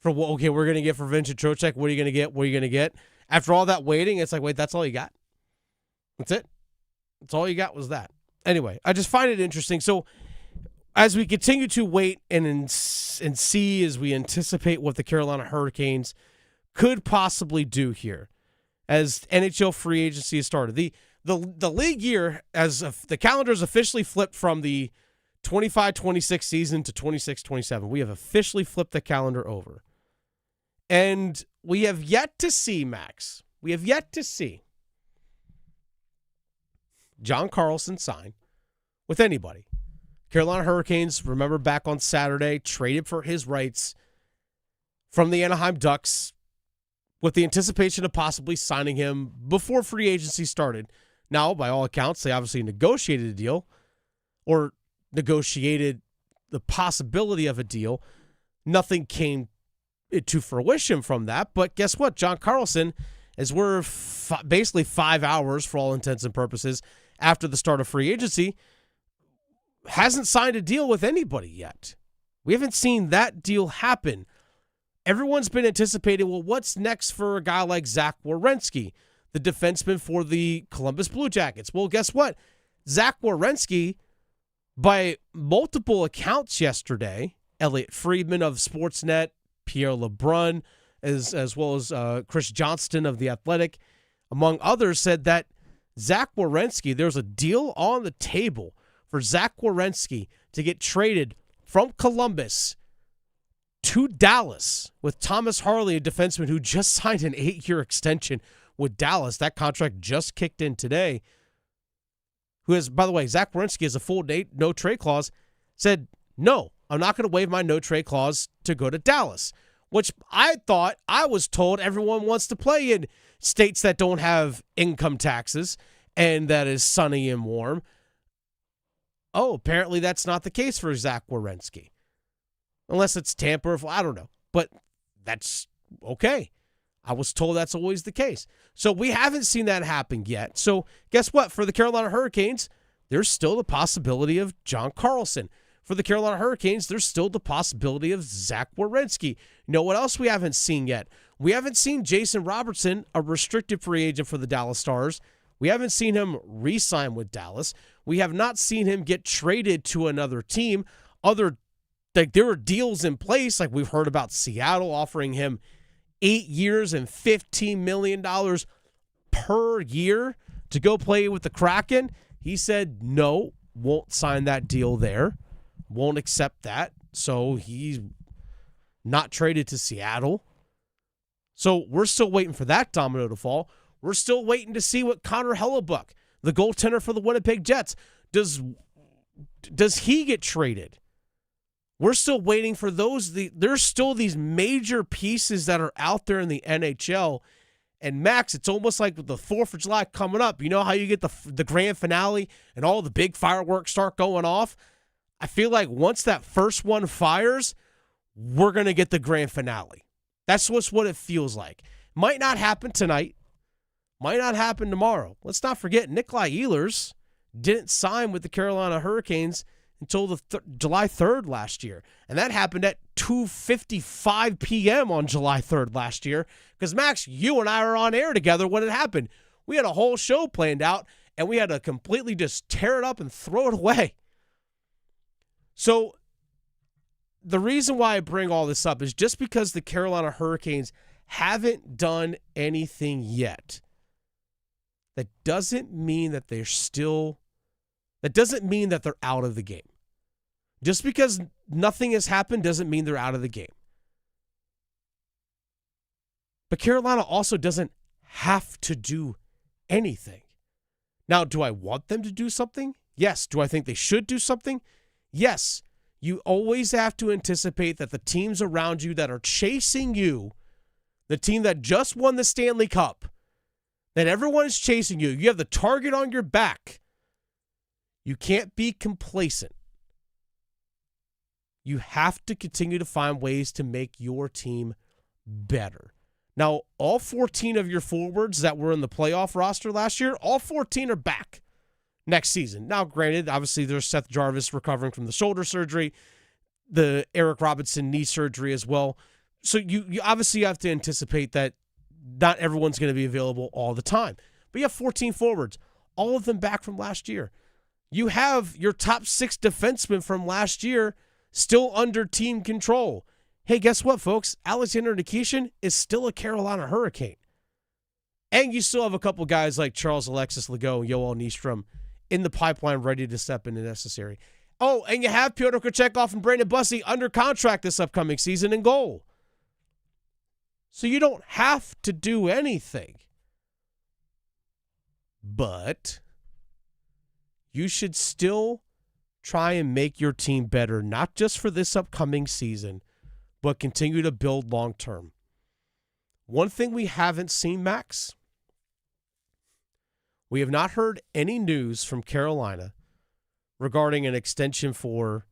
for what we're going to get for Vincent Trocheck, what are you going to get? What are you going to get? After all that waiting, it's like, wait, that's all you got? That's it? That's all you got was that. Anyway, I just find it interesting. So as we continue to wait and see as we anticipate what the Carolina Hurricanes could possibly do here as NHL free agency has started. The league year, as the calendar is officially flipped from the 25-26 season to 26-27. We have officially flipped the calendar over. And we have yet to see, Max, John Carlson sign with anybody. Carolina Hurricanes, remember back on Saturday, traded for his rights from the Anaheim Ducks with the anticipation of possibly signing him before free agency started. Now, by all accounts, they obviously negotiated a deal or negotiated the possibility of a deal. Nothing came to fruition from that, but guess what? John Carlson, as we're basically 5 hours for all intents and purposes after the start of free agency, hasn't signed a deal with anybody yet. We haven't seen that deal happen. Everyone's been anticipating, well, what's next for a guy like Zach Werenski, the defenseman for the Columbus Blue Jackets? Well, guess what? Zach Werenski, by multiple accounts yesterday, Elliot Friedman of Sportsnet, Pierre LeBrun, as well as Chris Johnston of The Athletic, among others, said that Zach Werenski, there's a deal on the table for Zach Werenski to get traded from Columbus to Dallas with Thomas Harley, a defenseman who just signed an 8-year extension with Dallas. That contract just kicked in today. Who has, by the way, Zach Werenski has a full no-trade clause, said, no, I'm not going to waive my no-trade clause to go to Dallas, which I was told everyone wants to play in states that don't have income taxes and that is sunny and warm. Oh, apparently that's not the case for Zach Werenski. Unless it's Tampa, I don't know. But that's okay. I was told that's always the case. So we haven't seen that happen yet. So guess what? For the Carolina Hurricanes, there's still the possibility of John Carlson. For the Carolina Hurricanes, there's still the possibility of Zach Werenski. You know what else we haven't seen yet? We haven't seen Jason Robertson, a restricted free agent for the Dallas Stars. We haven't seen him re-sign with Dallas. We have not seen him get traded to another team. There were deals in place, like we've heard about Seattle offering him 8 years and $15 million per year to go play with the Kraken. He said no, won't sign that deal there, won't accept that. So he's not traded to Seattle. So we're still waiting for that domino to fall. We're still waiting to see what Connor Hellebuck, the goaltender for the Winnipeg Jets, does he get traded? We're still waiting for those. There's still these major pieces that are out there in the NHL. And Max, it's almost like with the 4th of July coming up. You know how you get the grand finale and all the big fireworks start going off? I feel like once that first one fires, we're going to get the grand finale. That's what it feels like. Might not happen tonight. Might not happen tomorrow. Let's not forget, Nikolai Ehlers didn't sign with the Carolina Hurricanes until July 3rd last year. And that happened at 2:55 p.m. on July 3rd last year. Because, Max, you and I were on air together when it happened. We had a whole show planned out, and we had to completely just tear it up and throw it away. So the reason why I bring all this up is just because the Carolina Hurricanes haven't done anything yet. That doesn't mean that they're out of the game. Just because nothing has happened doesn't mean they're out of the game. But Carolina also doesn't have to do anything. Now, do I want them to do something? Yes. Do I think they should do something? Yes. You always have to anticipate that the teams around you that are chasing you, the team that just won the Stanley Cup, that everyone is chasing you, you have the target on your back. You can't be complacent. You have to continue to find ways to make your team better. Now, all 14 of your forwards that were in the playoff roster last year, all 14 are back next season. Now, granted, obviously there's Seth Jarvis recovering from the shoulder surgery, the Eric Robinson knee surgery as well. So you obviously have to anticipate that not everyone's going to be available all the time. But you have 14 forwards. all of them back from last year. You have your top 6 defensemen from last year still under team control. Hey, guess what, folks? Alexander Nikishin is still a Carolina Hurricane. And you still have a couple guys like Charles Alexis Legault and Yoel Nystrom in the pipeline ready to step in if necessary. Oh, and you have Pyotr Kochetkov and Brandon Bussey under contract this upcoming season in goal. So you don't have to do anything. But you should still try and make your team better, not just for this upcoming season, but continue to build long term. One thing we haven't seen, Max, we have not heard any news from Carolina regarding an extension for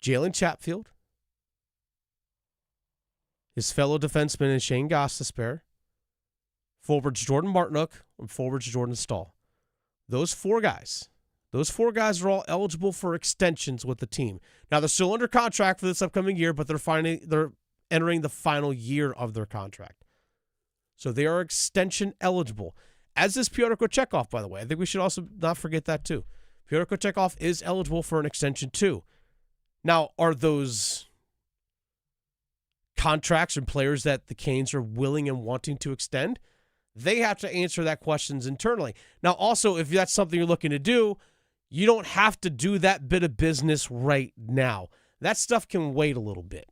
Jalen Chatfield, his fellow defenseman is Shane Gostisbehere, forwards Jordan Martinook, and forwards Jordan Stahl. Those four guys are all eligible for extensions with the team. Now, they're still under contract for this upcoming year, but they're entering the final year of their contract. So they are extension eligible, as is Pyotr Kochetkov, by the way. I think we should also not forget that, too. Pyotr Kochetkov is eligible for an extension, too. Now, are those contracts and players that the Canes are willing and wanting to extend? They have to answer that questions internally. Now, also, if that's something you're looking to do, you don't have to do that bit of business right now. That stuff can wait a little bit.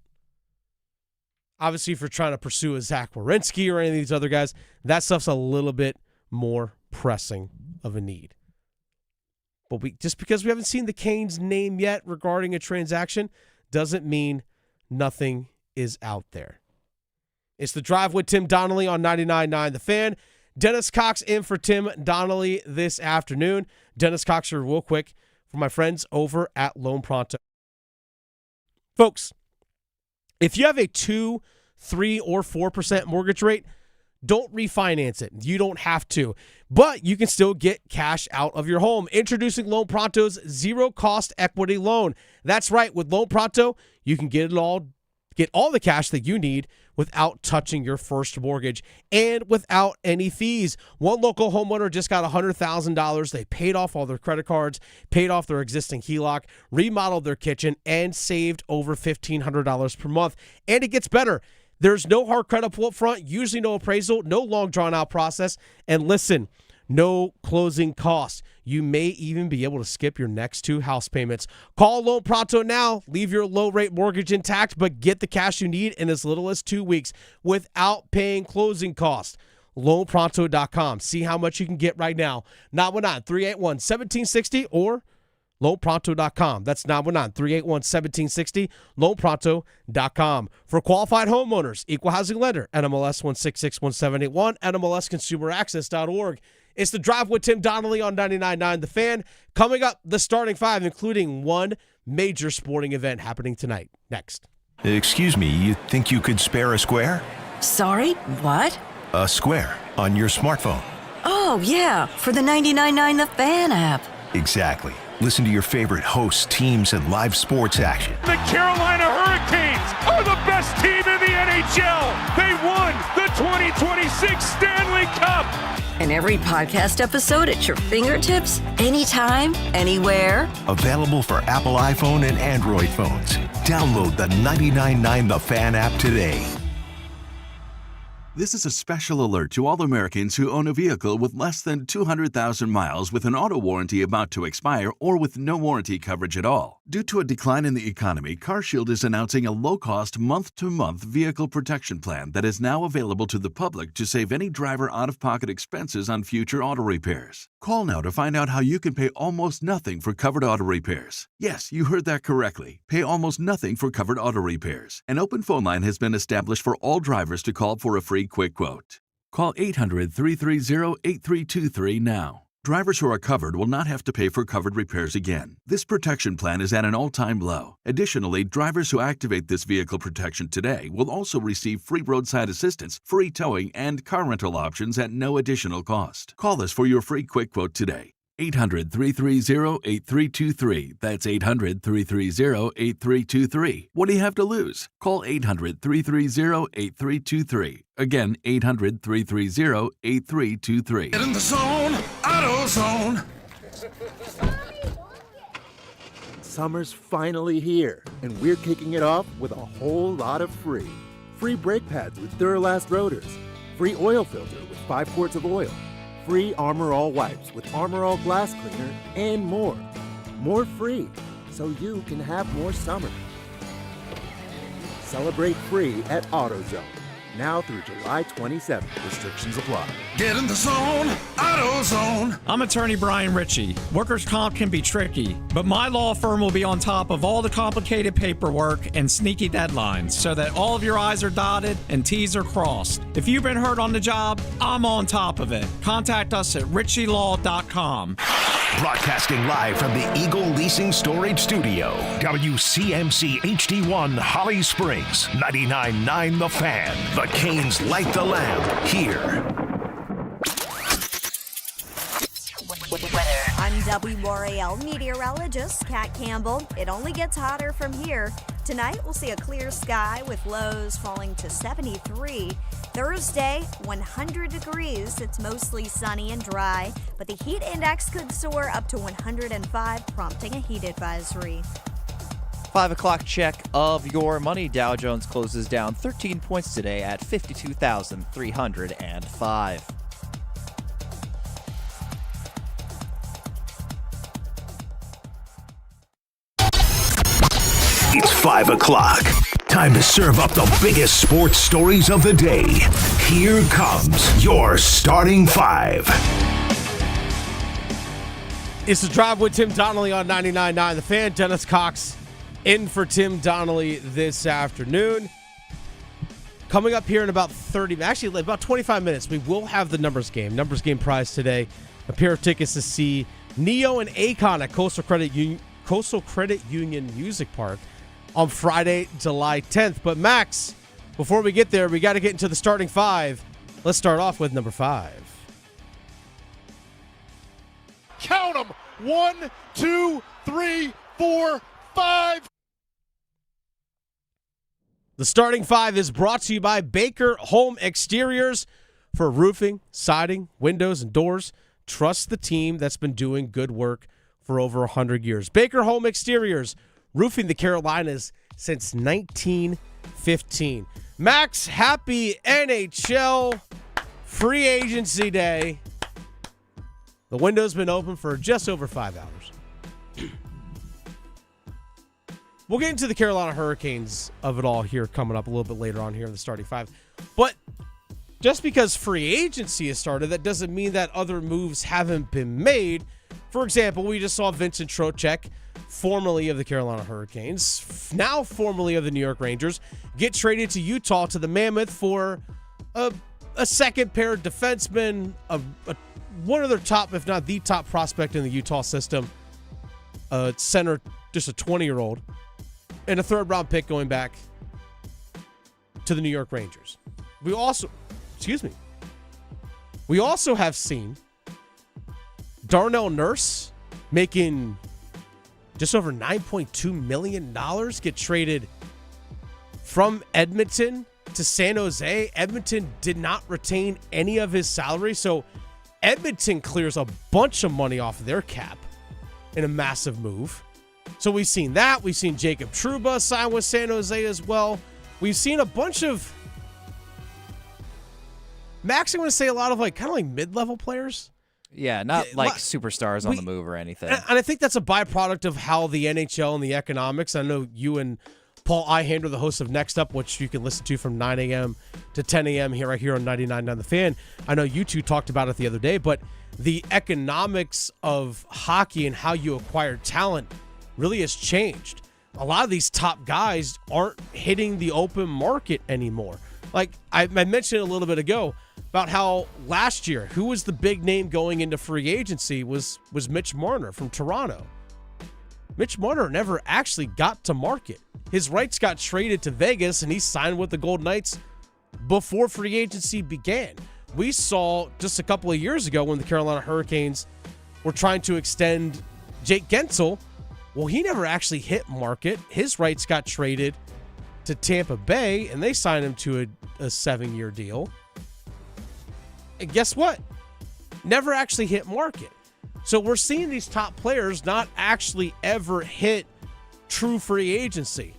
Obviously, if you're trying to pursue a Zach Werenski or any of these other guys, that stuff's a little bit more pressing of a need. But just because we haven't seen the Canes' name yet regarding a transaction doesn't mean nothing is out there. It's The Drive with Tim Donnelly on 99.9 The Fan. Dennis Cox in for Tim Donnelly this afternoon. Dennis Cox here real quick for my friends over at Loan Pronto. Folks, if you have a 2, 3, or 4% mortgage rate, don't refinance it. You don't have to. But you can still get cash out of your home. Introducing Loan Pronto's zero-cost equity loan. That's right. With Loan Pronto, you can get all the cash that you need without touching your first mortgage and without any fees. One local homeowner just got $100,000. They paid off all their credit cards, paid off their existing HELOC, remodeled their kitchen, and saved over $1,500 per month. And it gets better. There's no hard credit pull up front, usually no appraisal, no long drawn-out process, and listen, no closing costs. You may even be able to skip your next 2 house payments. Call Loan Pronto now. Leave your low-rate mortgage intact, but get the cash you need in as little as 2 weeks without paying closing costs. LoanPronto.com. See how much you can get right now. 919-381-1760 or LoanPronto.com. That's 919-381-1760. LoanPronto.com. For qualified homeowners, equal housing lender, NMLS 1661781, NMLSconsumeraccess.org. It's The Drive with Tim Donnelly on 99.9 The Fan. Coming up, the starting 5, including one major sporting event happening tonight. Next. Excuse me, you think you could spare a square? Sorry, what? A square on your smartphone. Oh, yeah, for the 99.9 The Fan app. Exactly. Listen to your favorite hosts, teams, and live sports action. The Carolina Hurricanes are the best team in the NHL. They won the 2026 Stanley Cup. And every podcast episode at your fingertips, anytime, anywhere. Available for Apple iPhone and Android phones. Download the 99.9 The Fan app today. This is a special alert to all Americans who own a vehicle with less than 200,000 miles with an auto warranty about to expire or with no warranty coverage at all. Due to a decline in the economy, CarShield is announcing a low-cost month-to-month vehicle protection plan that is now available to the public to save any driver out-of-pocket expenses on future auto repairs. Call now to find out how you can pay almost nothing for covered auto repairs. Yes, you heard that correctly. Pay almost nothing for covered auto repairs. An open phone line has been established for all drivers to call for a free quick quote. Call 800-330-8323 now. Drivers who are covered will not have to pay for covered repairs again. This protection plan is at an all-time low. Additionally, drivers who activate this vehicle protection today will also receive free roadside assistance, free towing, and car rental options at no additional cost. Call us for your free quick quote today. 800-330-8323. That's 800-330-8323. What do you have to lose? Call 800-330-8323. Again, 800-330-8323. Get in the zone. AutoZone. Summer's finally here, and we're kicking it off with a whole lot of free. Free brake pads with Duralast rotors. Free oil filter with 5 quarts of oil. Free Armor All wipes with Armor All glass cleaner, and more. More free, so you can have more summer. Celebrate free at AutoZone. Now through July 27th. Restrictions apply. Get in the zone, AutoZone. I'm attorney Brian Ritchie. Workers' comp can be tricky, but my law firm will be on top of all the complicated paperwork and sneaky deadlines so that all of your I's are dotted and T's are crossed. If you've been hurt on the job, I'm on top of it. Contact us at ritchielaw.com. Broadcasting live from the Eagle Leasing Storage Studio. WCMC HD1 Holly Springs. 99.9 The Fan. The Canes light the lamp here. I'm WRAL meteorologist Kat Campbell. It only gets hotter from here. Tonight we'll see a clear sky with lows falling to 73. Thursday, 100 degrees. It's mostly sunny and dry, but the heat index could soar up to 105, prompting a heat advisory. 5 o'clock check of your money. Dow Jones closes down 13 points today at 52,305. It's 5 o'clock. Time to serve up the biggest sports stories of the day. Here comes your starting five. It's the Drive with Tim Donnelly on 99.9 The Fan. Dennis Cox in for Tim Donnelly this afternoon. Coming up here in about 25 minutes, we will have the numbers game prize today. A pair of tickets to see Neo and Akon at Coastal Credit Union Music Park on Friday, July 10th. But Max, before we get there, we got to get into the starting five. Let's start off with number 5. Count them. 1, 2, 3, 4, 5. The starting five is brought to you by Baker Home Exteriors. For roofing, siding, windows, and doors, trust the team that's been doing good work for over 100 years. Baker Home Exteriors, roofing the Carolinas since 1915. Max, happy NHL free agency day. The window's been open for just over 5 hours. We'll get into the Carolina Hurricanes of it all here coming up a little bit later on here in the starting five. But just because free agency has started, that doesn't mean that other moves haven't been made. For example, we just saw Vincent Trocheck, formerly of the Carolina Hurricanes, now formerly of the New York Rangers, get traded to Utah to the Mammoth for a second pair of defensemen, one of their top, if not the top prospect in the Utah system, center, just a 20-year-old, and a third-round pick going back to the New York Rangers. We also have seen Darnell Nurse making just over $9.2 million get traded from Edmonton to San Jose. Edmonton did not retain any of his salary, so Edmonton clears a bunch of money off of their cap in a massive move. So we've seen that. We've seen Jacob Trouba sign with San Jose as well. We've seen a bunch of, Max, I'm going to say a lot of kind of mid-level players. Yeah, not superstars on the move or anything. And I think that's a byproduct of how the NHL and the economics. I know you and Paul Ihander, the host of Next Up, which you can listen to from 9 a.m. to 10 a.m. right here on 99.9 The Fan. I know you two talked about it the other day, but the economics of hockey and how you acquire talent really has changed. A lot of these top guys aren't hitting the open market anymore. Like I mentioned a little bit ago about how last year, who was the big name going into free agency was Mitch Marner from Toronto. Mitch Marner never actually got to market. His rights got traded to Vegas, and he signed with the Golden Knights before free agency began. We saw just a couple of years ago when the Carolina Hurricanes were trying to extend Jake Gensel. Well, he never actually hit market. His rights got traded to Tampa Bay, and they signed him to a 7-year deal. And guess what? never actually hit market. So we're seeing these top players not actually ever hit true free agency.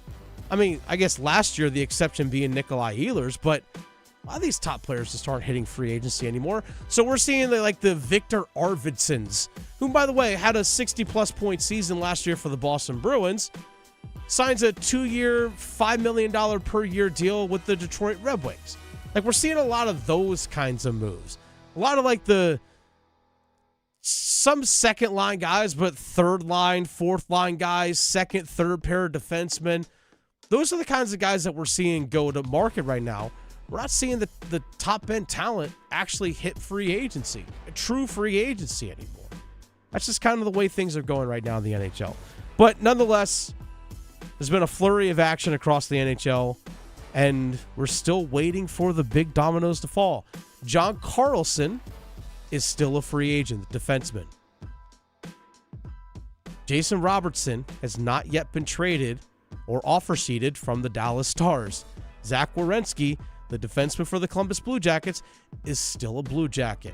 I mean, I guess last year the exception being Nikolai Ehlers, but a lot of these top players just aren't hitting free agency anymore. So we're seeing the Victor Arvidssons, who, by the way, had a 60-plus point season last year for the Boston Bruins, signs a 2-year, $5 million per year deal with the Detroit Red Wings. Like, we're seeing a lot of those kinds of moves. A lot of some second line guys, but third line, fourth line guys, second, third pair of defensemen. Those are the kinds of guys that we're seeing go to market right now. We're not seeing the top end talent actually hit free agency, true free agency anymore. That's just kind of the way things are going right now in the NHL. But nonetheless, there's been a flurry of action across the NHL, and we're still waiting for the big dominoes to fall. John Carlson is still a free agent, the defenseman. Jason Robertson has not yet been traded or offer sheeted from the Dallas Stars. Zach Werenski, the defenseman for the Columbus Blue Jackets, is still a Blue Jacket.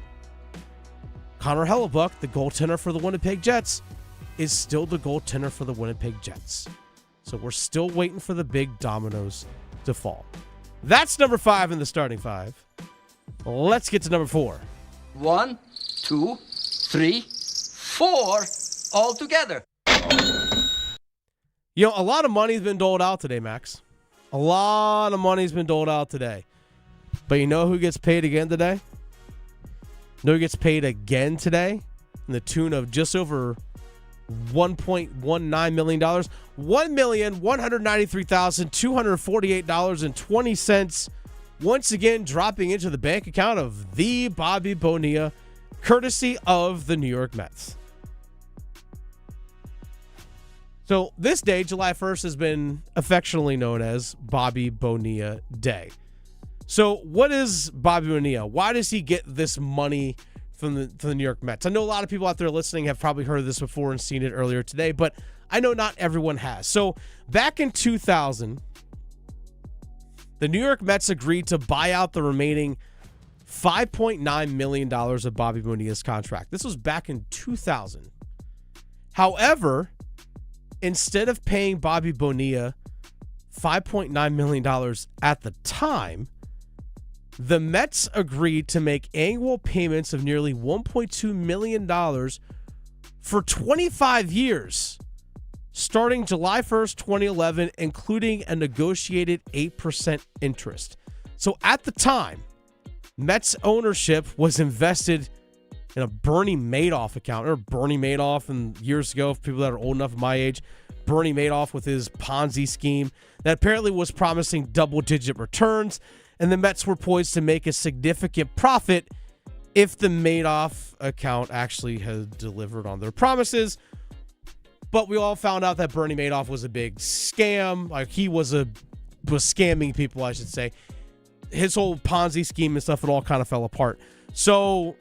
Connor Hellebuck, the goaltender for the Winnipeg Jets, is still the goaltender for the Winnipeg Jets. So we're still waiting for the big dominoes to fall. That's number 5 in the starting 5. Let's get to number 4. 1, 2, 3, 4, all together. You know, a lot of money's been doled out today, Max. A lot of money's been doled out today. But you know who gets paid again today? You know who gets paid again today? In the tune of just over $1.19 million. $1,193,248.20. Once again, dropping into the bank account of the Bobby Bonilla, courtesy of the New York Mets. So this day, July 1st, has been affectionately known as Bobby Bonilla Day. So what is Bobby Bonilla? Why does he get this money from the New York Mets? I know a lot of people out there listening have probably heard this before and seen it earlier today, but I know not everyone has. So back in 2000, the New York Mets agreed to buy out the remaining $5.9 million of Bobby Bonilla's contract. This was back in 2000. However, instead of paying Bobby Bonilla $5.9 million at the time, the Mets agreed to make annual payments of nearly $1.2 million for 25 years, starting July 1st, 2011, including a negotiated 8% interest. So at the time, Mets ownership was invested in a Bernie Madoff account, or Bernie Madoff, and years ago, for people that are old enough of my age, Bernie Madoff with his Ponzi scheme that apparently was promising double-digit returns, and the Mets were poised to make a significant profit if the Madoff account actually had delivered on their promises. But we all found out that Bernie Madoff was a big scam. Like, he was scamming people, I should say. His whole Ponzi scheme and stuff, it all kind of fell apart. So,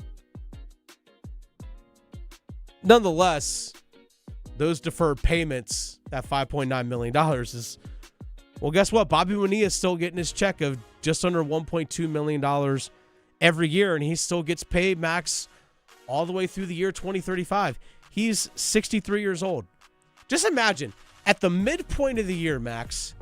nonetheless, those deferred payments, that $5.9 million is, well, guess what? Bobby Bonilla is still getting his check of just under $1.2 million every year, and he still gets paid, Max, all the way through the year 2035. He's 63 years old. Just imagine, at the midpoint of the year, Max,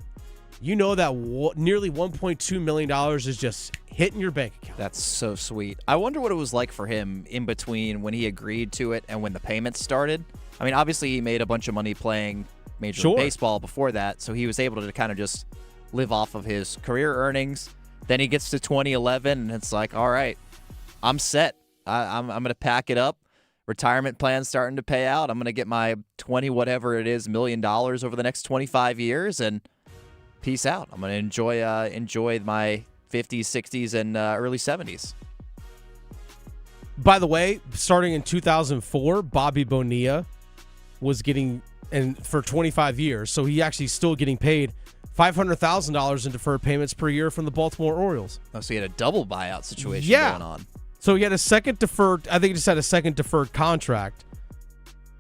you know that nearly $1.2 million is just hitting your bank account. That's so sweet. I wonder what it was like for him in between when he agreed to it and when the payments started. I mean, obviously he made a bunch of money playing Major League Baseball before that, so he was able to kind of just live off of his career earnings. Then he gets to 2011, and it's like, all right, I'm set. I'm going to pack it up. Retirement plan's starting to pay out. I'm going to get my 20 whatever it is $1 million over the next 25 years, and peace out. I'm going to enjoy my 50s, 60s, and early 70s. By the way, starting in 2004, Bobby Bonilla was getting, and for 25 years, so he actually still getting paid $500,000 in deferred payments per year from the Baltimore Orioles. Oh, so he had a double buyout situation going on. So he had a second deferred, I think he just had a second deferred contract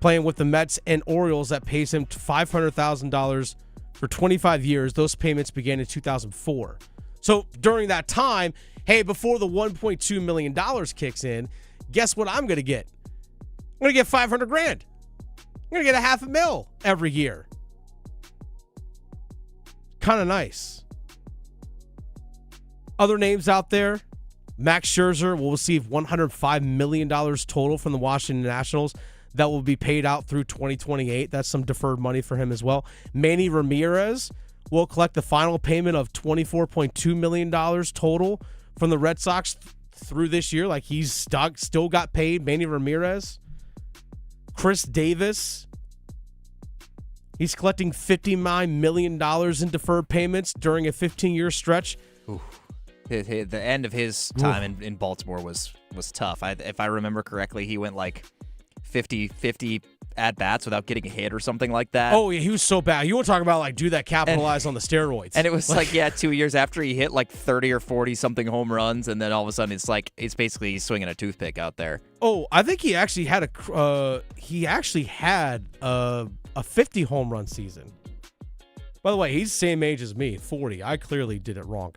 playing with the Mets and Orioles that pays him $500,000 for 25 years. Those payments began in 2004. So during that time, hey, before the $1.2 million kicks in, Guess what I'm going to get? I'm going to get $500,000. I'm going to get $500,000 every year. Kind of nice. Other names out there. Max Scherzer will receive $105 million total from the Washington Nationals. That will be paid out through 2028. That's some deferred money for him as well. Manny Ramirez will collect the final payment of $24.2 million total from the Red Sox through this year. Like, he's still got paid. Manny Ramirez. Chris Davis. He's collecting $59 million in deferred payments during a 15-year stretch. Ooh. The end of his time in Baltimore was tough. If I remember correctly, he went like 50 at-bats without getting a hit or something like that. Oh, yeah, he was so bad. You want to talk about, like, dude that capitalized on the steroids. And it was 2 years after he hit like 30 or 40-something home runs, and then all of a sudden it's basically swinging a toothpick out there. Oh, I think he actually had a 50 home run season. By the way, he's the same age as me, 40. I clearly did it wrong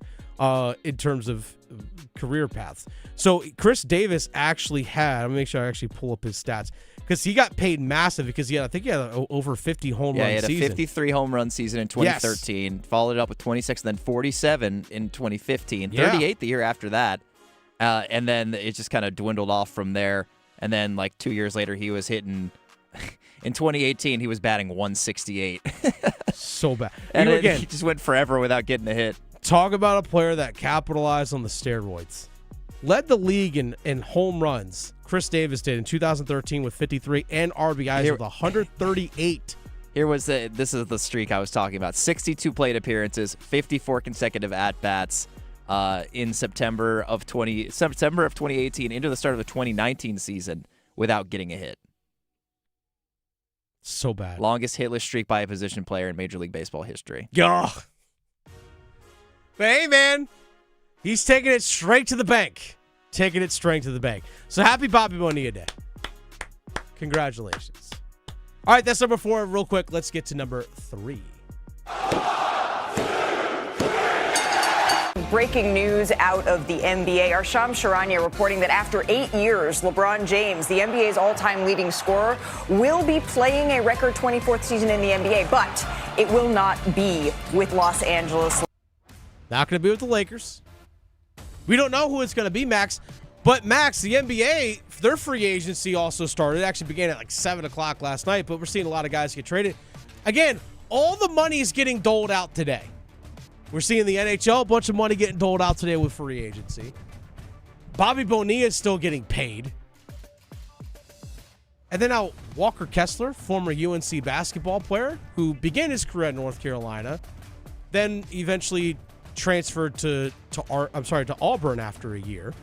in terms of career paths. So Chris Davis actually had, I'm going to make sure I actually pull up his stats, because he got paid massive because I think he had over 50 home run season. He had a 53 home run season in 2013, yes. Followed up with 26, and then 47 in 2015, 38 the year after that, and then it just kind of dwindled off from there. And then 2 years later, he was hitting. In 2018, he was batting 168. So bad. And he just went forever without getting a hit. Talk about a player that capitalized on the steroids. Led the league in home runs. Chris Davis did in 2013 with 53 and RBIs with 138. This is the streak I was talking about. 62 plate appearances, 54 consecutive at-bats in September of 2018 into the start of the 2019 season without getting a hit. So bad. Longest hitless streak by a position player in Major League Baseball history. Ugh. But hey, man, he's taking it straight to the bank. Taking it straight to the bank. So happy Bobby Bonilla Day. Congratulations. All right, that's number 4. Real quick, let's get to number 3. Breaking news out of the NBA. Our Shams Charania reporting that after 8 years, LeBron James, the NBA's all-time leading scorer, will be playing a record 24th season in the NBA, but it will not be with Los Angeles. Not going to be with the Lakers. We don't know who it's going to be, Max. But, Max, the NBA, their free agency also started. It actually began at 7 o'clock last night, but we're seeing a lot of guys get traded. Again, all the money is getting doled out today. We're seeing the NHL, a bunch of money getting doled out today with free agency. Bobby Bonilla is still getting paid. And then now Walker Kessler, former UNC basketball player, who began his career at North Carolina, then eventually transferred to Auburn after a year.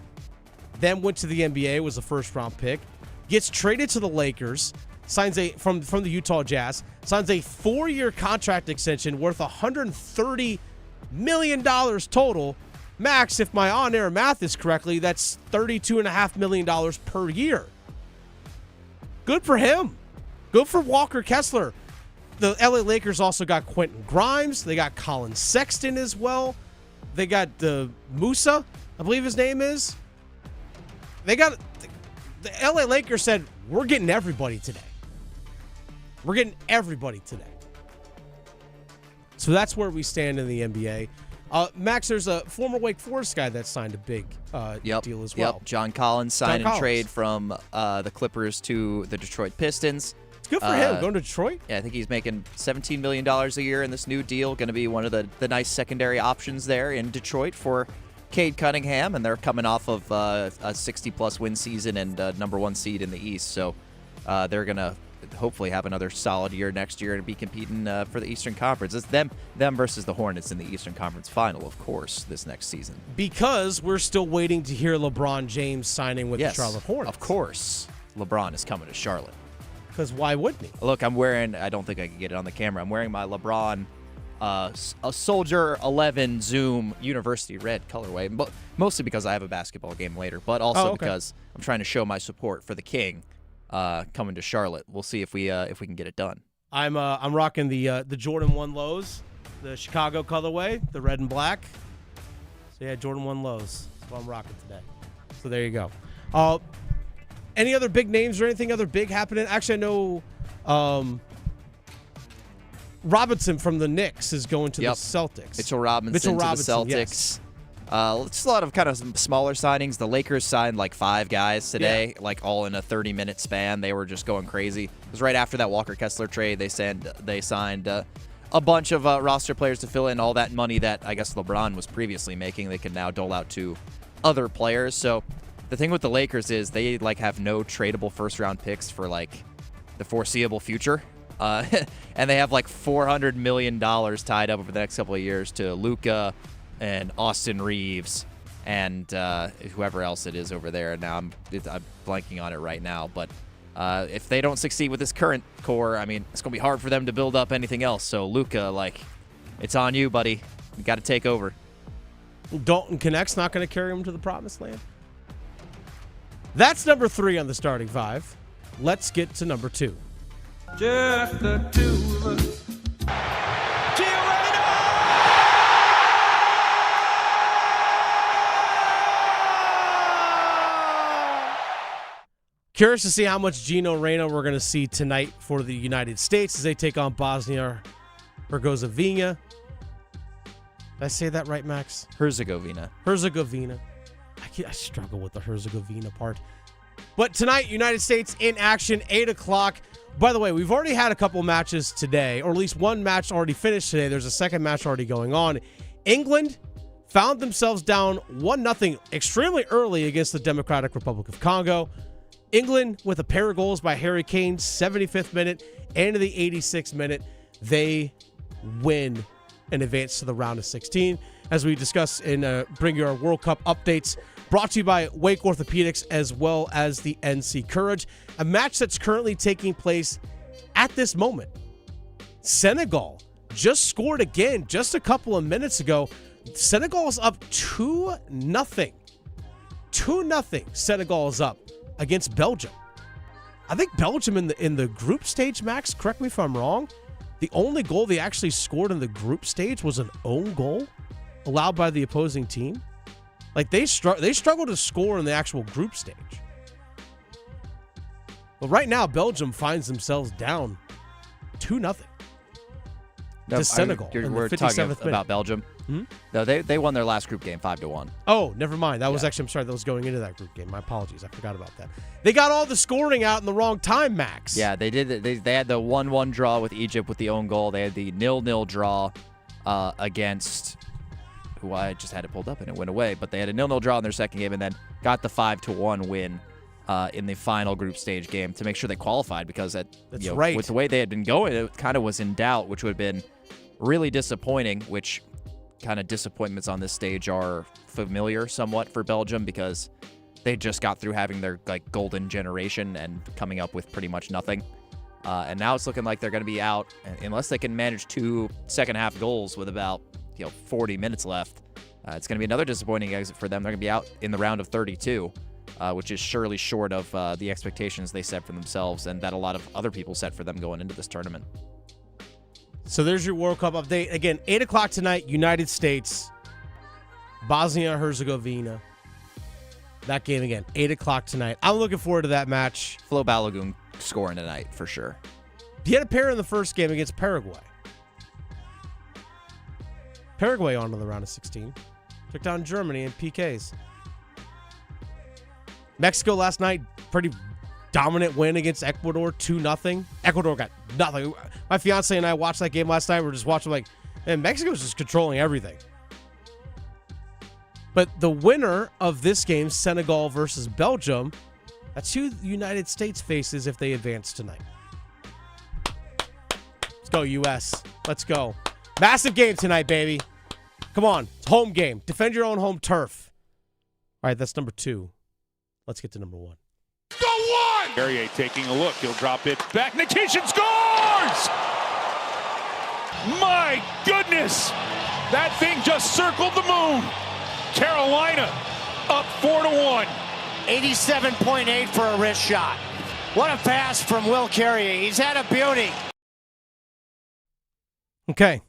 Then went to the NBA, was a first-round pick. Gets traded to the Lakers, signs from the Utah Jazz, signs a 4-year contract extension worth $130 million total. Max, if my on-air math is correctly, that's $32.5 million per year. Good for him. Good for Walker Kessler. The LA Lakers also got Quentin Grimes. They got Colin Sexton as well. They got the Musa, I believe his name is. They got the LA Lakers said, we're getting everybody today. We're getting everybody today. So that's where we stand in the NBA. Max, there's a former Wake Forest guy that signed a big deal as well. Yep, John Collins signed and trade from the Clippers to the Detroit Pistons. It's good for him, going to Detroit. Yeah, I think he's making $17 million a year in this new deal. Going to be one of the nice secondary options there in Detroit for Cade Cunningham, and they're coming off of a 60-plus win season and number 1 seed in the East. So they're going to hopefully have another solid year next year and be competing for the Eastern Conference. It's them versus the Hornets in the Eastern Conference Final, of course, this next season. Because we're still waiting to hear LeBron James signing with the Charlotte Hornets. Of course. LeBron is coming to Charlotte. Because why wouldn't he? Look, I'm wearing, I don't think I can get it on the camera, I'm wearing my LeBron a Soldier 11 Zoom University Red colorway, mostly because I have a basketball game later, but also because I'm trying to show my support for the King coming to Charlotte. We'll see if we can get it done. I'm rocking the Jordan 1 lows, the Chicago colorway, the red and black. So yeah, Jordan 1 lows. That's what I'm rocking today. So there you go. Any other big names or anything other big happening? Actually, I know Robinson from the Knicks is going to the Celtics. Mitchell Robinson to the Celtics. Yes. Just a lot of kind of smaller signings. The Lakers signed like 5 guys today, like all in a 30-minute span. They were just going crazy. It was right after that Walker Kessler trade. They signed a bunch of roster players to fill in all that money that I guess LeBron was previously making. They can now dole out to other players. So the thing with the Lakers is they like have no tradable first-round picks for like the foreseeable future. And they have like $400 million tied up over the next couple of years to Luka and Austin Reeves and whoever else it is over there. Now I'm blanking on it right now. But if they don't succeed with this current core, I mean, it's going to be hard for them to build up anything else. So Luka, like, it's on you, buddy. You got to take over. Dalton Connect's not going to carry him to the promised land. That's number 3 on the starting 5. Let's get to number 2. Just the two of us. Curious to see how much Gino Reyna we're going to see tonight for the United States as they take on Bosnia-Herzegovina. Did I say that right, Max? Herzegovina. I struggle with the Herzegovina part. But tonight, United States in action, 8 o'clock. By the way, we've already had a couple matches today, or at least one match already finished today. There's a second match already going on. England found themselves down 1-0 extremely early against the Democratic Republic of Congo. England with a pair of goals by Harry Kane, 75th minute, and in the 86th minute, they win and advance to the round of 16. As we discuss in Bring Your World Cup updates, brought to you by Wake Orthopedics as well as the NC Courage. A match that's currently taking place at this moment. Senegal just scored again just a couple of minutes ago. Senegal is up 2-0. 2-0 Senegal is up against Belgium. I think Belgium in the group stage, Max, correct me if I'm wrong, the only goal they actually scored in the group stage was an own goal allowed by the opposing team. Like they struggle to score in the actual group stage. But right now, Belgium finds themselves down 2-0 to Senegal. We're talking about Belgium. No, they won their last group game 5-1. Oh, never mind. That was actually, I'm sorry, that was going into that group game. My apologies. I forgot about that. They got all the scoring out in the wrong time, Max. Yeah, they did. They had the 1-1 draw with Egypt with the own goal. They had the 0-0 draw against who I just had it pulled up and it went away. But they had a 0-0 draw in their second game and then got the 5-1 win in the final group stage game to make sure they qualified because with the way they had been going, it kind of was in doubt, which would have been really disappointing, which kind of disappointments on this stage are familiar somewhat for Belgium because they just got through having their like golden generation and coming up with pretty much nothing. And now it's looking like they're going to be out unless they can manage 2 second-half goals with about 40 minutes left. It's going to be another disappointing exit for them. They're going to be out in the round of 32, which is surely short of the expectations they set for themselves and that a lot of other people set for them going into this tournament. So there's your World Cup update. Again, 8 o'clock tonight, United States, Bosnia-Herzegovina. That game again, 8 o'clock tonight. I'm looking forward to that match. Flo Balogun scoring tonight for sure. He had a pair in the first game against Paraguay. Paraguay on to the round of 16. Took down Germany in PKs. Mexico last night, pretty dominant win against Ecuador, 2-0. Ecuador got nothing. My fiance and I watched that game last night. We were just watching like, man, Mexico's just controlling everything. But the winner of this game, Senegal versus Belgium, that's who the United States faces if they advance tonight. Let's go, U.S. Let's go. Massive game tonight, baby. Come on. It's home game. Defend your own home turf. All right, that's number 2. Let's get to number 1. Go one! Perrier taking a look. He'll drop it back. Nikishin scores! My goodness! That thing just circled the moon. Carolina up 4-1. 87.8 for a wrist shot. What a pass from Will Carrier. He's had a beauty. Okay.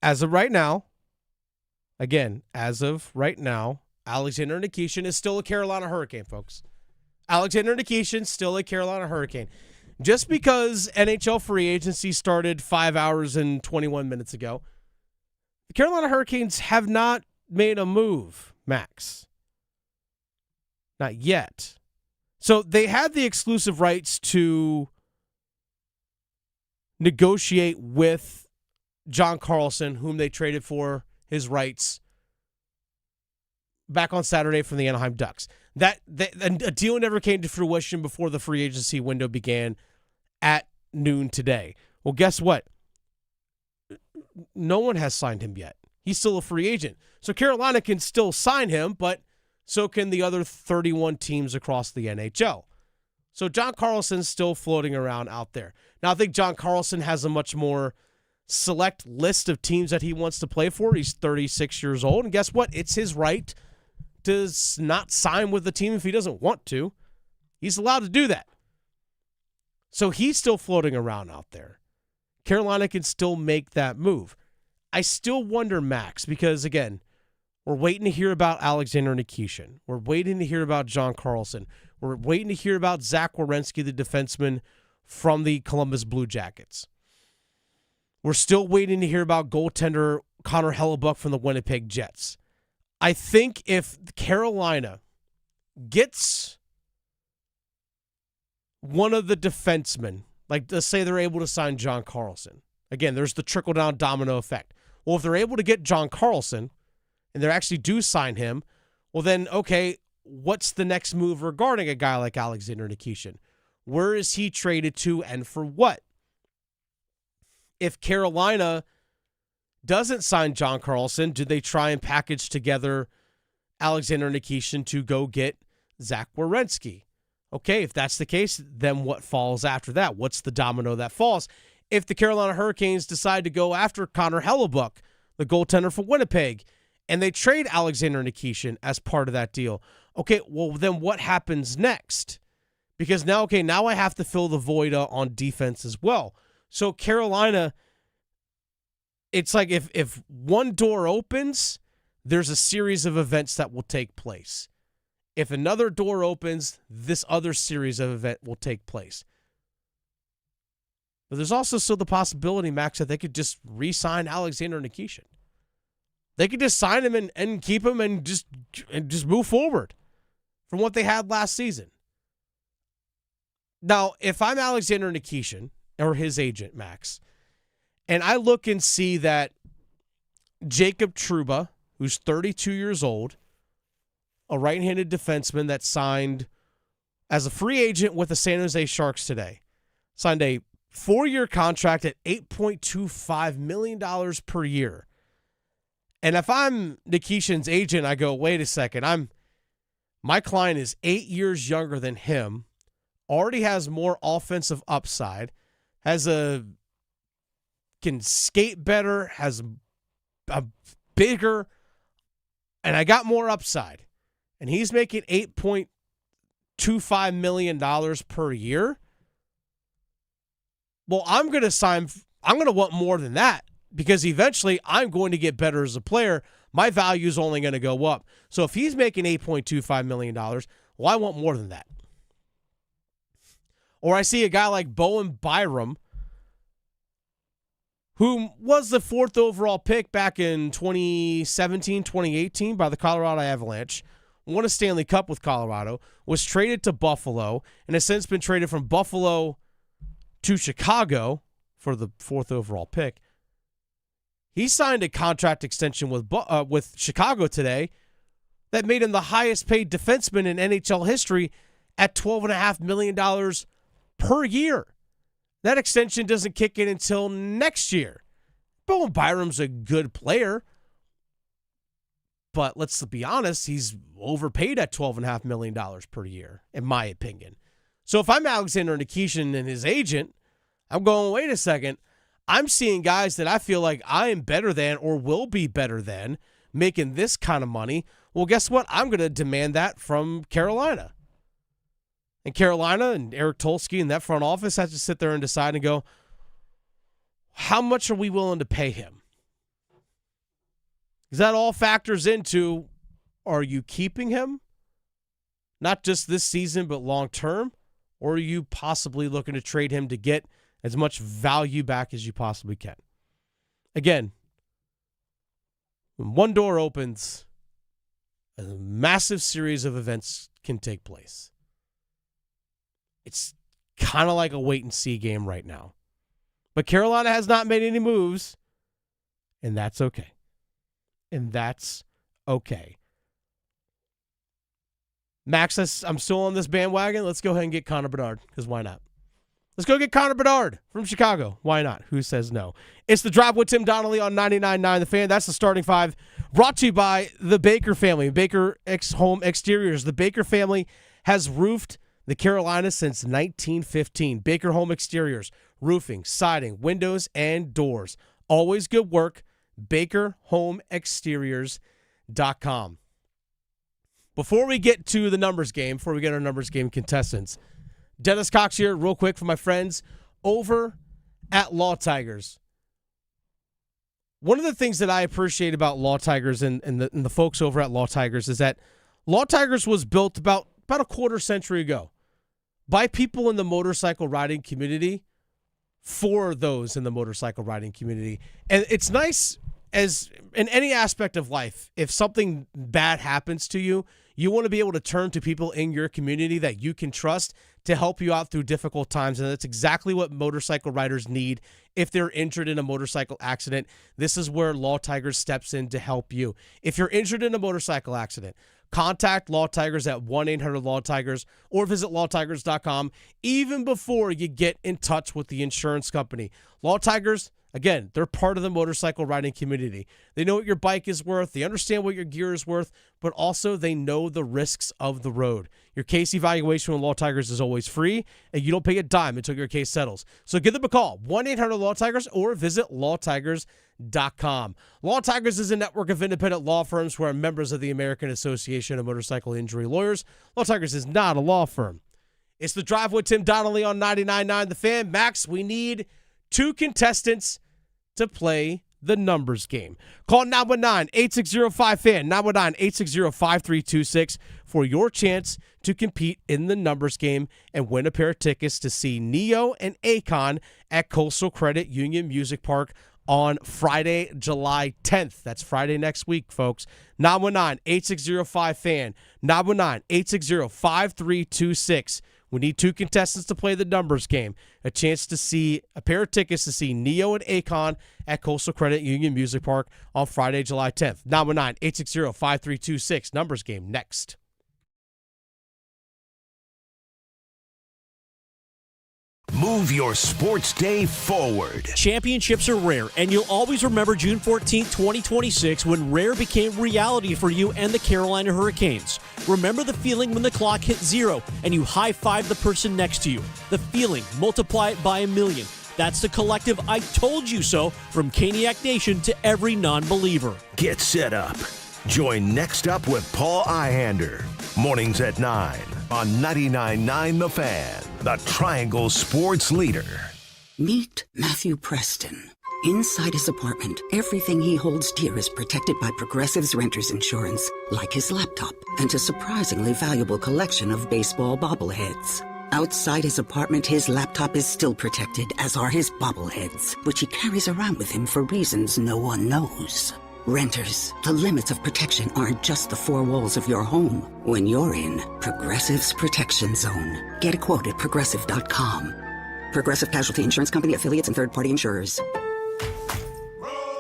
As of right now, Alexander Nikishin is still a Carolina Hurricane, folks. Alexander Nikishin, still a Carolina Hurricane. Just because NHL free agency started 5 hours and 21 minutes ago, the Carolina Hurricanes have not made a move, Max. Not yet. So they had the exclusive rights to negotiate with John Carlson, whom they traded for his rights back on Saturday from the Anaheim Ducks. A deal never came to fruition before the free agency window began at noon today. Well, guess what? No one has signed him yet. He's still a free agent. So Carolina can still sign him, but so can the other 31 teams across the NHL. So John Carlson's still floating around out there. Now, I think John Carlson has a much more select list of teams that he wants to play for. He's 36 years old, and guess what? It's his right to not sign with the team if he doesn't want to. He's allowed to do that. So he's still floating around out there. Carolina can still make that move. I still wonder, Max, because, again, we're waiting to hear about Alexander Nikishin. We're waiting to hear about John Carlson. We're waiting to hear about Zach Werenski, the defenseman from the Columbus Blue Jackets. We're still waiting to hear about goaltender Connor Hellebuck from the Winnipeg Jets. I think if Carolina gets one of the defensemen, like let's say they're able to sign John Carlson. Again, there's the trickle-down domino effect. Well, if they're able to get John Carlson and they actually do sign him, well then, okay, what's the next move regarding a guy like Alexander Nikishin? Where is he traded to and for what? If Carolina doesn't sign John Carlson, do they try and package together Alexander Nikishin to go get Zach Werenski? Okay, if that's the case, then what falls after that? What's the domino that falls? If the Carolina Hurricanes decide to go after Connor Hellebuck, the goaltender for Winnipeg, and they trade Alexander Nikishin as part of that deal, okay, well, then what happens next? Because now I have to fill the void on defense as well. So Carolina, it's like if one door opens, there's a series of events that will take place. If another door opens, this other series of event will take place. But there's also still the possibility, Max, that they could just re-sign Alexander Nikishin. They could just sign him and keep him and just move forward from what they had last season. Now, if I'm Alexander Nikishin, or his agent, Max, and I look and see that Jacob Trouba, who's 32 years old, a right-handed defenseman that signed as a free agent with the San Jose Sharks today, signed a 4-year contract at $8.25 million per year. And if I'm Nikishin's agent, I go, wait a second, my client is 8 years younger than him, already has more offensive upside, can skate better, has a bigger, and I got more upside. And he's making $8.25 million per year. Well, I'm going to want more than that because eventually I'm going to get better as a player. My value is only going to go up. So if he's making $8.25 million, well, I want more than that. Or I see a guy like Bowen Byram, who was the 4th overall pick back in 2017, 2018 by the Colorado Avalanche, won a Stanley Cup with Colorado, was traded to Buffalo, and has since been traded from Buffalo to Chicago for the 4th overall pick. He signed a contract extension with Chicago today that made him the highest paid defenseman in NHL history at $12.5 million per year. That extension doesn't kick in until next year. Bowen Byram's a good player, but let's be honest, he's overpaid at $12.5 million per year, in my opinion. So if I'm Alexander Nikishin and his agent, I'm going, wait a second, I'm seeing guys that I feel like I am better than or will be better than making this kind of money. Well, guess what? I'm going to demand that from Carolina. And Carolina and Eric Tulsky and that front office has to sit there and decide and go, how much are we willing to pay him? Because that all factors into, are you keeping him? not just this season, but long term? Or are you possibly looking to trade him to get as much value back as you possibly can? Again, when one door opens, a massive series of events can take place. It's kind of like a wait-and-see game right now. But Carolina has not made any moves, and that's okay. And that's okay. Max, I'm still on this bandwagon. Let's go ahead and get Connor Bedard, because why not? Let's go get Connor Bedard from Chicago. Why not? Who says no? It's the Drive with Tim Donnelly on 99.9 The Fan. That's the starting five, brought to you by the Baker family, Baker Home Exteriors. The Baker family has roofed the Carolinas since 1915. Baker Home Exteriors, roofing, siding, windows, and doors. Always good work. BakerHomeExteriors.com. Before we get to the numbers game, before we get our numbers game contestants, Dennis Cox here, real quick, for my friends over at Law Tigers. One of the things that I appreciate about Law Tigers and the folks over at Law Tigers is that Law Tigers was built about a quarter century ago by people in the motorcycle riding community for those in the motorcycle riding community. And it's nice, as in any aspect of life, if something bad happens to you, you want to be able to turn to people in your community that you can trust to help you out through difficult times. And that's exactly what motorcycle riders need if they're injured in a motorcycle accident. This is where Law Tigers steps in to help you. If you're injured in a motorcycle accident, contact Law Tigers at 1-800-LAW-TIGERS or visit lawtigers.com even before you get in touch with the insurance company. Law Tigers, again, they're part of the motorcycle riding community. They know what your bike is worth. They understand what your gear is worth, but also they know the risks of the road. Your case evaluation with Law Tigers is always free, and you don't pay a dime until your case settles. So give them a call, 1-800-LAW-TIGERS, or visit lawtigers.com. Law Tigers is a network of independent law firms who are members of the American Association of Motorcycle Injury Lawyers. Law Tigers is not a law firm. It's the Drive with Tim Donnelly on 99.9 The Fan. Max, we need 2 contestants to play the numbers game. Call 919-860-5FAN, 919-860-5326 for your chance to compete in the numbers game and win a pair of tickets to see Neo and Akon at Coastal Credit Union Music Park on Friday, July 10th. That's Friday next week, folks. 919-860-5FAN, 919-860-5326. We need 2 contestants to play the numbers game. A chance to see a pair of tickets to see Neo and Akon at Coastal Credit Union Music Park on Friday, July 10th. 919-860-5326. Numbers game next. Move your sports day forward. Championships are rare, and you'll always remember June 14th, 2026, when rare became reality for you and the Carolina Hurricanes. Remember the feeling when the clock hit 0 and you high-fived the person next to you. The feeling, multiply it by 1,000,000. That's the collective I told you so from Caniac Nation to every non-believer. Get set up. Join Next Up with Paul Ihander. Mornings at 9 on 99.9 The Fan, the Triangle Sports Leader. Meet Matthew Preston. Inside his apartment, everything he holds dear is protected by Progressive's Renter's Insurance, like his laptop and a surprisingly valuable collection of baseball bobbleheads. Outside his apartment, his laptop is still protected, as are his bobbleheads, which he carries around with him for reasons no one knows. Renters, the limits of protection aren't just the 4 walls of your home. When you're in Progressive's Protection Zone, get a quote at Progressive.com. Progressive Casualty Insurance Company, affiliates, and third-party insurers.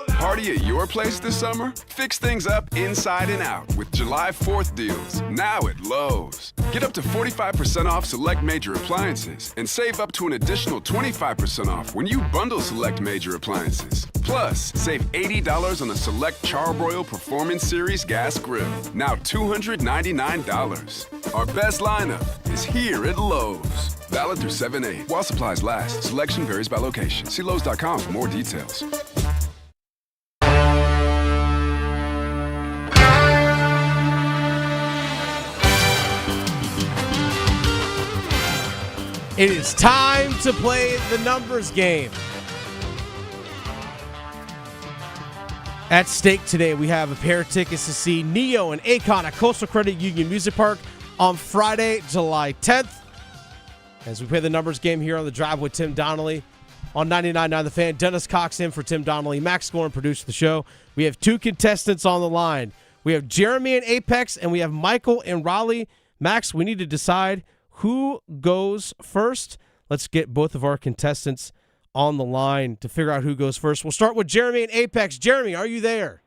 Party at your place this summer? Fix things up inside and out with July 4th deals, now at Lowe's. Get up to 45% off select major appliances and save up to an additional 25% off when you bundle select major appliances. Plus, save $80 on a select Charbroil Performance Series gas grill, now $299. Our best lineup is here at Lowe's. Valid through 7/8 while supplies last. Selection varies by location. See Lowe's.com for more details. It is time to play the numbers game. At stake today, we have a pair of tickets to see Neo and Akon at Coastal Credit Union Music Park on Friday, July 10th. As we play the numbers game here on The Drive with Tim Donnelly on 99.9 The Fan. Dennis Cox in for Tim Donnelly. Max Gorn produced the show. We have two contestants on the line. We have Jeremy in Apex, and we have Michael in Raleigh. Max, we need to decide who goes first. Let's get both of our contestants on the line to figure out who goes first. We'll start with Jeremy in Apex. Jeremy, are you there?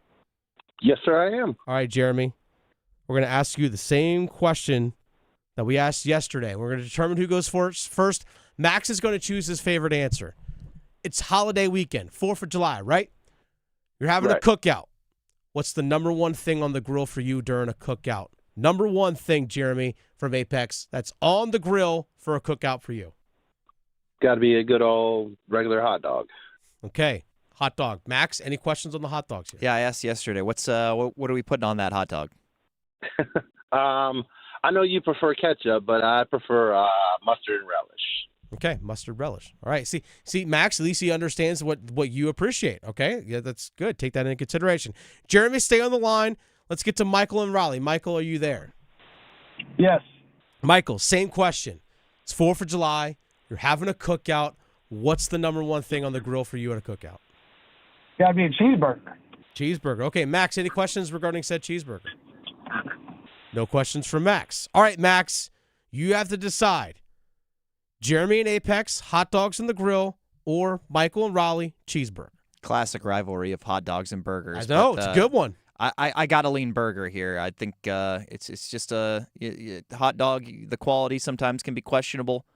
Yes, sir, I am. All right, Jeremy. We're going to ask you the same question that we asked yesterday. We're going to determine who goes first. Max is going to choose his favorite answer. It's holiday weekend, 4th of July, right? You're having a cookout. What's the number one thing on the grill for you during a cookout? Number one thing, Jeremy, from Apex, that's on the grill for a cookout for you. Got to be a good old regular hot dog. Okay, hot dog. Max, any questions on the hot dogs here? Yeah, I asked yesterday. What are we putting on that hot dog? I know you prefer ketchup, but I prefer mustard and relish. Okay, mustard relish. All right, see, Max, at least he understands what you appreciate, okay? Yeah, that's good. Take that into consideration. Jeremy, stay on the line. Let's get to Michael and Raleigh. Michael, are you there? Yes. Michael, same question. It's 4th of July. You're having a cookout. What's the number one thing on the grill for you at a cookout? Got to be a cheeseburger. Cheeseburger. Okay, Max, any questions regarding said cheeseburger? No questions from Max. All right, Max, you have to decide. Jeremy and Apex, hot dogs on the grill, or Michael and Raleigh, cheeseburger. Classic rivalry of hot dogs and burgers. I know, it's a good one. I got to lean burger here. I think it's just a hot dog. The quality sometimes can be questionable.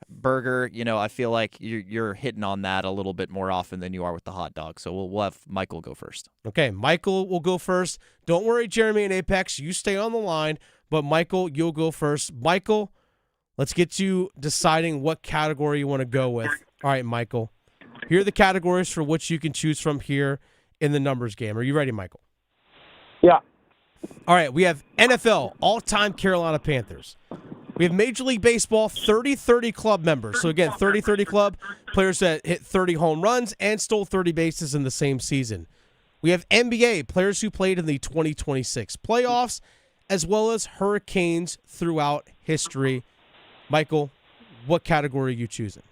Burger, I feel like you're hitting on that a little bit more often than you are with the hot dog. So we'll have Michael go first. Okay, Michael will go first. Don't worry, Jeremy and Apex, you stay on the line, but Michael, you'll go first. Michael, let's get you deciding what category you want to go with. All right, Michael, here are the categories for which you can choose from here in the numbers game. Are you ready, Michael? Yeah. All right, we have NFL, all-time Carolina Panthers. We have Major League Baseball 30-30 club members. So, again, 30-30 club, players that hit 30 home runs and stole 30 bases in the same season. We have NBA, players who played in the 2026 playoffs, as well as Hurricanes throughout history. Michael, what category are you choosing?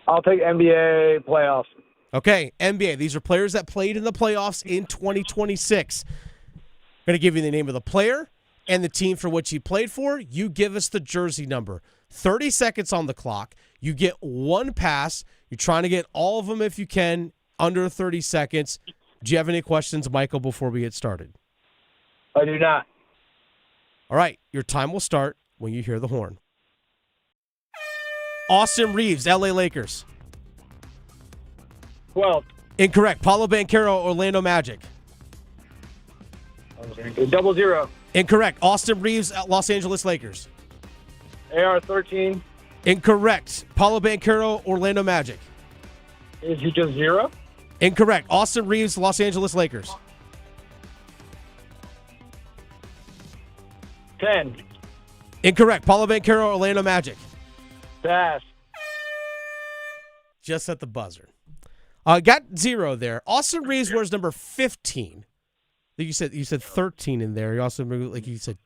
I'll take NBA playoffs. Okay, NBA. These are players that played in the playoffs in 2026. I'm going to give you the name of the player and the team for which he played for. You give us the jersey number. 30 seconds on the clock. You get one pass. You're trying to get all of them if you can under 30 seconds. Do you have any questions, Michael, before we get started? I do not. All right, your time will start when you hear the horn. Austin Reeves, LA Lakers. 12. Incorrect. Paulo Banchero, Orlando Magic. 00. Incorrect. Austin Reeves, Los Angeles Lakers. AR-13. Incorrect. Paulo Banchero, Orlando Magic. Is he just 0? Incorrect. Austin Reeves, Los Angeles Lakers. 10. Incorrect. Paulo Banchero, Orlando Magic. Pass. Just at the buzzer. Got 0 there. Austin Reeves wears number 15. You said 13 in there. You also you said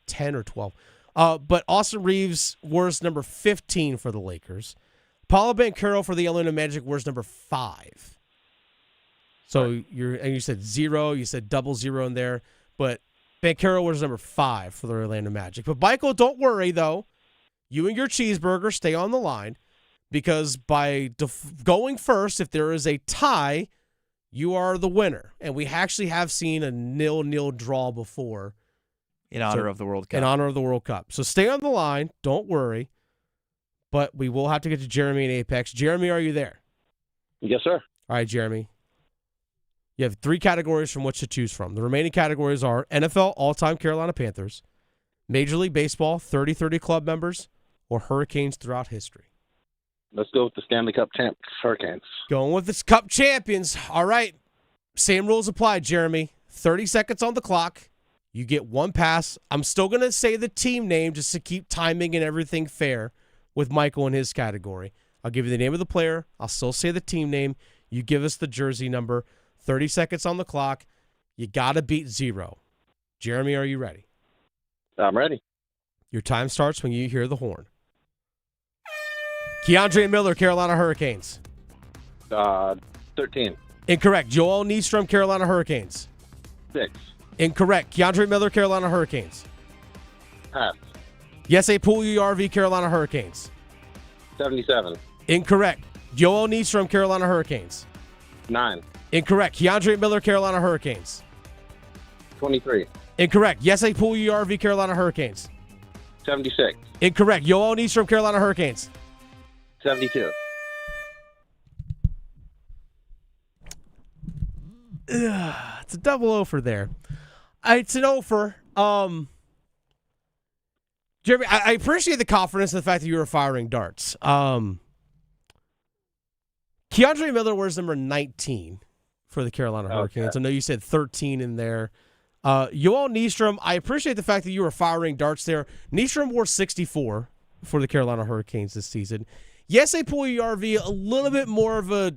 10 or 12. But Austin Reeves wears number 15 for the Lakers. Paulo Banchero for the Orlando Magic wears number 5. So you said 0. You said 00 in there. But Banchero wears number 5 for the Orlando Magic. But Michael, don't worry though. You and your cheeseburger stay on the line because by going first, if there is a tie, you are the winner. And we actually have seen a 0-0 draw before. In honor of the World Cup. In honor of the World Cup. So stay on the line. Don't worry. But we will have to get to Jeremy and Apex. Jeremy, are you there? Yes, sir. All right, Jeremy. You have 3 categories from which to choose from. The remaining categories are NFL, all-time Carolina Panthers, Major League Baseball, 30-30 club members, or Hurricanes throughout history. Let's go with the Stanley Cup champs, Hurricanes. Going with the Cup champions. All right. Same rules apply, Jeremy. 30 seconds on the clock. You get one pass. I'm still going to say the team name just to keep timing and everything fair with Michael in his category. I'll give you the name of the player. I'll still say the team name. You give us the jersey number. 30 seconds on the clock. You got to beat 0. Jeremy, are you ready? I'm ready. Your time starts when you hear the horn. Keandre Miller, Carolina Hurricanes. 13. Incorrect. Joel Nystrom, Carolina Hurricanes. 6. Incorrect. Keandre Miller, Carolina Hurricanes. Pass. Yesay Pugliarvi, Carolina Hurricanes. 77. Incorrect. Joel Nystrom, Carolina Hurricanes. 9. Incorrect. Keandre Miller, Carolina Hurricanes. 23. Incorrect. Yesay Pugliarvi, Carolina Hurricanes. 76. Incorrect. Joel Nystrom, Carolina Hurricanes. 72. It's a double offer there. It's an offer. Jeremy, I appreciate the confidence in the fact that you were firing darts. Keandre Miller wears number 19 for the Carolina Hurricanes. I know you said 13 in there. Joel Nystrom, I appreciate the fact that you were firing darts there. Nystrom wore 64 for the Carolina Hurricanes this season. Yesay Pugliarvi, a little bit more of a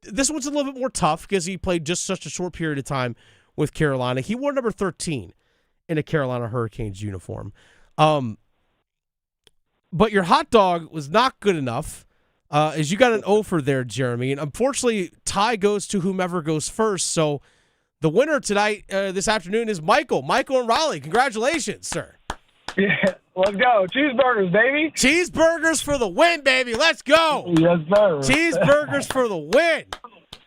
this one's a little bit more tough because he played just such a short period of time with Carolina. He wore number 13 in a Carolina Hurricanes uniform. But your hot dog was not good enough, as you got an offer there, Jeremy. And unfortunately, tie goes to whomever goes first. So the winner tonight, this afternoon, is Michael. Michael and Raleigh. Congratulations, sir. Yeah, let's go. Cheeseburgers, baby. Cheeseburgers for the win, baby. Let's go. Yes, sir. Cheeseburgers for the win.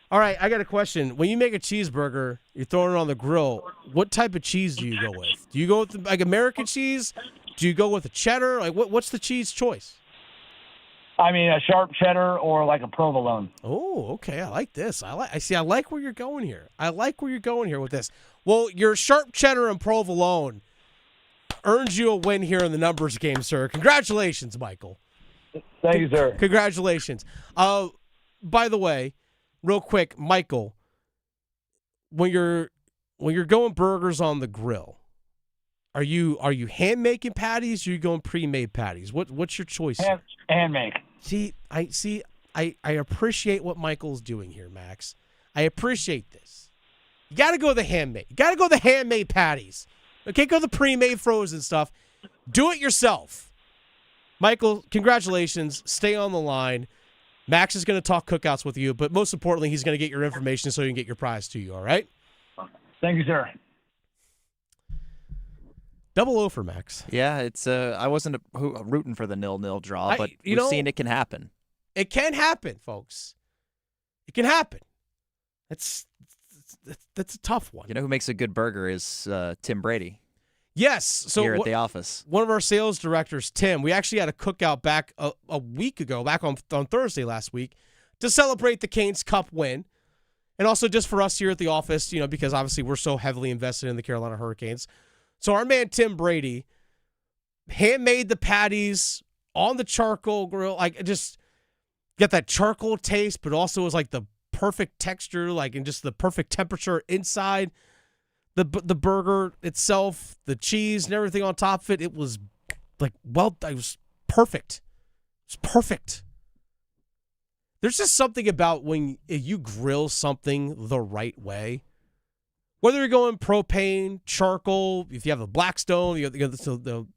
All right, I got a question. When you make a cheeseburger, you're throwing it on the grill. What type of cheese do you go with? Do you go with like American cheese? Do you go with a cheddar? Like what's the cheese choice? I mean, a sharp cheddar or like a provolone. Oh, okay. I like this. I like where you're going here. I like where you're going here with this. Well, your sharp cheddar and provolone earns you a win here in the numbers game, sir. Congratulations, Michael. Thank you, sir. Congratulations. By the way, real quick, Michael, when you're going burgers on the grill, are you hand making patties or are you going pre-made patties? What's your choice? Hand make. I appreciate what Michael's doing here, Max. I appreciate this. You got to go the handmade. You got to go the handmade patties. Okay, go the pre-made frozen stuff. Do it yourself. Michael, congratulations. Stay on the line. Max is going to talk cookouts with you, but most importantly, he's going to get your information so you can get your prize to you, all right? Thank you, sir. Double O for Max. Yeah, it's I wasn't rooting for the 0-0 draw, but we've seen it can happen. It can happen, folks. It can happen. That's a tough one. You know who makes a good burger is Tim Brady. Yes. So here at the office. One of our sales directors, Tim, we actually had a cookout back a week ago, back on Thursday last week, to celebrate the Canes Cup win. And also just for us here at the office, because obviously we're so heavily invested in the Carolina Hurricanes. So our man Tim Brady handmade the patties on the charcoal grill. Like, just get that charcoal taste, but also was like the perfect texture, and just the perfect temperature inside the burger itself, the cheese and everything on top of it. It was it was perfect. It's perfect. There's just something about when you grill something the right way, whether you're going propane, charcoal, if you have a Blackstone, you have the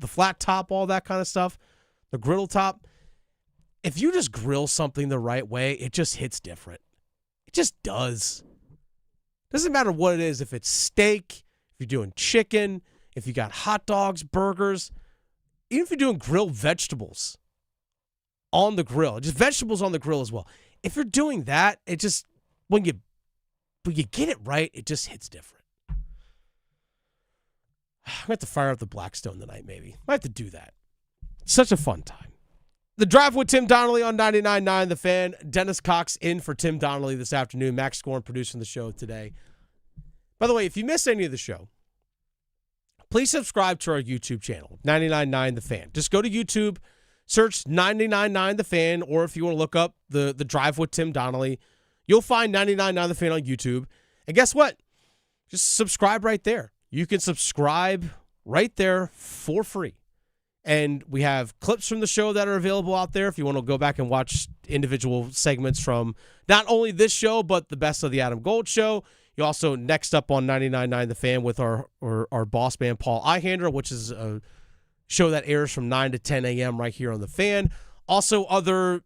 flat top, all that kind of stuff, the griddle top. If you just grill something the right way, it just hits different. It just does. Doesn't matter what it is, if it's steak, if you're doing chicken, if you got hot dogs, burgers, even if you're doing grilled vegetables on the grill, just vegetables on the grill as well. If you're doing that, it just, when you get it right, it just hits different. I'm going to have to fire up the Blackstone tonight, maybe. Might have to do that. Such a fun time. The Drive with Tim Donnelly on 99.9 The Fan. Dennis Cox in for Tim Donnelly this afternoon. Max Scorn producing the show today. By the way, if you missed any of the show, please subscribe to our YouTube channel, 99.9 The Fan. Just go to YouTube, search 99.9 The Fan, or if you want to look up the Drive with Tim Donnelly, you'll find 99.9 The Fan on YouTube. And guess what? Just subscribe right there. You can subscribe right there for free. And we have clips from the show that are available out there if you want to go back and watch individual segments from not only this show, but the Best of the Adam Gold Show. You also, next up on 99.9 The Fan with our boss man, Paul Ihander, which is a show that airs from 9 to 10 a.m. right here on The Fan. Also, other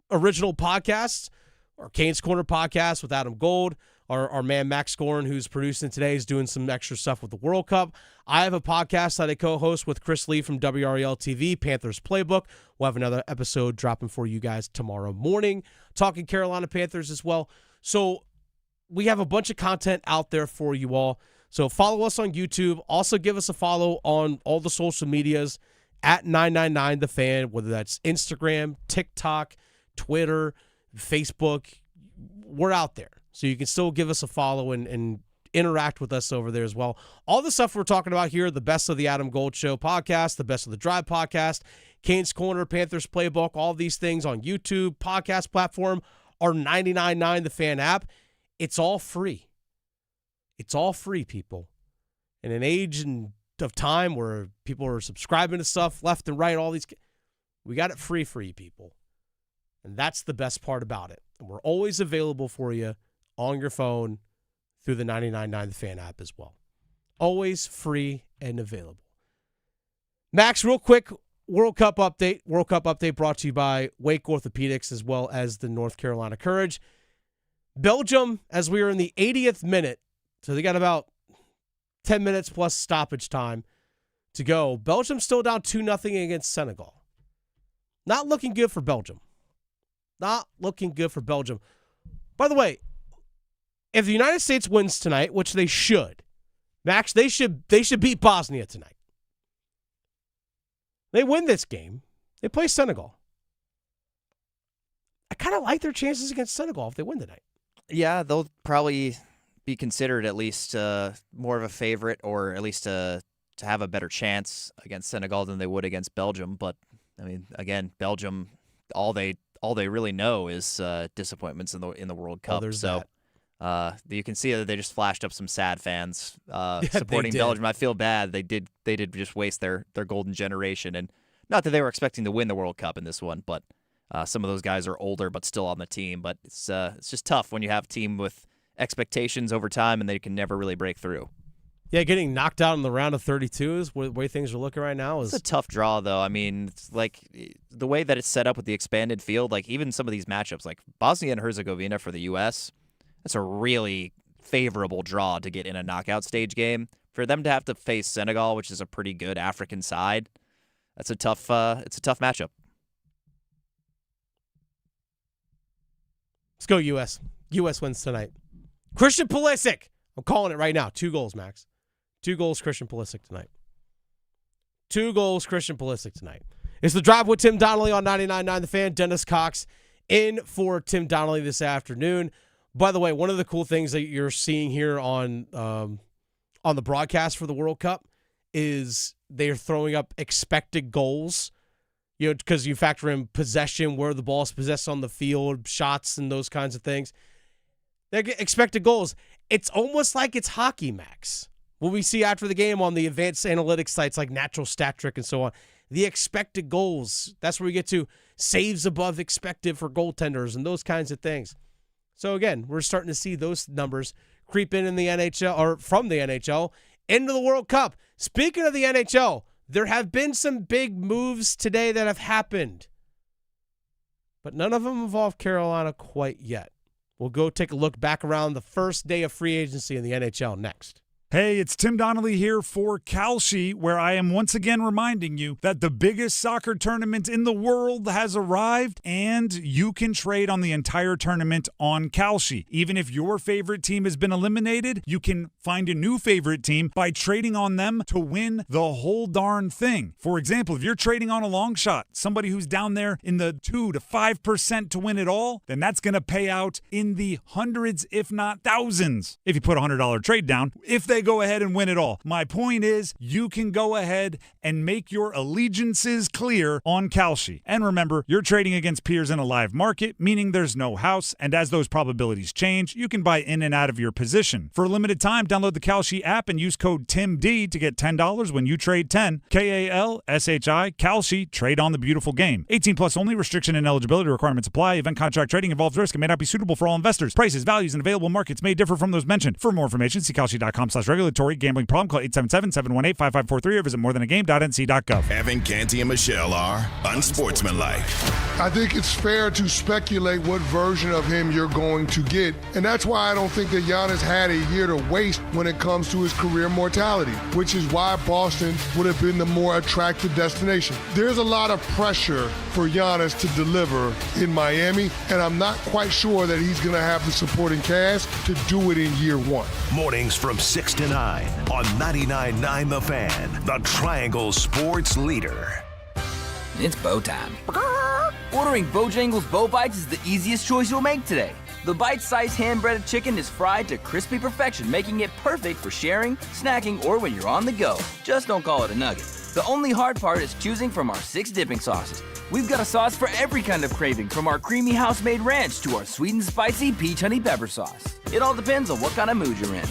original podcasts, our Canes Corner podcast with Adam Gold, our man Max Scorin, who's producing today, is doing some extra stuff with the World Cup. I have a podcast that I co-host with Chris Lee from WREL TV, Panthers Playbook. We'll have another episode dropping for you guys tomorrow morning, talking Carolina Panthers as well. So we have a bunch of content out there for you all. So follow us on YouTube. Also give us a follow on all the social medias at 999 The Fan, whether that's Instagram, TikTok, Twitter, Facebook. We're out there. So you can still give us a follow and interact with us over there as well. All the stuff we're talking about here, the Best of the Adam Gold Show podcast, the Best of the Drive podcast, Canes Corner, Panthers Playbook, all these things on YouTube, podcast platform, our 99.9 The Fan app. It's all free. It's all free, people. In an age of time where people are subscribing to stuff left and right, we got it free for you people. And that's the best part about it. And we're always available for you on your phone through the 99.9 The Fan app as well. Always free and available. Max, real quick, World Cup update. World Cup update brought to you by Wake Orthopedics as well as the North Carolina Courage. Belgium, as we are in the 80th minute, so they got about 10 minutes plus stoppage time to go. Belgium's still down 2-0 against Senegal. Not looking good for Belgium. Not looking good for Belgium. By the way, if the United States wins tonight, which they should, Max, they should beat Bosnia tonight. They win this game. They play Senegal. I kind of like their chances against Senegal if they win tonight. Yeah, they'll probably be considered at least more of a favorite, or at least to have a better chance against Senegal than they would against Belgium. But I mean, again, Belgium, all they really know is disappointments in the World Cup. So you can see that they just flashed up some sad fans supporting Belgium. I feel bad. They did just waste their golden generation, and not that they were expecting to win the World Cup in this one, but some of those guys are older but still on the team. But it's just tough when you have a team with expectations over time and they can never really break through. Yeah, getting knocked out in the round of 32 is the way things are looking right now. It's a tough draw, though. I mean, it's like the way that it's set up with the expanded field, like even some of these matchups, like Bosnia and Herzegovina for the U.S., that's a really favorable draw to get in a knockout stage game. For them to have to face Senegal, which is a pretty good African side, that's a tough matchup. Let's go U.S. U.S. wins tonight. Christian Pulisic. I'm calling it right now. 2 goals, Max. 2 goals, Christian Pulisic tonight. 2 goals, Christian Pulisic tonight. It's the Drive with Tim Donnelly on 99.9 The Fan. Dennis Cox in for Tim Donnelly this afternoon. By the way, one of the cool things that you're seeing here on the broadcast for the World Cup is they're throwing up expected goals. You know, because you factor in possession, where the ball is possessed on the field, shots, and those kinds of things. They get expected goals. It's almost like it's hockey, Max. What we see after the game on the advanced analytics sites like Natural Stat Trick and so on. The expected goals, that's where we get to saves above expected for goaltenders and those kinds of things. So again, we're starting to see those numbers creep in the NHL, or from the NHL into the World Cup. Speaking of the NHL, there have been some big moves today that have happened, but none of them involve Carolina quite yet. We'll go take a look back around the first day of free agency in the NHL next. Hey, it's Tim Donnelly here for Kalshi, where I am once again reminding you that the biggest soccer tournament in the world has arrived, and you can trade on the entire tournament on Kalshi. Even if your favorite team has been eliminated, you can find a new favorite team by trading on them to win the whole darn thing. For example, if you're trading on a long shot, somebody who's down there in the 2 to 5% to win it all, then that's going to pay out in the hundreds, if not thousands, if you put a $100 trade down. If they they go ahead and win it all. My point is, you can go ahead and make your allegiances clear on Kalshi. And remember, you're trading against peers in a live market, meaning there's no house, and as those probabilities change, you can buy in and out of your position. For a limited time, download the Kalshi app and use code TIMD to get $10 when you trade 10. KALSHI, Kalshi, trade on the beautiful game. 18 plus only. Restriction and eligibility requirements apply. Event contract trading involves risk and may not be suitable for all investors. Prices, values, and available markets may differ from those mentioned. For more information, see Kalshi.com/regulatory. Gambling problem? Call 877-718-5543 or visit morethanagame.nc.gov. Evan, Canty, and Michelle are unsportsmanlike. I think it's fair to speculate what version of him you're going to get. And that's why I don't think that Giannis had a year to waste when it comes to his career mortality, which is why Boston would have been the more attractive destination. There's a lot of pressure for Giannis to deliver in Miami, and I'm not quite sure that he's going to have the supporting cast to do it in year one. Mornings from 6 to 9 on 99.9 The Fan, the Triangle Sports Leader. It's bow time. Ordering Bojangles Bow Bites is the easiest choice you'll make today. The bite-sized hand-breaded chicken is fried to crispy perfection, making it perfect for sharing, snacking, or when you're on the go. Just don't call it a nugget. The only hard part is choosing from our 6 dipping sauces. We've got a sauce for every kind of craving, from our creamy house-made ranch to our sweet and spicy peach honey pepper sauce. It all depends on what kind of mood you're in.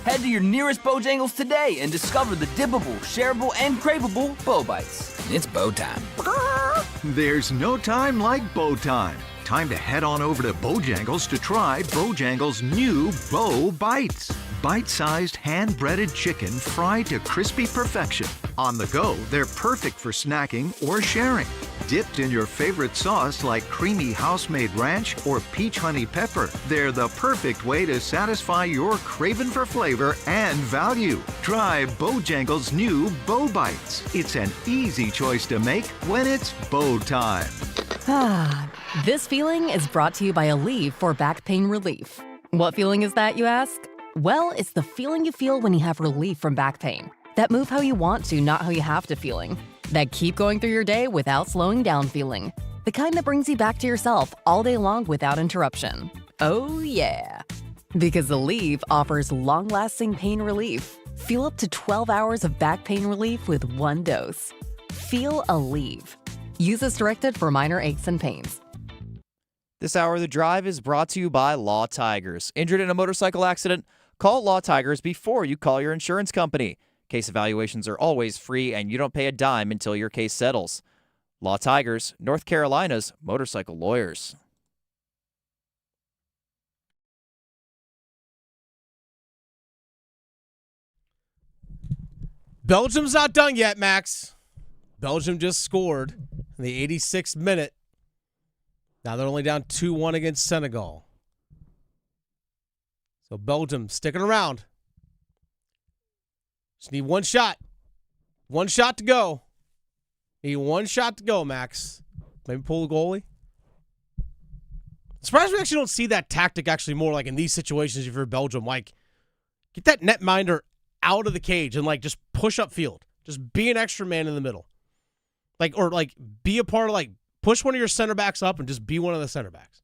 Head to your nearest Bojangles today and discover the dippable, shareable, and craveable Bow Bites. It's bow time. There's no time like bow time. Time to head on over to Bojangles to try Bojangles' new Bow Bites. Bite-sized, hand-breaded chicken fried to crispy perfection. On the go, they're perfect for snacking or sharing. Dipped in your favorite sauce like creamy house-made ranch or peach honey pepper, they're the perfect way to satisfy your craving for flavor and value. Try Bojangles' new Bow Bites. It's an easy choice to make when it's bow time. This feeling is brought to you by Aleve for back pain relief. What feeling is that, you ask? Well, it's the feeling you feel when you have relief from back pain. That move how you want to, not how you have to feeling. That keep going through your day without slowing down feeling. The kind that brings you back to yourself all day long without interruption. Oh yeah. Because Aleve offers long-lasting pain relief. Feel up to 12 hours of back pain relief with one dose. Feel Aleve. Use as directed for minor aches and pains. This hour of The Drive is brought to you by Law Tigers. Injured in a motorcycle accident? Call Law Tigers before you call your insurance company. Case evaluations are always free, and you don't pay a dime until your case settles. Law Tigers, North Carolina's motorcycle lawyers. Belgium's not done yet, Max. Belgium just scored in the 86th minute. Now they're only down 2-1 against Senegal. So Belgium sticking around. Just need one shot. One shot to go. Need one shot to go, Max. Maybe pull the goalie. Surprised we actually don't see that tactic actually more like in these situations if you're Belgium. Like, get that netminder out of the cage and like just push up field. Just be an extra man in the middle. Like, or like be a part of like push one of your center backs up and just be one of the center backs.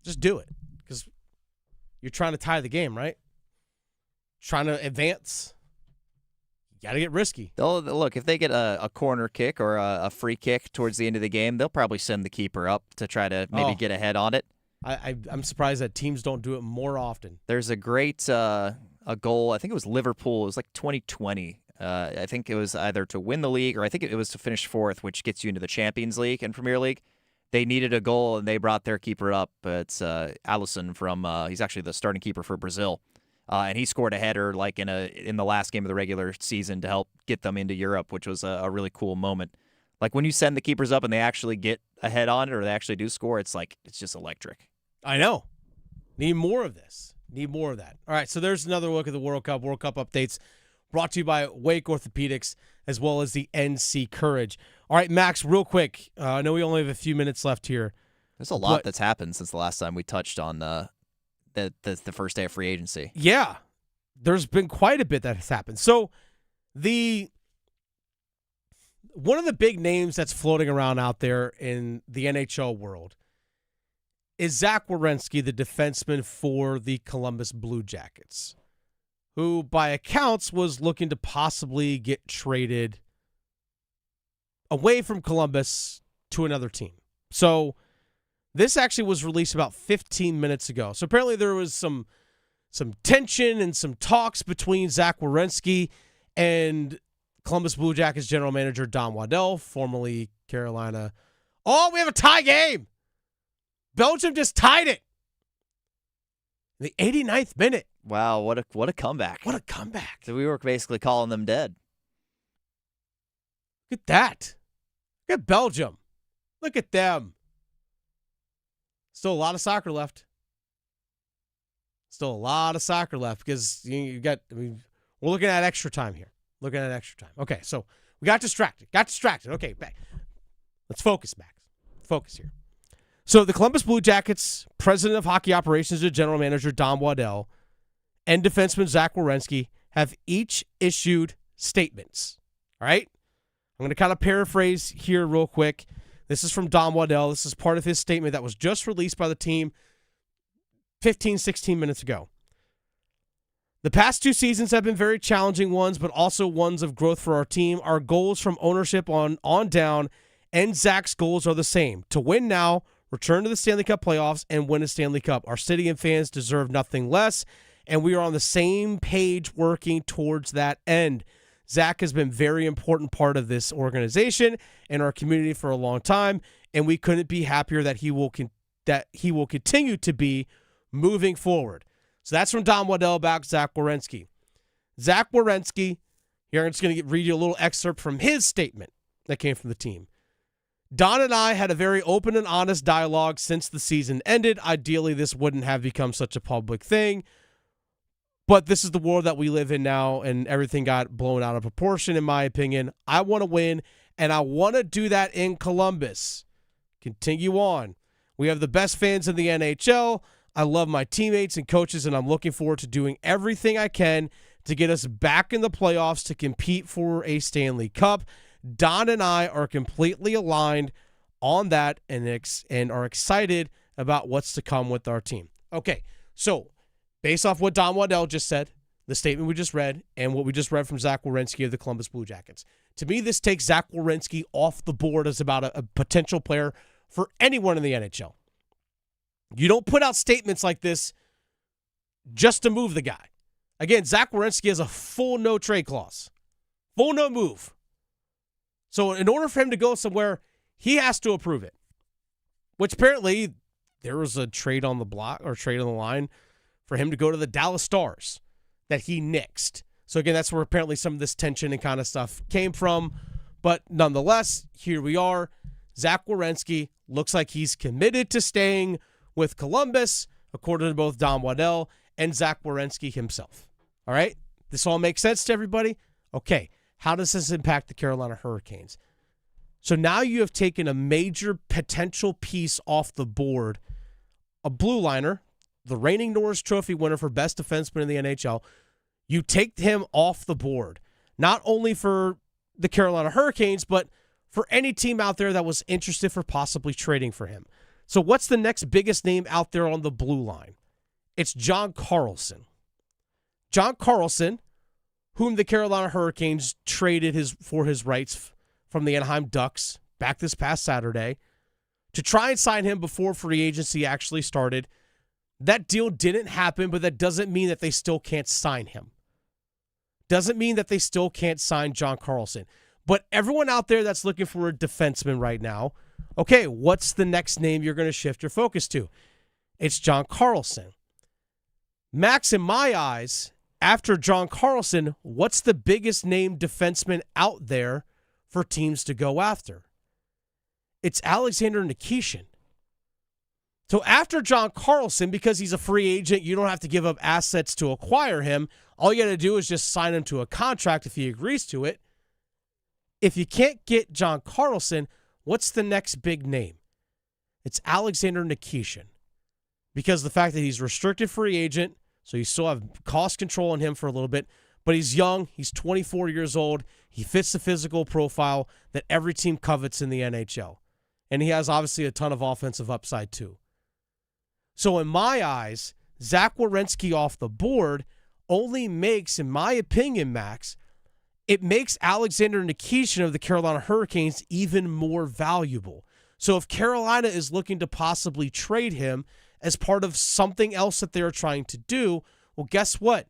Just do it. Because you're trying to tie the game, right? Trying to advance. You got to get risky. Look, if they get a corner kick or a free kick towards the end of the game, they'll probably send the keeper up to try to maybe get ahead on it. I'm surprised that teams don't do it more often. There's a great a goal. I think it was Liverpool. It was like 2020. I think it was either to win the league or I think it was to finish fourth, which gets you into the Champions League and Premier League. They needed a goal, and they brought their keeper up. It's Alisson from he's actually the starting keeper for Brazil. And he scored a header like in the last game of the regular season to help get them into Europe, which was a really cool moment. Like when you send the keepers up and they actually get ahead on it or they actually do score, it's just electric. I know. Need more of this. Need more of that. All right, so there's another look at the World Cup updates brought to you by Wake Orthopedics as well as the NC Courage. All right, Max, real quick. I know we only have a few minutes left here. There's a lot that's happened since the last time we touched on the first day of free agency. Yeah, there's been quite a bit that has happened. So one of the big names that's floating around out there in the NHL world is Zach Werenski, the defenseman for the Columbus Blue Jackets, who by accounts was looking to possibly get traded away from Columbus to another team. So this actually was released about 15 minutes ago. So apparently there was some tension and some talks between Zach Werenski and Columbus Blue Jackets general manager Don Waddell, formerly Carolina. Oh, we have a tie game. Belgium just tied it. The 89th minute. Wow, what a comeback. What a comeback. So we were basically calling them dead. Look at that. Look at Belgium. Look at them. Still a lot of soccer left. Still a lot of soccer left because we're looking at extra time here. Looking at extra time. Okay, so we got distracted. Okay, back. Let's focus, Max. Focus here. So the Columbus Blue Jackets, president of hockey operations and general manager Don Waddell, and defenseman Zach Werenski have each issued statements. All right? I'm going to kind of paraphrase here real quick. This is from Don Waddell. This is part of his statement that was just released by the team 15, 16 minutes ago. The past 2 seasons have been very challenging ones, but also ones of growth for our team. Our goals from ownership on down and Zach's goals are the same. To win now, return to the Stanley Cup playoffs, and win a Stanley Cup. Our city and fans deserve nothing less, and we are on the same page working towards that end. Zach has been a very important part of this organization and our community for a long time, and we couldn't be happier that he will continue to be moving forward. So that's from Don Waddell about Zach Werenski. Zach Werenski, here I'm just going to read you a little excerpt from his statement that came from the team. Don and I had a very open and honest dialogue since the season ended. Ideally, this wouldn't have become such a public thing, but this is the world that we live in now, and everything got blown out of proportion, in my opinion. I want to win, and I want to do that in Columbus. Continue on. We have the best fans in the NHL. I love my teammates and coaches, and I'm looking forward to doing everything I can to get us back in the playoffs to compete for a Stanley Cup. Don and I are completely aligned on that and are excited about what's to come with our team. Okay, so based off what Don Waddell just said, the statement we just read, and what we just read from Zach Werenski of the Columbus Blue Jackets, to me this takes Zach Werenski off the board as about a potential player for anyone in the NHL. You don't put out statements like this just to move the guy. Again, Zach Werenski has a full no trade clause. Full no move. So in order for him to go somewhere, he has to approve it. Which apparently there was a trade on the block or trade on the line for him to go to the Dallas Stars that he nixed. So again, that's where apparently some of this tension and kind of stuff came from. But nonetheless, here we are. Zach Werenski looks like he's committed to staying with Columbus, according to both Don Waddell and Zach Werenski himself. All right? This all makes sense to everybody? Okay. How does this impact the Carolina Hurricanes? So now you have taken a major potential piece off the board, a blue liner, the reigning Norris Trophy winner for best defenseman in the NHL. You take him off the board, not only for the Carolina Hurricanes, but for any team out there that was interested for possibly trading for him. So what's the next biggest name out there on the blue line? It's John Carlson. John Carlson, whom the Carolina Hurricanes traded for his rights from the Anaheim Ducks back this past Saturday to try and sign him before free agency actually started. That deal didn't happen, but that doesn't mean that they still can't sign him. Doesn't mean that they still can't sign John Carlson. But everyone out there that's looking for a defenseman right now, okay, what's the next name you're going to shift your focus to? It's John Carlson. Max, in my eyes, after John Carlson, what's the biggest name defenseman out there for teams to go after? It's Alexander Nikishin. So after John Carlson, because he's a free agent, you don't have to give up assets to acquire him. All you got to do is just sign him to a contract if he agrees to it. If you can't get John Carlson, what's the next big name? It's Alexander Nikishin. Because the fact that he's restricted free agent, so you still have cost control on him for a little bit, but he's young, he's 24 years old, he fits the physical profile that every team covets in the NHL. And he has obviously a ton of offensive upside too. So in my eyes, Zach Werenski off the board only makes, in my opinion, Max, it makes Alexander Nikishin of the Carolina Hurricanes even more valuable. So if Carolina is looking to possibly trade him as part of something else that they're trying to do, well, guess what?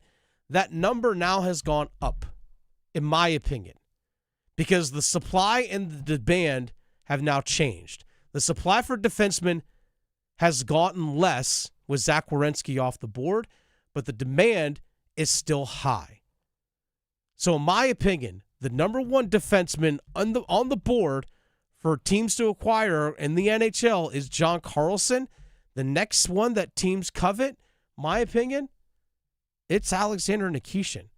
That number now has gone up, in my opinion, because the supply and the demand have now changed. The supply for defensemen has gotten less with Zach Werenski off the board, but the demand is still high. So in my opinion, the number one defenseman on the board for teams to acquire in the NHL is John Carlson. The next one that teams covet, my opinion, it's Alexander Nikishin.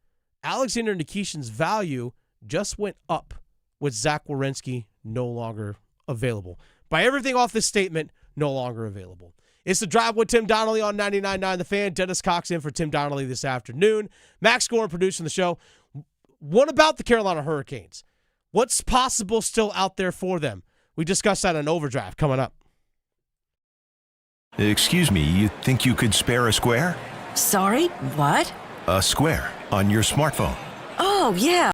Alexander Nikishin's value just went up with Zach Werenski no longer available. By everything off this statement, no longer available. It's The Drive with Tim Donnelly on 99.9 The Fan. Dennis Cox in for Tim Donnelly this afternoon. Max Gorin producing the show. What about the Carolina Hurricanes? What's possible still out there for them? We discussed that on Overdraft coming up. Excuse me, you think you could spare a square? Sorry, what? A square on your smartphone. Oh, yeah.